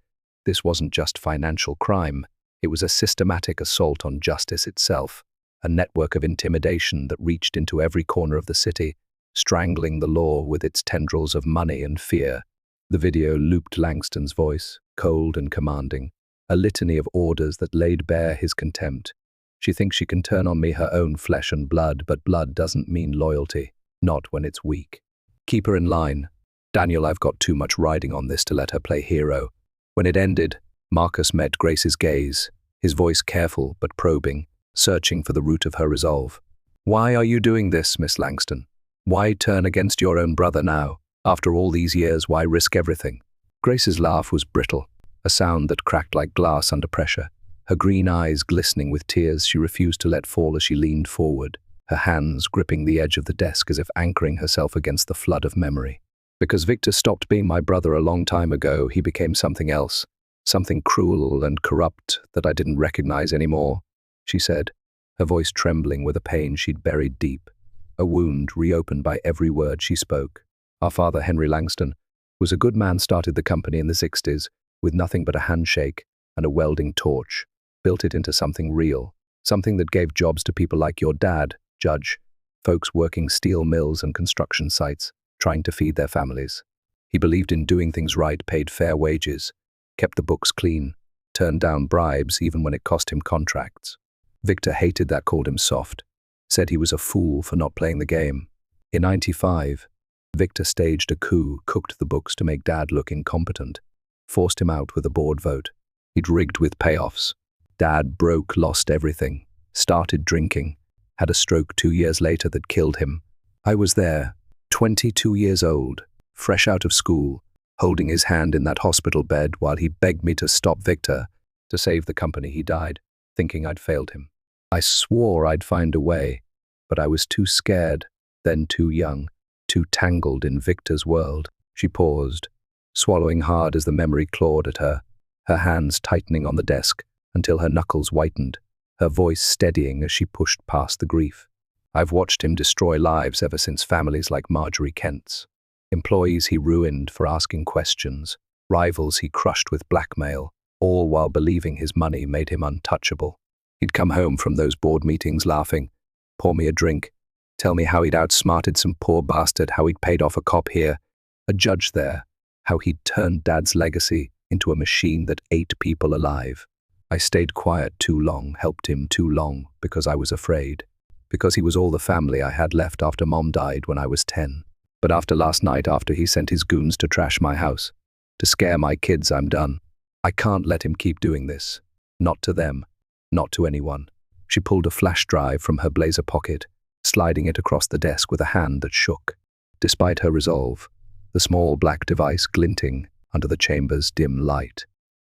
This wasn't just financial crime, it was a systematic assault on justice itself, a network of intimidation that reached into every corner of the city, strangling the law with its tendrils of money and fear. The video looped Langston's voice, cold and commanding, a litany of orders that laid bare his contempt. "She thinks she can turn on me her own flesh and blood, but blood doesn't mean loyalty, not when it's weak. Keep her in line. Daniel, I've got too much riding on this to let her play hero." When it ended, Marcus met Grace's gaze, his voice careful but probing, searching for the root of her resolve. "Why are you doing this, Miss Langston? Why turn against your own brother now? After all these years, why risk everything?" Grace's laugh was brittle, a sound that cracked like glass under pressure. Her green eyes glistening with tears she refused to let fall as she leaned forward, her hands gripping the edge of the desk as if anchoring herself against the flood of memory. "Because Victor stopped being my brother a long time ago, he became something else, something cruel and corrupt that I didn't recognize anymore," she said, her voice trembling with a pain she'd buried deep, a wound reopened by every word she spoke. "Our father, Henry Langston, was a good man, started the company in the 60s with nothing but a handshake and a welding torch, built it into something real, something that gave jobs to people like your dad, Judge, folks working steel mills and construction sites, trying to feed their families. He believed in doing things right, paid fair wages, kept the books clean, turned down bribes even when it cost him contracts. Victor hated that, called him soft, said he was a fool for not playing the game. In '95, Victor staged a coup, cooked the books to make Dad look incompetent, forced him out with a board vote. He'd rigged with payoffs. Dad broke, lost everything, started drinking, had a stroke 2 years later that killed him. I was there, 22 years old, fresh out of school, holding his hand in that hospital bed while he begged me to stop Victor, to save the company. He died, thinking I'd failed him. I swore I'd find a way, but I was too scared, then too young, too tangled in Victor's world." She paused, swallowing hard as the memory clawed at her, her hands tightening on the desk until her knuckles whitened, her voice steadying as she pushed past the grief. "I've watched him destroy lives ever since, families like Marjorie Kent's. Employees he ruined for asking questions, rivals he crushed with blackmail, all while believing his money made him untouchable. He'd come home from those board meetings laughing, pour me a drink, tell me how he'd outsmarted some poor bastard, how he'd paid off a cop here, a judge there, how he'd turned Dad's legacy into a machine that ate people alive. I stayed quiet too long, helped him too long, because I was afraid. Because he was all the family I had left after Mom died when I was 10. But after last night, after he sent his goons to trash my house, to scare my kids, I'm done. I can't let him keep doing this. Not to them. Not to anyone." She pulled a flash drive from her blazer pocket, sliding it across the desk with a hand that shook. Despite her resolve, the small black device glinting under the chamber's dim light.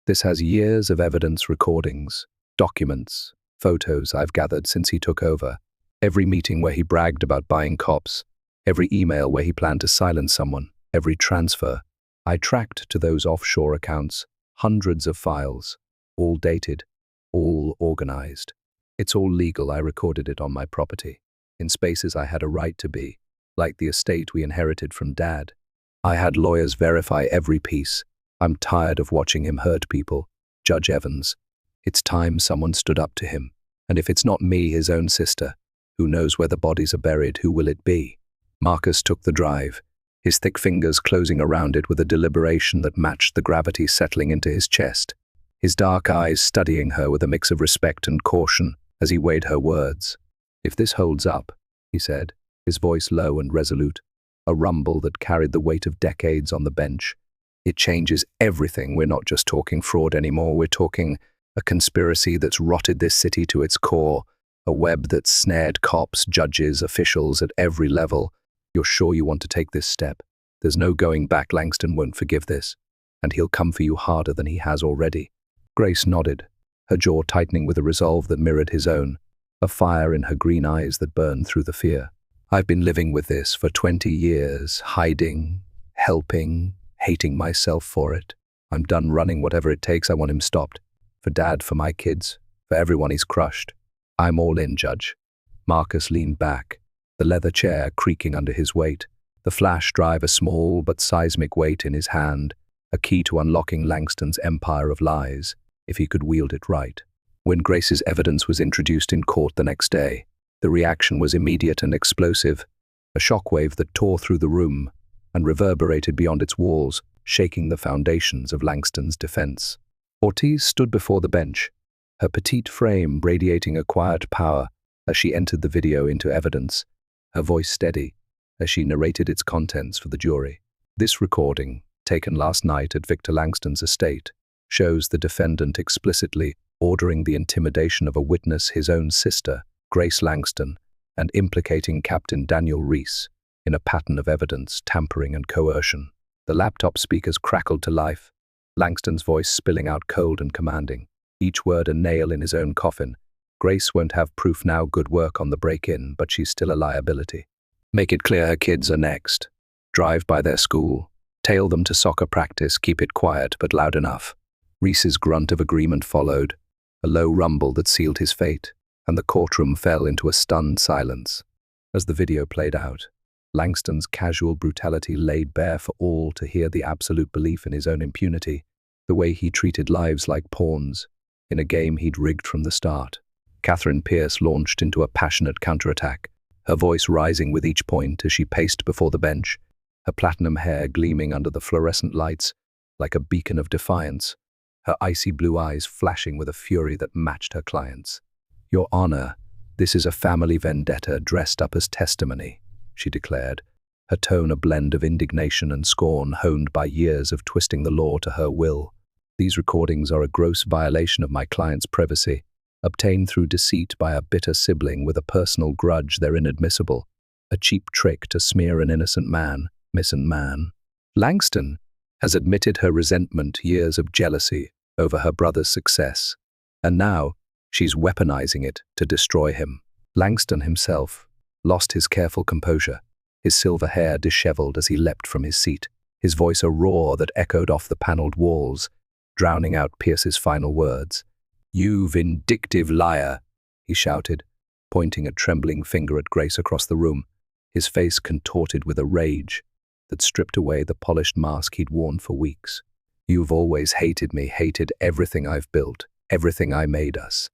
This has years of evidence, recordings, documents, photos I've gathered since he took over. Every meeting where he bragged about buying cops, every email where he planned to silence someone, every transfer. I tracked to those offshore accounts, hundreds of files, all dated, all organized. It's all legal. I recorded it on my property, in spaces I had a right to be, like the estate we inherited from Dad. I had lawyers verify every piece. I'm tired of watching him hurt people. Judge Evans. It's time someone stood up to him. And if it's not me, his own sister, who knows where the bodies are buried, who will it be? Marcus took the drive, his thick fingers closing around it with a deliberation that matched the gravity settling into his chest, his dark eyes studying her with a mix of respect and caution as he weighed her words. If this holds up, he said, his voice low and resolute, a rumble that carried the weight of decades on the bench, it changes everything. We're not just talking fraud anymore, we're talking a conspiracy that's rotted this city to its core, a web that's snared cops, judges, officials at every level. You're sure you want to take this step? There's no going back. Langston won't forgive this, and he'll come for you harder than he has already. Grace nodded, her jaw tightening with a resolve that mirrored his own, a fire in her green eyes that burned through the fear. I've been living with this for 20 years, hiding, helping, hating myself for it. I'm done running whatever it takes. I want him stopped. For Dad, for my kids, for everyone he's crushed. I'm all in, Judge. Marcus leaned back, the leather chair creaking under his weight, the flash drive a small but seismic weight in his hand, a key to unlocking Langston's empire of lies, if he could wield it right. When Grace's evidence was introduced in court the next day, the reaction was immediate and explosive, a shockwave that tore through the room and reverberated beyond its walls, shaking the foundations of Langston's defense. Ortiz stood before the bench, her petite frame radiating a quiet power as she entered the video into evidence, her voice steady as she narrated its contents for the jury. This recording, taken last night at Victor Langston's estate, shows the defendant explicitly ordering the intimidation of a witness, his own sister, Grace Langston, and implicating Captain Daniel Reese in a pattern of evidence, tampering and coercion. The laptop speakers crackled to life, Langston's voice spilling out cold and commanding, each word a nail in his own coffin. Grace won't have proof now. Good work on the break-in, but she's still a liability. Make it clear her kids are next. Drive by their school. Tail them to soccer practice. Keep it quiet, but loud enough. Reese's grunt of agreement followed, a low rumble that sealed his fate, and the courtroom fell into a stunned silence. As the video played out, Langston's casual brutality laid bare for all to hear, the absolute belief in his own impunity, the way he treated lives like pawns in a game he'd rigged from the start. Catherine Pierce launched into a passionate counterattack, her voice rising with each point as she paced before the bench, her platinum hair gleaming under the fluorescent lights like a beacon of defiance, her icy blue eyes flashing with a fury that matched her client's. "Your Honor, this is a family vendetta dressed up as testimony," she declared, her tone a blend of indignation and scorn honed by years of twisting the law to her will. "These recordings are a gross violation of my client's privacy, obtained through deceit by a bitter sibling with a personal grudge. They're inadmissible, a cheap trick to smear an innocent man, missing man." Langston has admitted her resentment, years of jealousy over her brother's success, and now she's weaponizing it to destroy him. Langston himself lost his careful composure, his silver hair disheveled as he leapt from his seat, his voice a roar that echoed off the paneled walls, drowning out Pierce's final words. "You vindictive liar," he shouted, pointing a trembling finger at Grace across the room, his face contorted with a rage that stripped away the polished mask he'd worn for weeks. "You've always hated me, hated everything I've built, everything I made us.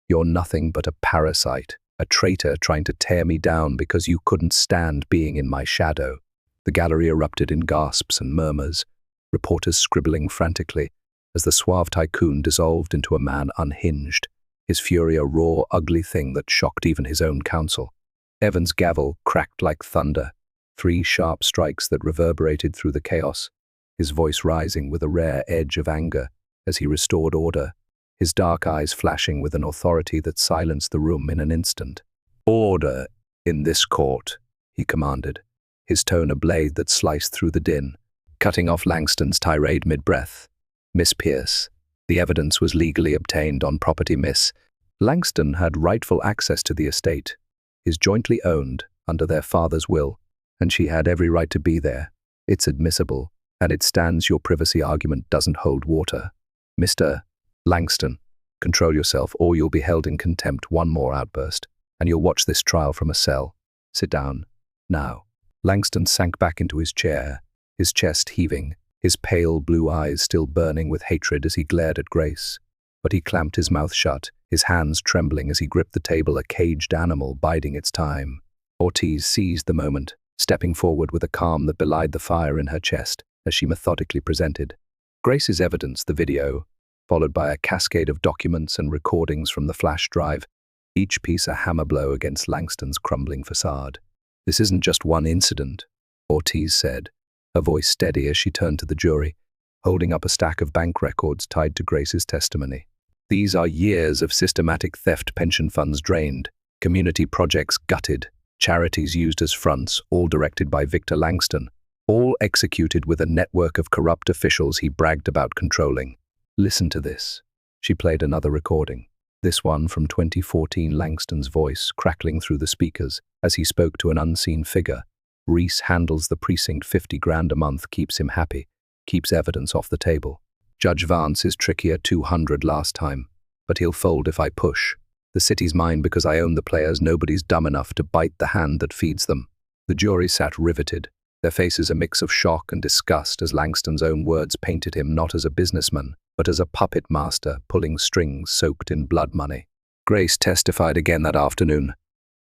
You're nothing but a parasite, a traitor trying to tear me down because you couldn't stand being in my shadow." The gallery erupted in gasps and murmurs, reporters scribbling frantically, as the suave Tycoon dissolved into a man unhinged, his fury a raw, ugly thing that shocked even his own counsel. Evans' gavel cracked like thunder, 3 sharp strikes that reverberated through the chaos, his voice rising with a rare edge of anger as he restored order, his dark eyes flashing with an authority that silenced the room in an instant. "Order in this court," he commanded, his tone a blade that sliced through the din, cutting off Langston's tirade mid-breath. "Miss Pierce, The evidence was legally obtained on property, Miss. Langston had rightful access to the estate, is jointly owned under their father's will, and she had every right to be there. It's admissible, and it stands. Your privacy argument doesn't hold water. Mr. Langston, control yourself or you'll be held in contempt. One more outburst, and you'll watch this trial from a cell. Sit down. Now. Langston sank back into his chair, his chest heaving, his pale blue eyes still burning with hatred as he glared at Grace. But he clamped his mouth shut, his hands trembling as he gripped the table, a caged animal biding its time. Ortiz seized the moment, stepping forward with a calm that belied the fire in her chest as she methodically presented Grace's evidence, the video, followed by a cascade of documents and recordings from the flash drive, each piece a hammer blow against Langston's crumbling facade. This isn't just one incident, Ortiz said, her voice steady as she turned to the jury, holding up a stack of bank records tied to Grace's testimony. These are years of systematic theft, pension funds drained, community projects gutted, charities used as fronts, all directed by Victor Langston, all executed with a network of corrupt officials he bragged about controlling. Listen to this. She played another recording, this one from 2014, Langston's voice crackling through the speakers as he spoke to an unseen figure. Reese handles the precinct, 50 grand a month, keeps him happy, keeps evidence off the table. Judge Vance is trickier, 200 last time, but he'll fold if I push. The city's mine because I own the players. Nobody's dumb enough to bite the hand that feeds them. The jury sat riveted, their faces a mix of shock and disgust as Langston's own words painted him not as a businessman, but as a puppet master pulling strings soaked in blood money. Grace testified again that afternoon,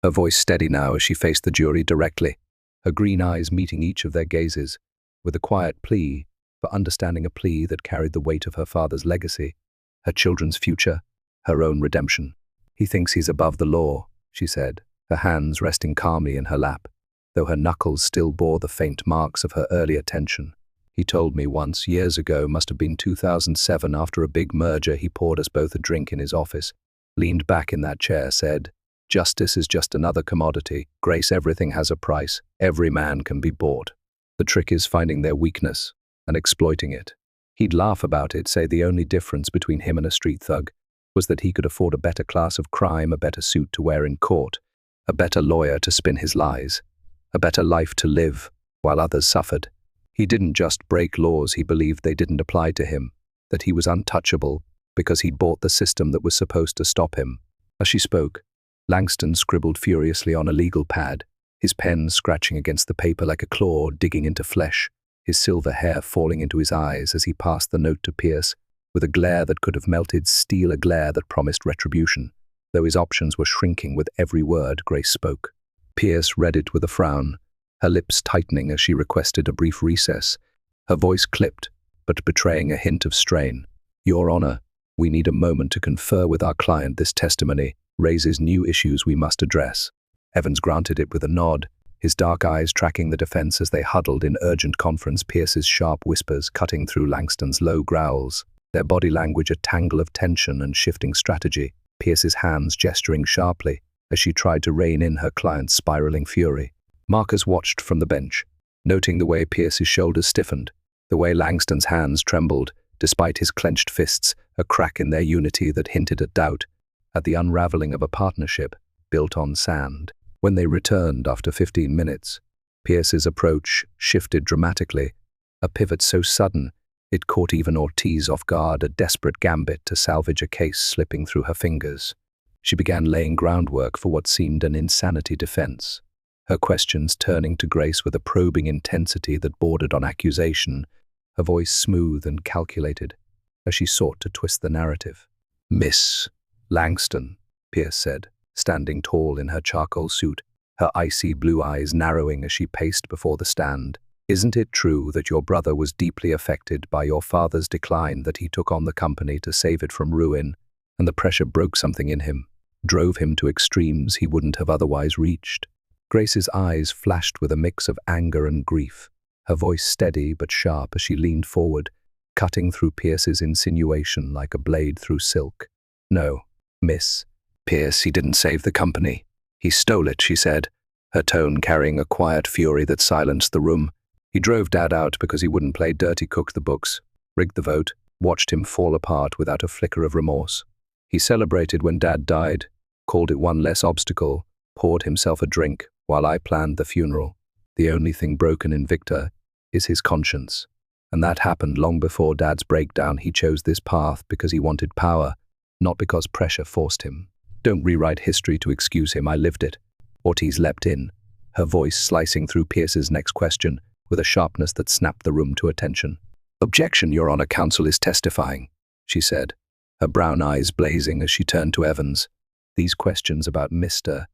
her voice steady now as she faced the jury directly, her green eyes meeting each of their gazes, with a quiet plea for understanding, a plea that carried the weight of her father's legacy, her children's future, her own redemption. He thinks he's above the law, she said, her hands resting calmly in her lap, though her knuckles still bore the faint marks of her earlier tension. He told me once, years ago, must have been 2007, after a big merger. He poured us both a drink in his office, leaned back in that chair, said, "Justice is just another commodity. Grace, everything has a price. Every man can be bought. The trick is finding their weakness and exploiting it." He'd laugh about it, say the only difference between him and a street thug was that he could afford a better class of crime, a better suit to wear in court, a better lawyer to spin his lies, a better life to live while others suffered. He didn't just break laws, he believed they didn't apply to him, that he was untouchable because he'd bought the system that was supposed to stop him. As she spoke, Langston scribbled furiously on a legal pad, his pen scratching against the paper like a claw digging into flesh, his silver hair falling into his eyes as he passed the note to Pierce, with a glare that could have melted steel, a glare that promised retribution, though his options were shrinking with every word Grace spoke. Pierce read it with a frown, her lips tightening as she requested a brief recess, her voice clipped, but betraying a hint of strain. "Your Honor, we need a moment to confer with our client. This testimony raises new issues we must address." Evans granted it with a nod, his dark eyes tracking the defense as they huddled in urgent conference, Pierce's sharp whispers cutting through Langston's low growls, their body language a tangle of tension and shifting strategy, Pierce's hands gesturing sharply as she tried to rein in her client's spiraling fury. Marcus watched from the bench, noting the way Pierce's shoulders stiffened, the way Langston's hands trembled, despite his clenched fists, a crack in their unity that hinted at doubt, at the unraveling of a partnership built on sand. When they returned after 15 minutes, Pierce's approach shifted dramatically, a pivot so sudden it caught even Ortiz off guard, a desperate gambit to salvage a case slipping through her fingers. She began laying groundwork for what seemed an insanity defense, her questions turning to Grace with a probing intensity that bordered on accusation, her voice smooth and calculated as she sought to twist the narrative. "Miss Langston," Pierce said, standing tall in her charcoal suit, her icy blue eyes narrowing as she paced before the stand, "isn't it true that your brother was deeply affected by your father's decline, that he took on the company to save it from ruin, and the pressure broke something in him, drove him to extremes he wouldn't have otherwise reached?" Grace's eyes flashed with a mix of anger and grief, her voice steady but sharp as she leaned forward, cutting through Pierce's insinuation like a blade through silk. "No, Miss Pierce, he didn't save the company. He stole it," she said, her tone carrying a quiet fury that silenced the room. "He drove Dad out because he wouldn't play dirty, cooked the books, rigged the vote, watched him fall apart without a flicker of remorse. He celebrated when Dad died, called it one less obstacle, poured himself a drink while I planned the funeral. The only thing broken in Victor is his conscience. And that happened long before Dad's breakdown. He chose this path because he wanted power, not because pressure forced him. Don't rewrite history to excuse him, I lived it. Ortiz leapt in, her voice slicing through Pierce's next question with a sharpness that snapped the room to attention. "Objection, Your Honor, counsel is testifying," she said, her brown eyes blazing as she turned to Evans. These questions about Mr.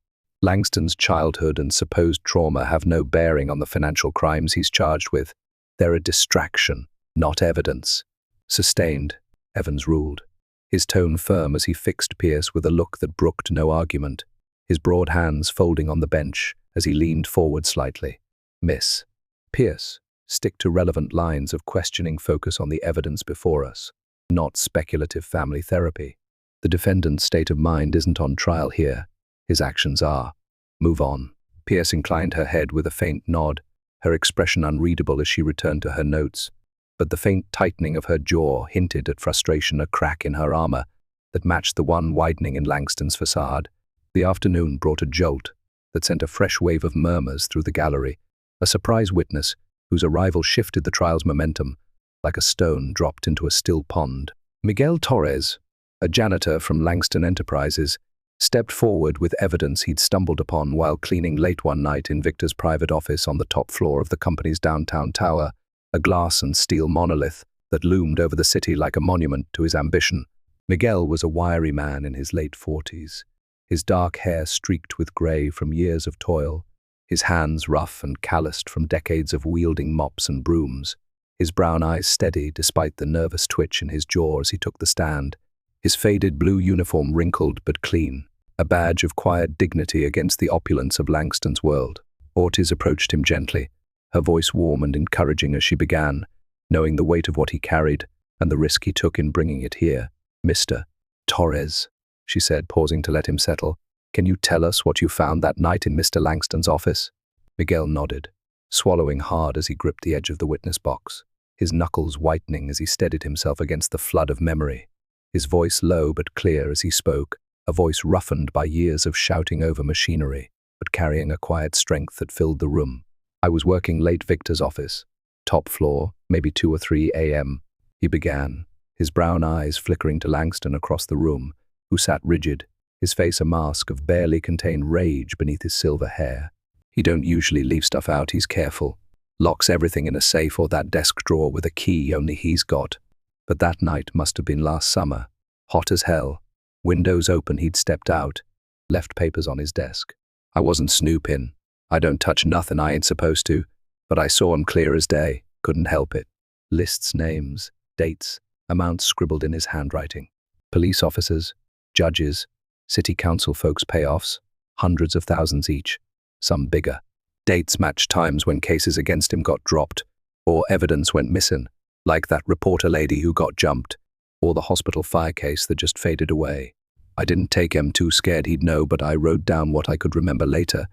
Langston's childhood and supposed trauma have no bearing on the financial crimes he's charged with. They're a distraction, not evidence. Sustained, Evans ruled, his tone firm as he fixed Pierce with a look that brooked no argument, his broad hands folding on the bench as he leaned forward slightly. "Miss Pierce, stick to relevant lines of questioning, focus on the evidence before us, not speculative family therapy. The defendant's state of mind isn't on trial here. His actions are. Move on." Pierce inclined her head with a faint nod, her expression unreadable as she returned to her notes, but the faint tightening of her jaw hinted at frustration, a crack in her armor that matched the one widening in Langston's facade. The afternoon brought a jolt that sent a fresh wave of murmurs through the gallery, a surprise witness whose arrival shifted the trial's momentum like a stone dropped into a still pond. Miguel Torres, a janitor from Langston Enterprises, stepped forward with evidence he'd stumbled upon while cleaning late one night in Victor's private office on the top floor of the company's downtown tower, a glass and steel monolith that loomed over the city like a monument to his ambition. Miguel was a wiry man in his late 40s, his dark hair streaked with grey from years of toil, his hands rough and calloused from decades of wielding mops and brooms, his brown eyes steady despite the nervous twitch in his jaw as he took the stand, his faded blue uniform wrinkled but clean, a badge of quiet dignity against the opulence of Langston's world. Ortiz approached him gently, her voice warm and encouraging as she began, knowing the weight of what he carried and the risk he took in bringing it here. "Mr. Torres," she said, pausing to let him settle, "can you tell us what you found that night in Mr. Langston's office?" Miguel nodded, swallowing hard as he gripped the edge of the witness box, his knuckles whitening as he steadied himself against the flood of memory. His voice low but clear as he spoke, a voice roughened by years of shouting over machinery, but carrying a quiet strength that filled the room. "I was working late Victor's office, top floor, maybe 2 or 3 a.m., he began, his brown eyes flickering to Langston across the room, who sat rigid, his face a mask of barely contained rage beneath his silver hair. "He don't usually leave stuff out, he's careful. Locks everything in a safe or that desk drawer with a key only he's got. But that night must have been last summer, hot as hell. Windows open, he'd stepped out, left papers on his desk. I wasn't snooping. I don't touch nothing I ain't supposed to, but I saw 'em clear as day, couldn't help it. Lists, names, dates, amounts scribbled in his handwriting. Police officers, judges, city council folks' payoffs, hundreds of thousands each, some bigger. Dates matched times when cases against him got dropped, or evidence went missing, like that reporter lady who got jumped, or the hospital fire case that just faded away. I didn't take him, too scared he'd know, but I wrote down what I could remember later,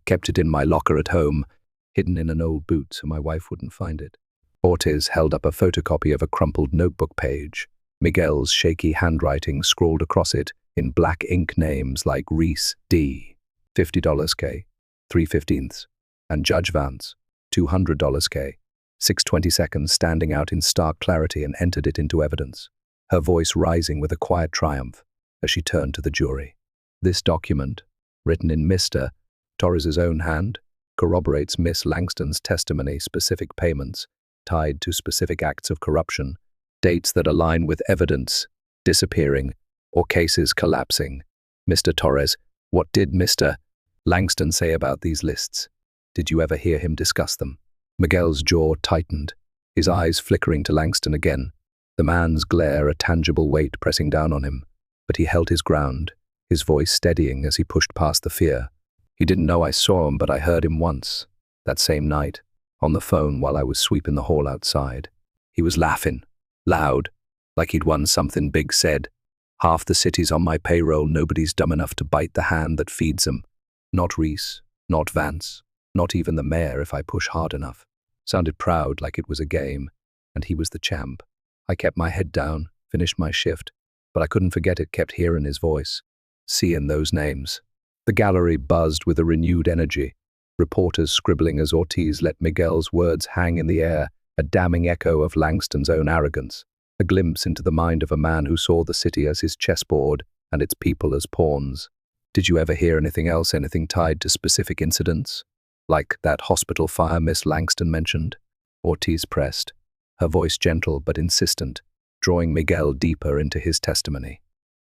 kept it in my locker at home, hidden in an old boot so my wife wouldn't find it." Ortiz held up a photocopy of a crumpled notebook page. Miguel's shaky handwriting scrawled across it in black ink names like Reese D., $50 K, 3/15, and Judge Vance, $200 K, 6/22 standing out in stark clarity, and entered it into evidence, her voice rising with a quiet triumph as she turned to the jury. "This document, written in Mr. Torres's own hand, corroborates Miss Langston's testimony, specific payments tied to specific acts of corruption, dates that align with evidence disappearing or cases collapsing. Mr. Torres, what did Mr. Langston say about these lists? Did you ever hear him discuss them?" Miguel's jaw tightened, his eyes flickering to Langston again, the man's glare a tangible weight pressing down on him. But he held his ground, his voice steadying as he pushed past the fear. "He didn't know I saw him, but I heard him once, that same night, on the phone while I was sweeping the hall outside. He was laughing, loud, like he'd won something big, said, 'Half the city's on my payroll, nobody's dumb enough to bite the hand that feeds them. Not Reese, not Vance, not even the mayor if I push hard enough.' Sounded proud, like it was a game, and he was the champ. I kept my head down, finished my shift, but I couldn't forget it, kept hearing his voice, seeing those names. The gallery buzzed with a renewed energy, reporters scribbling as Ortiz let Miguel's words hang in the air, a damning echo of Langston's own arrogance, a glimpse into the mind of a man who saw the city as his chessboard and its people as pawns. Did you ever hear anything else, anything tied to specific incidents? Like that hospital fire Miss Langston mentioned? Ortiz pressed, her voice gentle but insistent, drawing Miguel deeper into his testimony.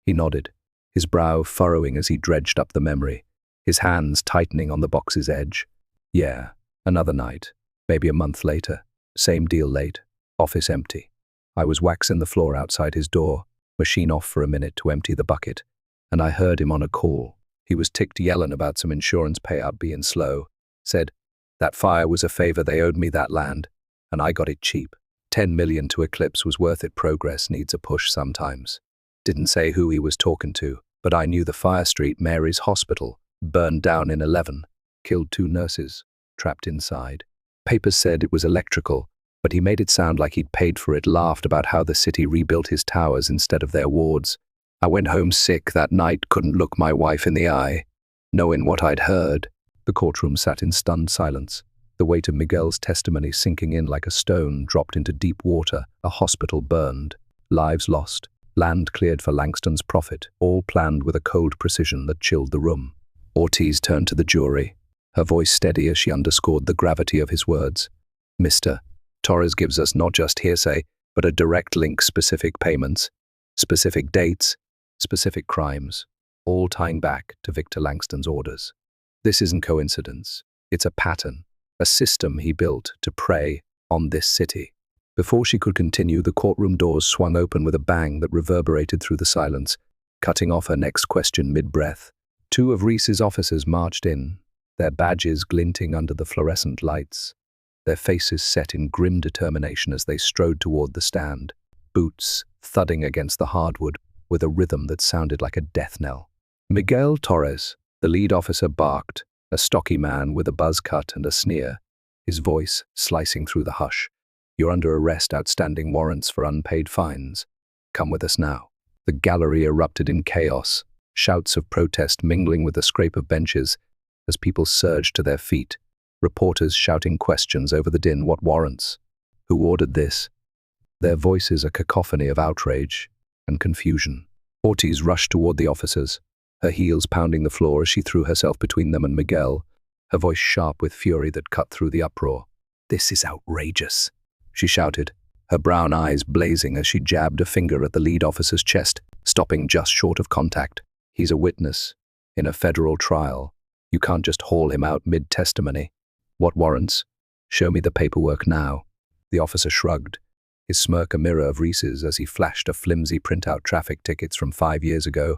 He nodded, his brow furrowing as he dredged up the memory, his hands tightening on the box's edge. Yeah, another night, maybe a month later. Same deal late, office empty. I was waxing the floor outside his door, machine off for a minute to empty the bucket, and I heard him on a call. He was ticked yelling about some insurance payout being slow. Said, that fire was a favor, they owed me that land, and I got it cheap. 10 million to Eclipse was worth it, progress needs a push sometimes. Didn't say who he was talking to, but I knew the Fire Street Mary's Hospital burned down in 11, killed 2 nurses, trapped inside. Papers said it was electrical, but he made it sound like he'd paid for it, laughed about how the city rebuilt his towers instead of their wards. I went home sick that night, couldn't look my wife in the eye, knowing what I'd heard. The courtroom sat in stunned silence, the weight of Miguel's testimony sinking in like a stone dropped into deep water. A hospital burned, lives lost, land cleared for Langston's profit, all planned with a cold precision that chilled the room. Ortiz turned to the jury, her voice steady as she underscored the gravity of his words. Mr. Torres gives us not just hearsay, but a direct link, specific payments, specific dates, specific crimes, all tying back to Victor Langston's orders. This isn't coincidence. It's a pattern, a system he built to prey on this city. Before she could continue, the courtroom doors swung open with a bang that reverberated through the silence, cutting off her next question mid-breath. 2 of Reese's officers marched in, their badges glinting under the fluorescent lights, their faces set in grim determination as they strode toward the stand, boots thudding against the hardwood with a rhythm that sounded like a death knell. Miguel Torres, the lead officer, barked, a stocky man with a buzz cut and a sneer, his voice slicing through the hush. You're under arrest, outstanding warrants for unpaid fines. Come with us now. The gallery erupted in chaos, shouts of protest mingling with the scrape of benches as people surged to their feet, reporters shouting questions over the din. What warrants? Who ordered this? Their voices a cacophony of outrage and confusion. Ortiz rushed toward the officers, her heels pounding the floor as she threw herself between them and Miguel, her voice sharp with fury that cut through the uproar. This is outrageous, she shouted, her brown eyes blazing as she jabbed a finger at the lead officer's chest, stopping just short of contact. He's a witness in a federal trial. You can't just haul him out mid-testimony. What warrants? Show me the paperwork now. The officer shrugged, his smirk a mirror of Reese's as he flashed a flimsy printout traffic tickets from 5 years ago,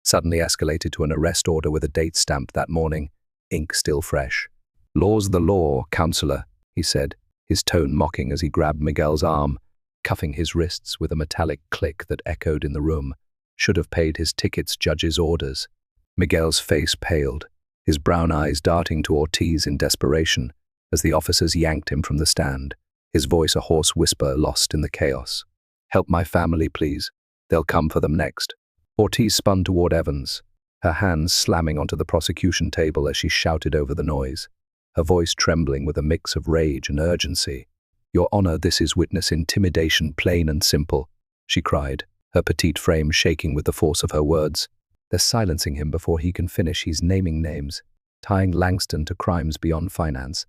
suddenly escalated to an arrest order with a date stamped that morning, ink still fresh. Law's the law, counselor, he said, his tone mocking as he grabbed Miguel's arm, cuffing his wrists with a metallic click that echoed in the room. Should have paid his tickets, judge's orders. Miguel's face paled, his brown eyes darting to Ortiz in desperation as the officers yanked him from the stand, his voice a hoarse whisper lost in the chaos. Help my family, please. They'll come for them next. Ortiz spun toward Evans, her hands slamming onto the prosecution table as she shouted over the noise, her voice trembling with a mix of rage and urgency. Your Honor, this is witness intimidation, plain and simple, she cried, her petite frame shaking with the force of her words. They're silencing him before he can finish. He's naming names, tying Langston to crimes beyond finance.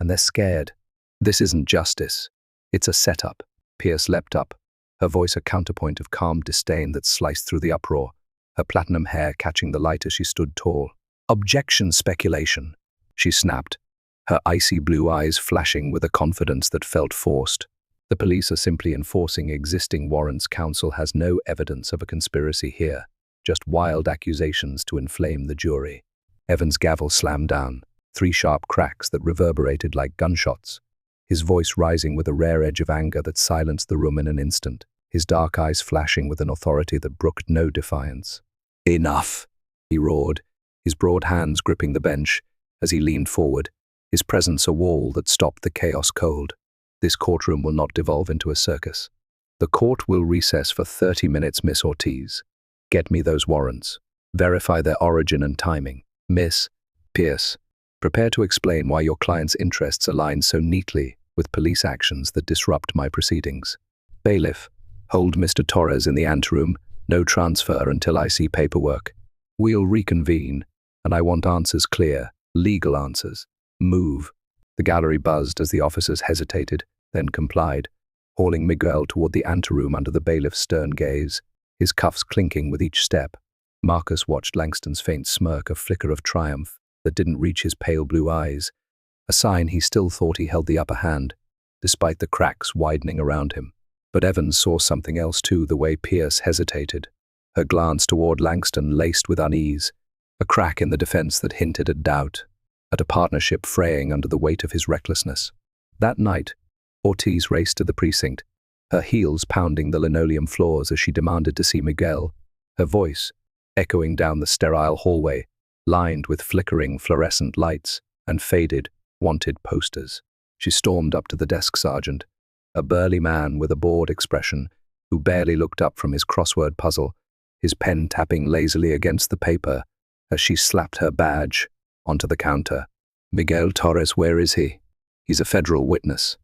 And they're scared. This isn't justice. It's a setup. Pierce leapt up, her voice a counterpoint of calm disdain that sliced through the uproar, her platinum hair catching the light as she stood tall. Objection, speculation, she snapped, her icy blue eyes flashing with a confidence that felt forced. The police are simply enforcing existing warrants. Counsel has no evidence of a conspiracy here, just wild accusations to inflame the jury. Evans' gavel slammed down, 3 sharp cracks that reverberated like gunshots, his voice rising with a rare edge of anger that silenced the room in an instant, his dark eyes flashing with an authority that brooked no defiance. Enough, he roared, his broad hands gripping the bench as he leaned forward, his presence a wall that stopped the chaos cold. This courtroom will not devolve into a circus. The court will recess for 30 minutes, Miss Ortiz. Get me those warrants. Verify their origin and timing. Miss Pierce, prepare to explain why your client's interests align so neatly with police actions that disrupt my proceedings. Bailiff, hold Mr. Torres in the anteroom. No transfer until I see paperwork. We'll reconvene, and I want answers clear, legal answers. Move. The gallery buzzed as the officers hesitated, then complied, hauling Miguel toward the anteroom under the bailiff's stern gaze, his cuffs clinking with each step. Marcus watched Langston's faint smirk, a flicker of triumph that didn't reach his pale blue eyes, a sign he still thought he held the upper hand, despite the cracks widening around him. But Evans saw something else too, the way Pierce hesitated, her glance toward Langston laced with unease, a crack in the defense that hinted at doubt, at a partnership fraying under the weight of his recklessness. That night, Ortiz raced to the precinct, her heels pounding the linoleum floors as she demanded to see Miguel, her voice echoing down the sterile hallway, lined with flickering fluorescent lights and faded, wanted posters. She stormed up to the desk sergeant, a burly man with a bored expression who barely looked up from his crossword puzzle, his pen tapping lazily against the paper as she slapped her badge onto the counter. Miguel Torres, where is he? He's a federal witness.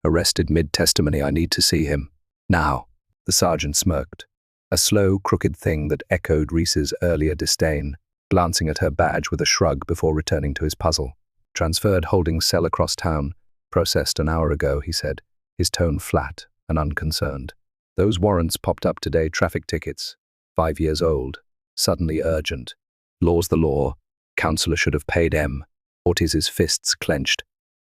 Arrested mid-testimony, I need to see him. Now, the sergeant smirked, a slow, crooked thing that echoed Reese's earlier disdain, glancing at her badge with a shrug before returning to his puzzle. Transferred holding cell across town, processed an hour ago, he said, his tone flat and unconcerned. Those warrants popped up today, traffic tickets, 5 years old, suddenly urgent. Law's the law, counselor should have paid M. Ortiz's fists clenched,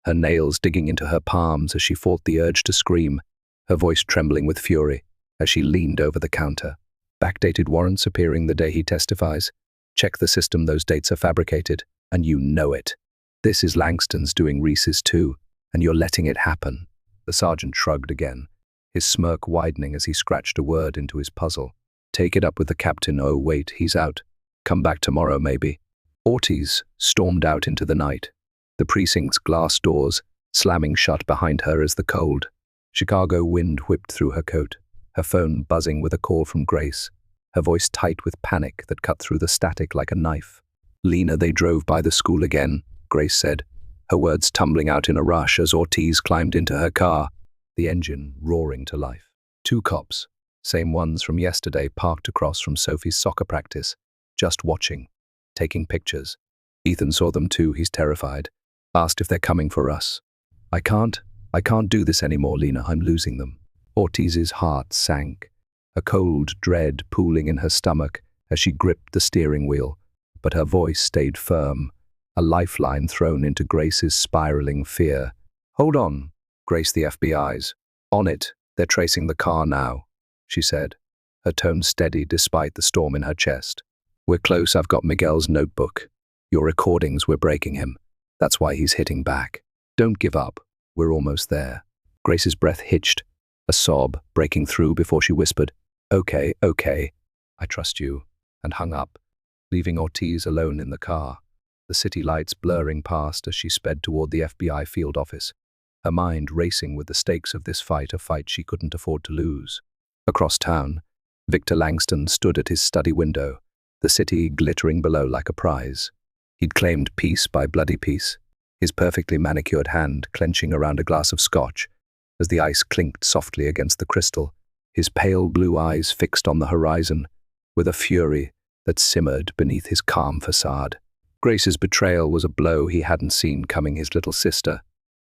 her nails digging into her palms as she fought the urge to scream, her voice trembling with fury as she leaned over the counter. Backdated warrants appearing the day he testifies. Check the system, those dates are fabricated, and you know it. This is Langston's doing, Reese's too, and you're letting it happen. The sergeant shrugged again, his smirk widening as he scratched a word into his puzzle. Take it up with the captain. Oh, wait, he's out. Come back tomorrow, maybe. Ortiz stormed out into the night, the precinct's glass doors slamming shut behind her as the cold Chicago wind whipped through her coat, her phone buzzing with a call from Grace, her voice tight with panic that cut through the static like a knife. Lena, they drove by the school again, Grace said, her words tumbling out in a rush as Ortiz climbed into her car, the engine roaring to life. 2 cops, same ones from yesterday, parked across from Sophie's soccer practice, just watching, taking pictures. Ethan saw them too, he's terrified. Asked if they're coming for us. I can't do this anymore, Lena, I'm losing them. Ortiz's heart sank, a cold dread pooling in her stomach as she gripped the steering wheel, but her voice stayed firm, a lifeline thrown into Grace's spiraling fear. Hold on, Grace, the FBI's. On it, they're tracing the car now, she said, her tone steady despite the storm in her chest. We're close, I've got Miguel's notebook. Your recordings, we're breaking him. That's why he's hitting back. Don't give up, we're almost there. Grace's breath hitched, a sob breaking through before she whispered, Okay, I trust you, and hung up, leaving Ortiz alone in the car, the city lights blurring past as she sped toward the FBI field office, her mind racing with the stakes of this fight, a fight she couldn't afford to lose. Across town, Victor Langston stood at his study window, the city glittering below like a prize. He'd claimed piece by bloody piece, his perfectly manicured hand clenching around a glass of scotch as the ice clinked softly against the crystal, his pale blue eyes fixed on the horizon with a fury that simmered beneath his calm facade. Grace's betrayal was a blow he hadn't seen coming. His little sister,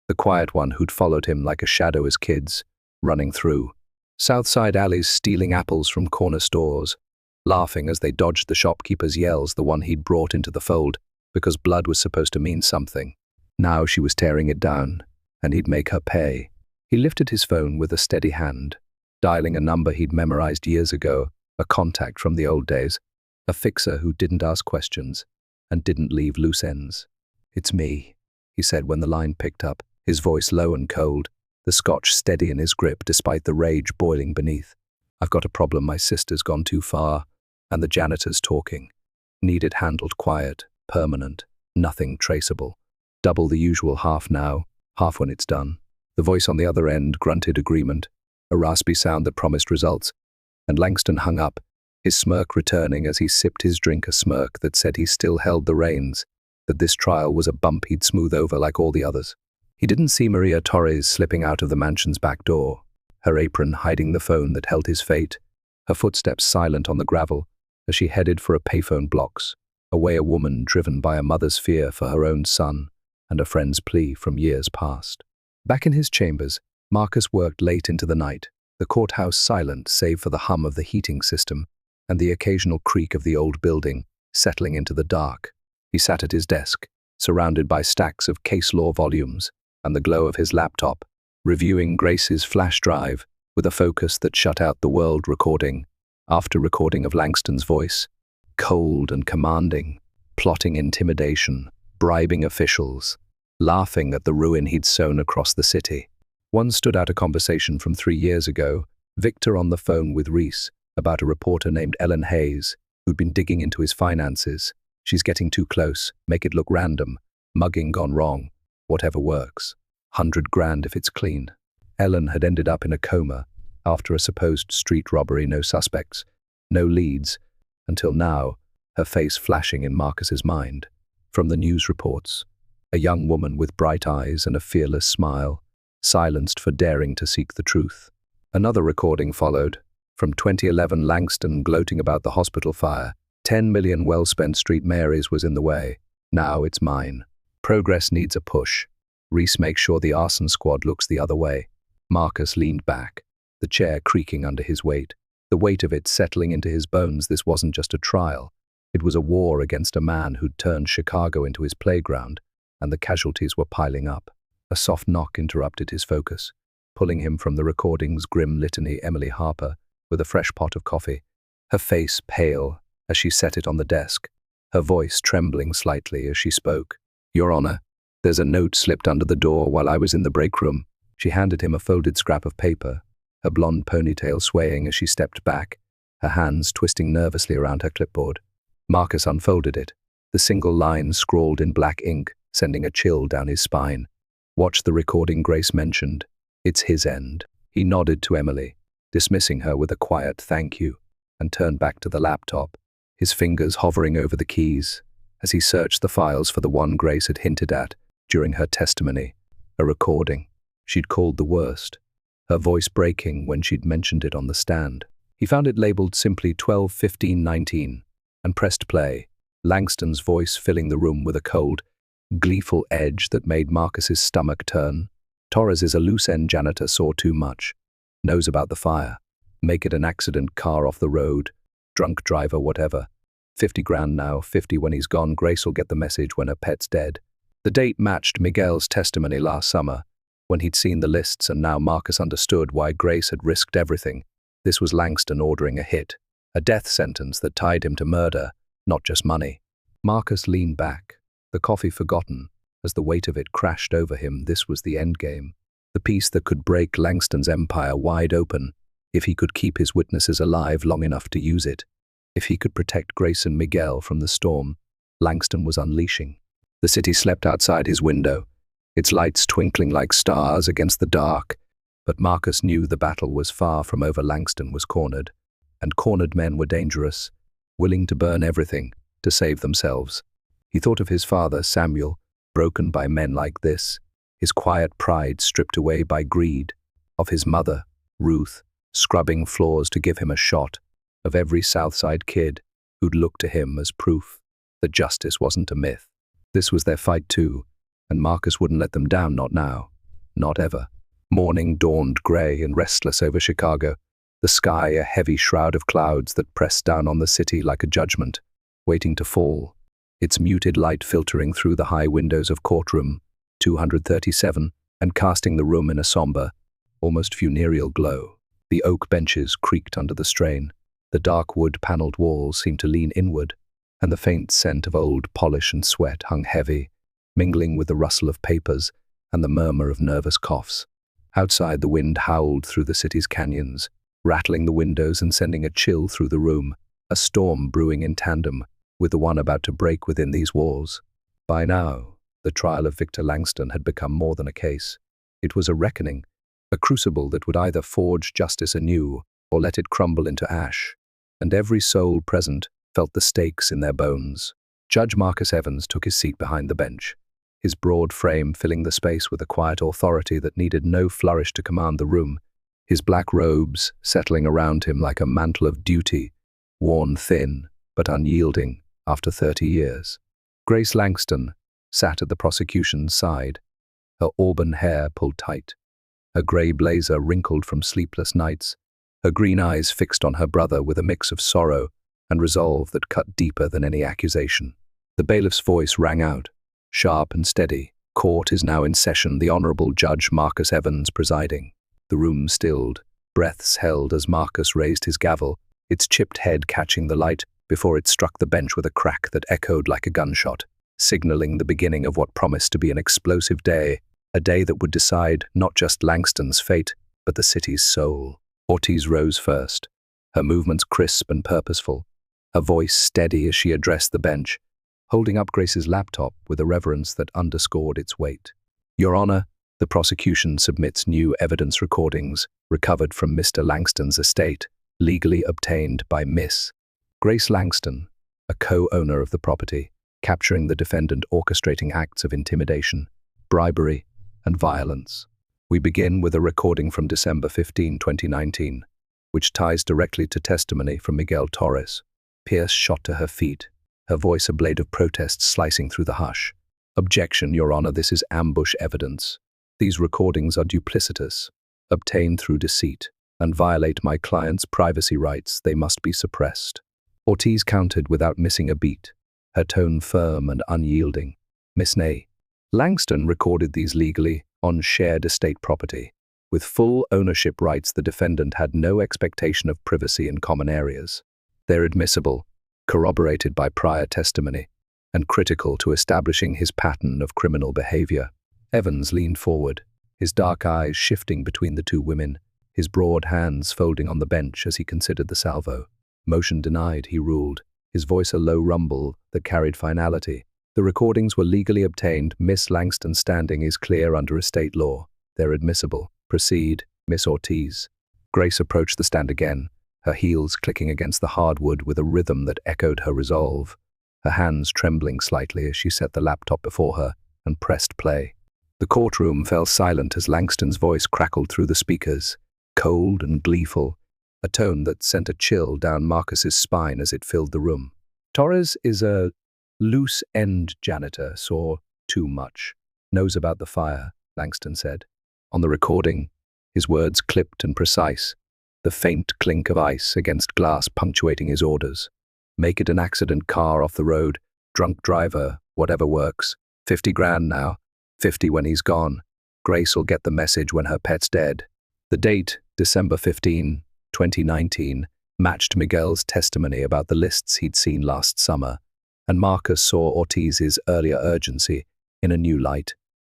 the quiet one who'd followed him like a shadow as kids, running through Southside alleys, stealing apples from corner stores, laughing as they dodged the shopkeeper's yells, the one he'd brought into the fold because blood was supposed to mean something. Now she was tearing it down, and he'd make her pay. He lifted his phone with a steady hand, dialing a number he'd memorized years ago, a contact from the old days, a fixer who didn't ask questions and didn't leave loose ends. It's me, he said when the line picked up, his voice low and cold, the scotch steady in his grip despite the rage boiling beneath. I've got a problem, my sister's gone too far, and the janitor's talking. Need it handled quiet, permanent, nothing traceable. Double the usual half now, half when it's done. The voice on the other end grunted agreement, a raspy sound that promised results, and Langston hung up, his smirk returning as he sipped his drink, a smirk that said he still held the reins, that this trial was a bump he'd smooth over like all the others. He didn't see Maria Torres slipping out of the mansion's back door, her apron hiding the phone that held his fate, her footsteps silent on the gravel as she headed for a payphone blocks, away, a woman driven by a mother's fear for her own son and a friend's plea from years past. Back in his chambers, Marcus worked late into the night, the courthouse silent save for the hum of the heating system and the occasional creak of the old building settling into the dark. He sat at his desk, surrounded by stacks of case law volumes and the glow of his laptop, reviewing Grace's flash drive with a focus that shut out the world recording after recording of Langston's voice, cold and commanding, plotting intimidation, bribing officials, laughing at the ruin he'd sown across the city. One stood out, a conversation from 3 years ago, Victor on the phone with Reese about a reporter named Ellen Hayes who'd been digging into his finances. She's getting too close, make it look random, mugging gone wrong, whatever works. 100 grand if it's clean. Ellen had ended up in a coma after a supposed street robbery, no suspects, no leads, until now, her face flashing in Marcus's mind. From the news reports, a young woman with bright eyes and a fearless smile, silenced for daring to seek the truth. Another recording followed, from 2011, Langston gloating about the hospital fire. 10 million well-spent Street Marys was in the way. Now it's mine. Progress needs a push. Reese makes sure the arson squad looks the other way. Marcus leaned back, the chair creaking under his weight, the weight of it settling into his bones. This wasn't just a trial. It was a war against a man who'd turned Chicago into his playground, and the casualties were piling up. A soft knock interrupted his focus, pulling him from the recording's grim litany. Emily Harper, with a fresh pot of coffee, her face pale as she set it on the desk, her voice trembling slightly as she spoke. "Your Honor, there's a note slipped under the door while I was in the break room." She handed him a folded scrap of paper, her blonde ponytail swaying as she stepped back, her hands twisting nervously around her clipboard. Marcus unfolded it, the single line scrawled in black ink, sending a chill down his spine. "Watch the recording Grace mentioned. It's his end." He nodded to Emily, dismissing her with a quiet thank you, and turned back to the laptop, his fingers hovering over the keys as he searched the files for the one Grace had hinted at during her testimony, a recording she'd called the worst, her voice breaking when she'd mentioned it on the stand. He found it labeled simply 12:15:19 and pressed play, Langston's voice filling the room with a cold, gleeful edge that made Marcus's stomach turn. "Torres is a loose-end janitor, saw too much. Knows about the fire. Make it an accident, car off the road, drunk driver, whatever. 50 grand now, 50 when he's gone. Grace will get the message when her pet's dead." The date matched Miguel's testimony last summer, when he'd seen the lists, and now Marcus understood why Grace had risked everything. This was Langston ordering a hit, a death sentence that tied him to murder, not just money. Marcus leaned back, the coffee forgotten, as the weight of it crashed over him. This was the endgame, the piece that could break Langston's empire wide open, if he could keep his witnesses alive long enough to use it. If he could protect Grace and Miguel from the storm Langston was unleashing. The city slept outside his window, its lights twinkling like stars against the dark, but Marcus knew the battle was far from over. Langston was cornered, and cornered men were dangerous, willing to burn everything to save themselves. He thought of his father, Samuel, broken by men like this, his quiet pride stripped away by greed, of his mother, Ruth, scrubbing floors to give him a shot, of every Southside kid who'd looked to him as proof that justice wasn't a myth. This was their fight too, and Marcus wouldn't let them down, not now, not ever. Morning dawned grey and restless over Chicago, the sky a heavy shroud of clouds that pressed down on the city like a judgment, waiting to fall, its muted light filtering through the high windows of Courtroom 237 and casting the room in a somber, almost funereal glow. The oak benches creaked under the strain, the dark wood-panelled walls seemed to lean inward, and the faint scent of old polish and sweat hung heavy, mingling with the rustle of papers and the murmur of nervous coughs. Outside, the wind howled through the city's canyons, rattling the windows and sending a chill through the room, a storm brewing in tandem with the one about to break within these walls. By now, the trial of Victor Langston had become more than a case. It was a reckoning, a crucible that would either forge justice anew or let it crumble into ash, and every soul present felt the stakes in their bones. Judge Marcus Evans took his seat behind the bench, his broad frame filling the space with a quiet authority that needed no flourish to command the room, his black robes settling around him like a mantle of duty, worn thin but unyielding after 30 years. Grace Langston sat at the prosecution's side, her auburn hair pulled tight, her grey blazer wrinkled from sleepless nights, her green eyes fixed on her brother with a mix of sorrow and resolve that cut deeper than any accusation. The bailiff's voice rang out, sharp and steady. Court is now in session, the Honourable Judge Marcus Evans presiding. The room stilled, breaths held as Marcus raised his gavel, its chipped head catching the light before it struck the bench with a crack that echoed like a gunshot, signalling the beginning of what promised to be an explosive day, a day that would decide not just Langston's fate, but the city's soul. Ortiz rose first, her movements crisp and purposeful, her voice steady as she addressed the bench, holding up Grace's laptop with a reverence that underscored its weight. Your Honor, the prosecution submits new evidence recordings recovered from Mr. Langston's estate, legally obtained by Miss Grace Langston, a co-owner of the property, capturing the defendant orchestrating acts of intimidation, bribery, and violence. We begin with a recording from December 15, 2019, which ties directly to testimony from Miguel Torres. Pierce shot to her feet, her voice a blade of protest slicing through the hush. Objection, Your Honor, this is ambush evidence. These recordings are duplicitous, obtained through deceit, and violate my client's privacy rights. They must be suppressed. Ortiz countered without missing a beat, her tone firm and unyielding. Miss Ney, Langston recorded these legally on shared estate property. With full ownership rights, the defendant had no expectation of privacy in common areas. They're admissible, corroborated by prior testimony, and critical to establishing his pattern of criminal behavior. Evans leaned forward, his dark eyes shifting between the two women, his broad hands folding on the bench as he considered the salvo. Motion denied, he ruled, his voice a low rumble that carried finality. The recordings were legally obtained. Miss Langston's standing is clear under estate law. They're admissible. Proceed, Miss Ortiz. Grace approached the stand again, her heels clicking against the hardwood with a rhythm that echoed her resolve, her hands trembling slightly as she set the laptop before her and pressed play. The courtroom fell silent as Langston's voice crackled through the speakers, cold and gleeful, a tone that sent a chill down Marcus's spine as it filled the room. Torres is a loose-end janitor, saw too much, knows about the fire, Langston said. On the recording, his words clipped and precise, the faint clink of ice against glass punctuating his orders. Make it an accident car off the road, drunk driver, whatever works. 50 grand now, 50 when he's gone. Grace'll get the message when her pet's dead. The date, December 15, 2019, matched Miguel's testimony about the lists he'd seen last summer, and Marcus saw Ortiz's earlier urgency in a new light.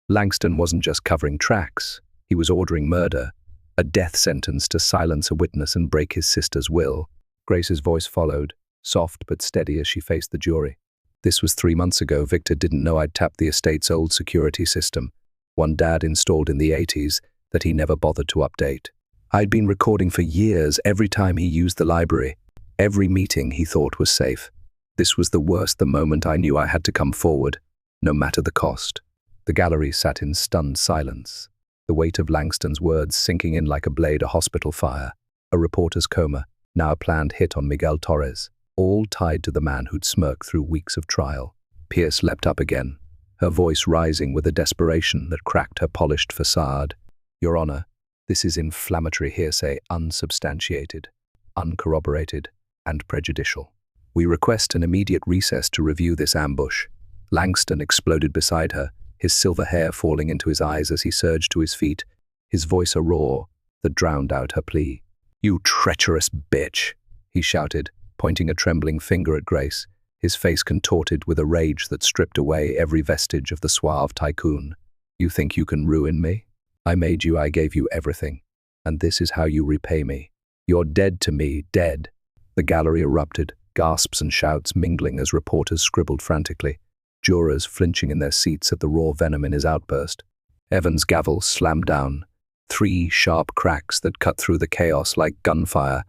Langston wasn't just covering tracks, he was ordering murder, a death sentence to silence a witness and break his sister's will. Grace's voice followed, soft but steady as she faced the jury. This was 3 months ago. Victor didn't know I'd tapped the estate's old security system, one Dad installed in the 80s that he never bothered to update. I'd been recording for years every time he used the library, every meeting he thought was safe. This was the worst, the moment I knew I had to come forward, no matter the cost. The gallery sat in stunned silence, the weight of Langston's words sinking in like a blade, a hospital fire, a reporter's coma, now a planned hit on Miguel Torres, all tied to the man who'd smirked through weeks of trial. Pierce leapt up again, her voice rising with a desperation that cracked her polished facade. Your Honor, this is inflammatory hearsay, unsubstantiated, uncorroborated, and prejudicial. We request an immediate recess to review this ambush. Langston exploded beside her, his silver hair falling into his eyes as he surged to his feet, his voice a roar that drowned out her plea. You treacherous bitch, he shouted, pointing a trembling finger at Grace, his face contorted with a rage that stripped away every vestige of the suave Tycoon. You think you can ruin me? I made you, I gave you everything, and this is how you repay me. You're dead to me, dead. The gallery erupted, gasps and shouts mingling as reporters scribbled frantically, jurors flinching in their seats at the raw venom in his outburst. Evans' gavel slammed down, 3 sharp cracks that cut through the chaos like gunfire,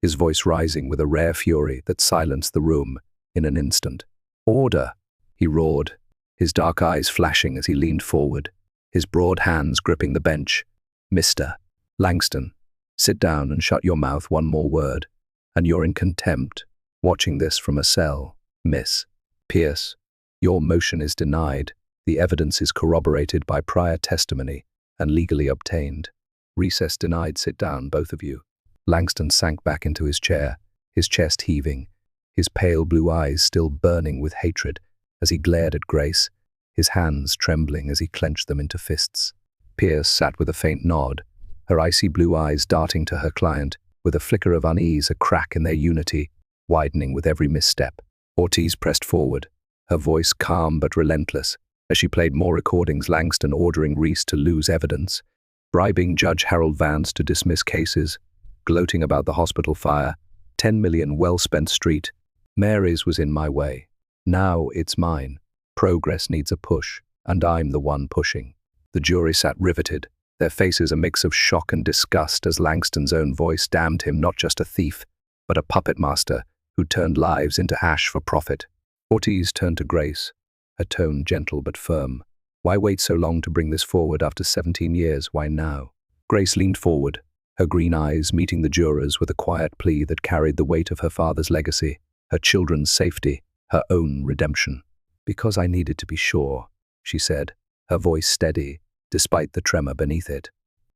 his voice rising with a rare fury that silenced the room in an instant. "Order!" he roared, his dark eyes flashing as he leaned forward, his broad hands gripping the bench. "Mr. Langston, sit down and shut your mouth one more word, and you're in contempt, watching this from a cell. Miss Pierce, your motion is denied. The evidence is corroborated by prior testimony and legally obtained. Recess denied. Sit down, both of you." Langston sank back into his chair, his chest heaving, his pale blue eyes still burning with hatred as he glared at Grace, his hands trembling as he clenched them into fists. Pierce sat with a faint nod, her icy blue eyes darting to her client, with a flicker of unease, a crack in their unity, widening with every misstep. Ortiz pressed forward, her voice calm but relentless, as she played more recordings. Langston ordering Reese to lose evidence, bribing Judge Harold Vance to dismiss cases, gloating about the hospital fire, 10 million well-spent street. "Mary's was in my way. Now it's mine. Progress needs a push, and I'm the one pushing." The jury sat riveted, their faces a mix of shock and disgust as Langston's own voice damned him not just a thief, but a puppet master who turned lives into ash for profit. Ortiz turned to Grace, her tone gentle but firm. "Why wait so long to bring this forward after 17 years? Why now?" Grace leaned forward, her green eyes meeting the jurors with a quiet plea that carried the weight of her father's legacy, her children's safety, her own redemption. "Because I needed to be sure," she said, her voice steady, despite the tremor beneath it.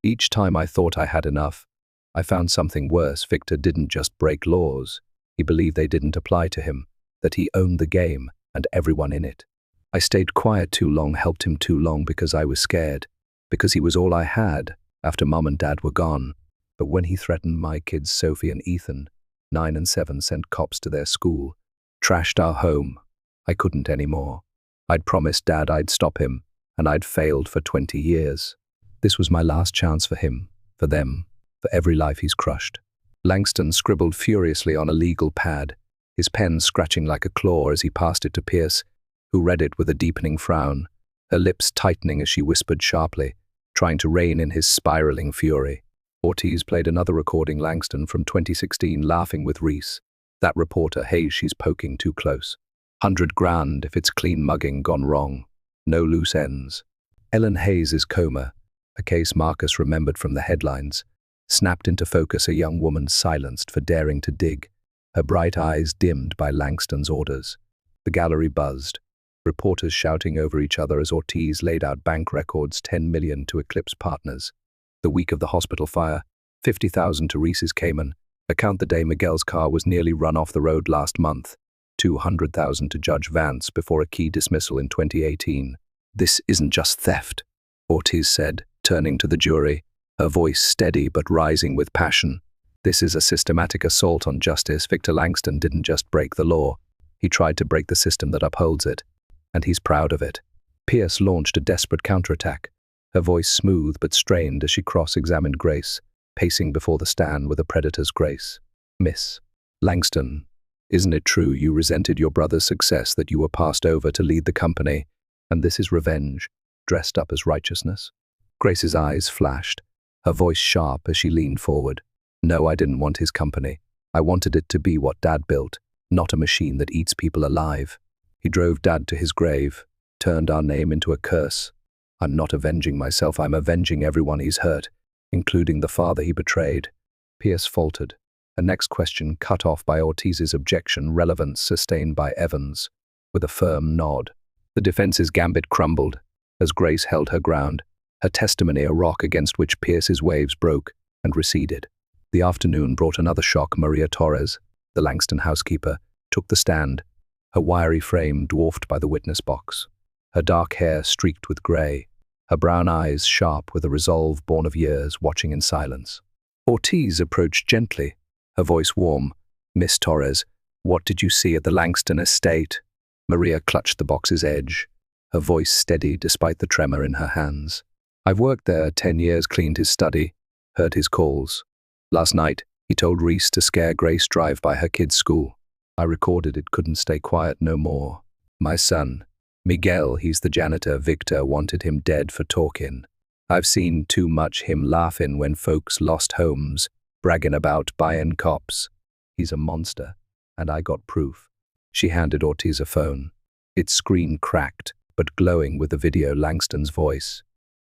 "Each time I thought I had enough, I found something worse. Victor didn't just break laws. He believed they didn't apply to him, that he owned the game and everyone in it. I stayed quiet too long, helped him too long because I was scared, because he was all I had after Mom and Dad were gone. But when he threatened my kids, Sophie and Ethan, 9 and 7, sent cops to their school, trashed our home, I couldn't anymore. I'd promised Dad I'd stop him, and I'd failed for 20 years. This was my last chance for him, for them, for every life he's crushed." Langston scribbled furiously on a legal pad, his pen scratching like a claw as he passed it to Pierce, who read it with a deepening frown, her lips tightening as she whispered sharply, trying to rein in his spiraling fury. Ortiz played another recording, Langston from 2016, laughing with Reese. "That reporter, Hayes, she's poking too close. 100 grand if it's clean mugging gone wrong. No loose ends." Ellen Hayes' coma, a case Marcus remembered from the headlines, snapped into focus, a young woman silenced for daring to dig, her bright eyes dimmed by Langston's orders. The gallery buzzed, reporters shouting over each other as Ortiz laid out bank records, 10 million to Eclipse Partners. The week of the hospital fire, 50,000 to Reese's Cayman. Account the day Miguel's car was nearly run off the road last month. 200,000 to Judge Vance before a key dismissal in 2018. "This isn't just theft," Ortiz said, turning to the jury, her voice steady but rising with passion. "This is a systematic assault on justice. Victor Langston didn't just break the law. He tried to break the system that upholds it, and he's proud of it." Pierce launched a desperate counterattack, her voice smooth but strained as she cross-examined Grace, pacing before the stand with a predator's grace. "Miss Langston, isn't it true you resented your brother's success, that you were passed over to lead the company, and this is revenge, dressed up as righteousness?" Grace's eyes flashed, her voice sharp as she leaned forward. "No, I didn't want his company. I wanted it to be what Dad built, not a machine that eats people alive. He drove Dad to his grave, turned our name into a curse. I'm not avenging myself, I'm avenging everyone he's hurt, including the father he betrayed." Pierce faltered, her next question cut off by Ortiz's objection, relevance sustained by Evans, with a firm nod. The defense's gambit crumbled as Grace held her ground, her testimony a rock against which Pierce's waves broke and receded. The afternoon brought another shock. Maria Torres, the Langston housekeeper, took the stand, her wiry frame dwarfed by the witness box, her dark hair streaked with grey, her brown eyes sharp with a resolve born of years, watching in silence. Ortiz approached gently, her voice warm. "Miss Torres, what did you see at the Langston estate?" Maria clutched the box's edge, her voice steady despite the tremor in her hands. "I've worked there 10 years, cleaned his study, heard his calls. Last night, he told Reese to scare Grace drive by her kid's school. I recorded it, couldn't stay quiet no more. My son, Miguel, he's the janitor, Victor wanted him dead for talking. I've seen too much him laughin' when folks lost homes, braggin' about buyin' cops. He's a monster, and I got proof. She handed Ortiz a phone. Its screen cracked, but glowing with the video Langston's voice.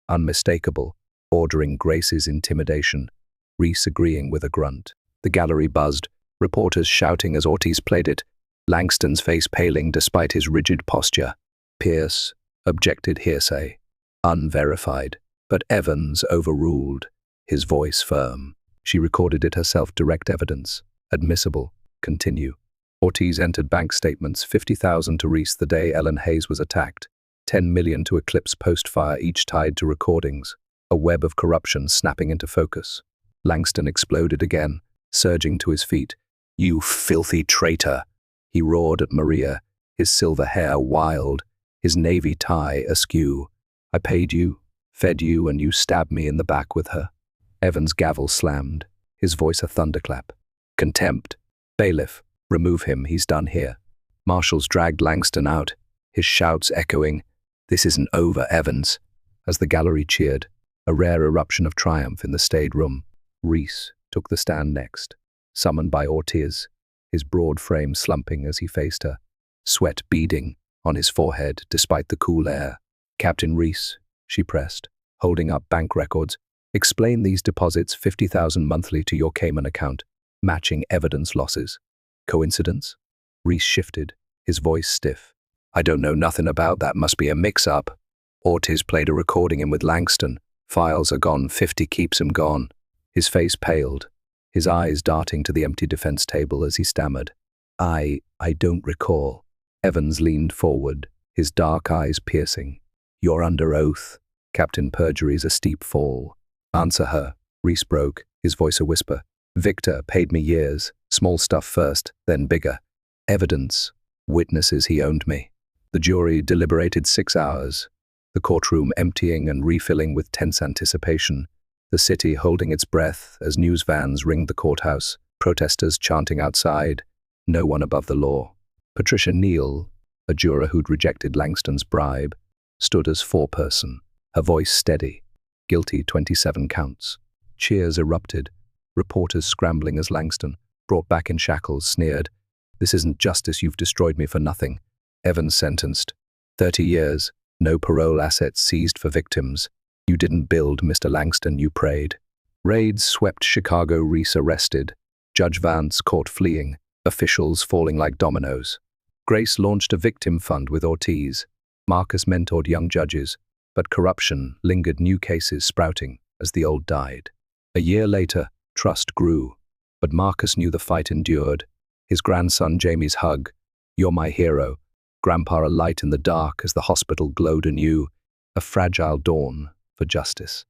Unmistakable, ordering Grace's intimidation, Reese agreeing with a grunt. The gallery buzzed, reporters shouting as Ortiz played it, Langston's face paling despite his rigid posture. Pierce objected hearsay, unverified, but Evans overruled, his voice firm. She recorded it herself, direct evidence, admissible, continue. Ortiz entered bank statements, 50,000 to Reese the day Ellen Hayes was attacked, 10 million to Eclipse post-fire, each tied to recordings, a web of corruption snapping into focus. Langston exploded again, surging to his feet. "You filthy traitor!" He roared at Maria, his silver hair wild, his navy tie askew. "I paid you, fed you, and you stabbed me in the back with her." Evans' gavel slammed, his voice a thunderclap. "Contempt. Bailiff, remove him, he's done here." Marshals dragged Langston out, his shouts echoing, "This isn't over, Evans." As the gallery cheered, a rare eruption of triumph in the staid room, Reese took the stand next, summoned by Ortiz, his broad frame slumping as he faced her, sweat beading on his forehead despite the cool air. "Captain Reese," she pressed, holding up bank records, "explain these deposits, 50,000 monthly to your Cayman account, matching evidence losses. Coincidence?" Reese shifted, his voice stiff. "I don't know nothing about that, must be a mix-up. Ortiz played a recording in with Langston. Files are gone, 50 keeps him gone." His face paled, his eyes darting to the empty defense table as he stammered. I don't recall." Evans leaned forward, his dark eyes piercing. "You're under oath. Captain, perjury's a steep fall." "Answer her," Reese broke, his voice a whisper. "Victor paid me years, small stuff first, then bigger. Evidence, witnesses he owned me." The jury deliberated 6 hours, the courtroom emptying and refilling with tense anticipation, the city holding its breath as news vans ringed the courthouse, protesters chanting outside, no one above the law. Patricia Neal, a juror who'd rejected Langston's bribe, stood as foreperson, her voice steady. "Guilty, 27 counts." Cheers erupted, reporters scrambling as Langston, brought back in shackles, sneered, "This isn't justice, you've destroyed me for nothing." Evans sentenced, 30 years, no parole, assets seized for victims. "You didn't build, Mr. Langston, you prayed." Raids swept Chicago, Reese arrested, Judge Vance caught fleeing, officials falling like dominoes. Grace launched a victim fund with Ortiz. Marcus mentored young judges, but corruption lingered, new cases sprouting as the old died. A year later, trust grew, but Marcus knew the fight endured. His grandson Jamie's hug, "You're my hero," Grandpa a light in the dark as the hospital glowed anew, a fragile dawn for justice.